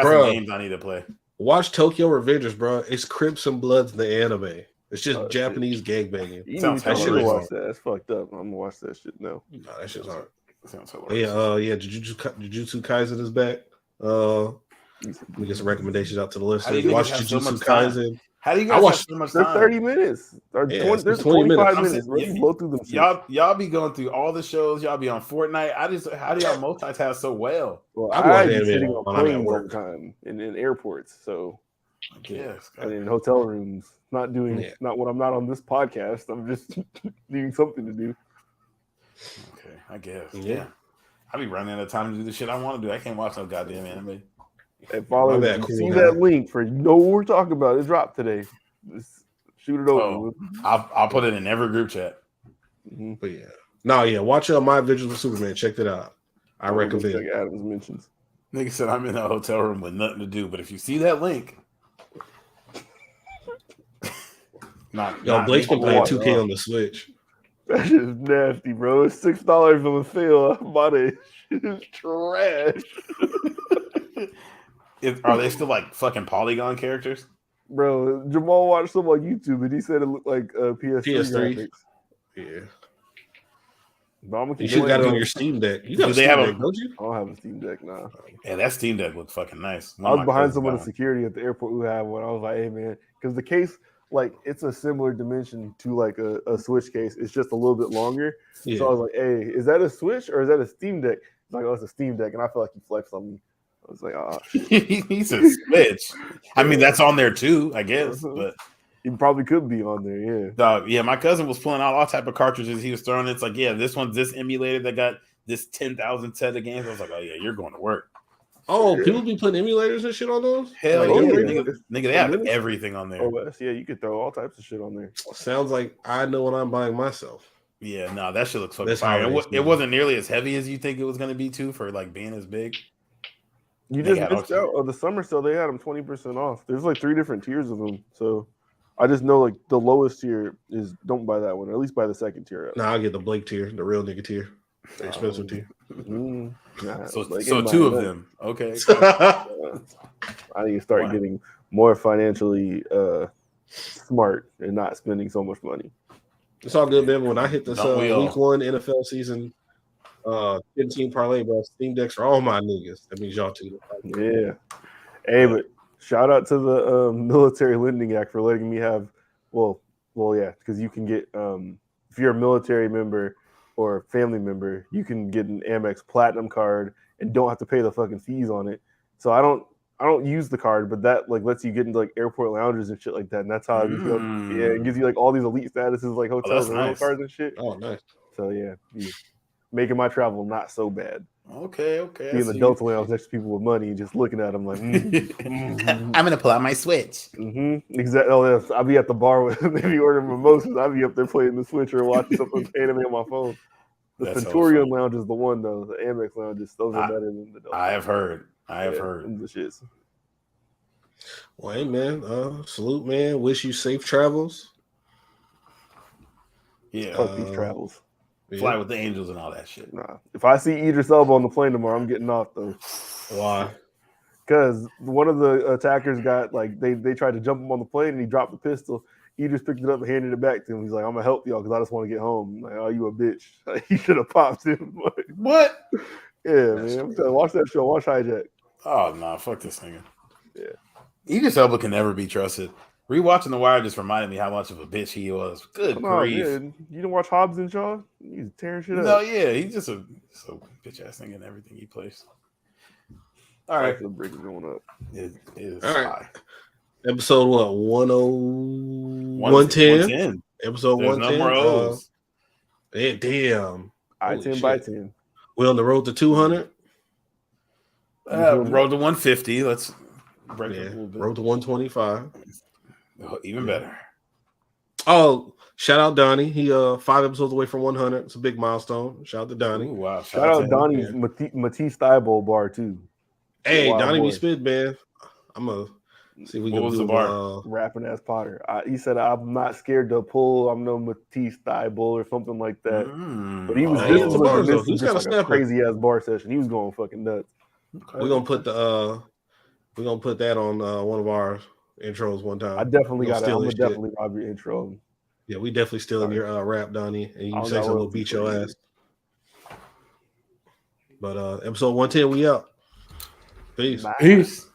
S4: need to play.
S1: Watch Tokyo Revengers, bro. It's Crips and Bloods in the anime. It's just Japanese gangbanging.
S2: I should watch that. That's fucked up. I'm gonna watch that shit now.
S1: No, that shit's hard.
S4: Sounds so
S1: Jujutsu Kaisen is back. Let me get some recommendations out to the listeners. Watch Jujutsu Kaisen.
S4: How do you guys watch so much time?
S2: 30 minutes. Or 20, there's 25 minutes. Blow through them.
S4: Y'all be going through all the shows. Y'all be on Fortnite. How do y'all multitask so well?
S2: Well, I be sitting on planes all the time in airports. So
S4: I guess.
S2: And in hotel rooms. Not when I'm not on this podcast. I'm just needing something to do.
S4: Okay, I guess. Yeah. I be running out of time to do the shit I want to do. I can't watch no goddamn anime.
S2: And follow that link for what we're talking about. It dropped today. Just shoot it over.
S4: I'll put it in every group chat.
S1: Mm-hmm. But watch My Vigils with Superman. Check that out. I recommend.
S2: Check Adam's mentions.
S4: Nigga said I'm in a hotel room with nothing to do, but if you see that link,
S1: Blake's been playing 2K on the Switch.
S2: That shit is nasty, bro. It's $6 on the sale. I bought it. It's trash.
S4: Are they still like fucking polygon characters?
S2: Bro, Jamal watched some on YouTube and he said it looked like PS3 graphics.
S1: Yeah.
S2: But
S1: you should have got it on your Steam Deck. You got a Steam Deck, don't you?
S2: I don't have a Steam Deck now.
S4: Yeah, that Steam Deck looked fucking nice.
S2: I was behind someone in security at the airport who had one. I was like, hey, man, because the case, like, it's a similar dimension to like a Switch case. It's just a little bit longer. Yeah. So I was like, hey, is that a Switch or is that a Steam Deck? He's like, oh, it's a Steam Deck. And I feel like he flexed on me. I was like, oh.
S4: He's a Switch. I mean, that's on there too, I guess. But
S2: he probably could be on there, yeah.
S4: Dog, yeah, my cousin was pulling out all type of cartridges. He was throwing it. It's like, yeah, this one's this emulated that got this 10,000 set of games. I was like, oh yeah, you're going to work.
S1: Oh, people be putting emulators and shit on those?
S4: Hell yeah. Nigga, they have everything on there.
S2: OS, yeah, you could throw all types of shit on there.
S1: Sounds like I know what I'm buying myself.
S4: Yeah, no, that shit looks fucking fire. It wasn't nearly as heavy as you think it was going to be, too, for like being as big.
S2: You just missed out on the summer sale. They had them 20% off. There's like 3 different tiers of them. So I just know like the lowest tier is don't buy that one, or at least buy the second tier.
S1: No, I'll get the Blake tier, the real nigga tier, the expensive tier.
S4: So 2 of them. Okay.
S2: I need to start getting more financially smart and not spending so much money.
S1: It's all good, man. When I hit this week 1 NFL season 15 parlay, bro, Steam Decks for all my niggas. That means y'all too.
S2: Yeah. Hey, but shout out to the Military Lending Act for letting me have, yeah, because you can get, if you're a military member or family member, you can get an Amex Platinum card and don't have to pay the fucking fees on it. So I don't use the card, but that like lets you get into like airport lounges and shit like that. And that's how it gives you like all these elite statuses like hotels and rental cards and shit.
S1: Oh, nice.
S2: So yeah, making my travel not so bad.
S4: Okay.
S2: Being the Delta lounge next to people with money and just looking at them like,
S4: I'm gonna pull out my Switch.
S2: Exactly. Oh, yeah. I'll be at the bar with maybe ordering mimosas. I'll be up there playing the Switch or watching something anime on my phone. The Centurion lounge is the one though. The Amex lounges, those are better than the Delta.
S4: I have heard.
S2: The shits.
S1: Well, hey man, salute, man. Wish you safe travels.
S4: Yeah,
S2: fuck these travels.
S4: Fly with the angels and all that shit.
S2: Nah, if I see Idris Elba on the plane tomorrow, I'm getting off though.
S1: Why?
S2: Because one of the attackers got like they tried to jump him on the plane and he dropped the pistol. He just picked it up and handed it back to him. He's like, "I'm gonna help y'all because I just want to get home." I'm like, "Oh, you a bitch!" Like, he should have popped him.
S4: What?
S2: Yeah, man. I'm telling you, watch that show. Watch Hijack.
S4: Oh no, fuck this nigga.
S2: Yeah,
S4: Idris Elba can never be trusted. Rewatching The Wire just reminded me how much of a bitch he was. Good grief!
S2: Man. You didn't watch Hobbs and Shaw? He's tearing shit up.
S4: No, yeah, he's just a bitch ass nigga in everything he plays. All right,
S2: the brick is going up.
S4: It is
S1: all right.
S4: high.
S1: Episode what? 110. Episode 110.
S4: No more O's.
S1: Damn.
S2: 10 by 10.
S1: We're on the road to 200.
S4: Road to 150. Let's break it a little bit.
S1: Road to 125.
S4: Oh, even better.
S1: Oh, shout out Donnie. He 5 episodes away from 100. It's a big milestone. Shout out to Donnie.
S4: Ooh, wow.
S2: Shout out Donnie's Matisse Thibault bar too.
S1: Hey, Donnie be spit, man. I'm gonna see if we can do
S4: the bar.
S2: Rapping ass Potter. He said, "I'm not scared to pull. I'm no Matisse Thibault or something like that." But he was
S1: he's got
S2: like a crazy ass bar session. He was going fucking nuts.
S1: We're gonna put that on one of our intros one time.
S2: I definitely got it. I'm gonna definitely rob your intro.
S1: Yeah, we definitely stealing your rap, Donnie, and you say something, we'll beat your ass. But episode 110, we out. Peace.
S4: Peace.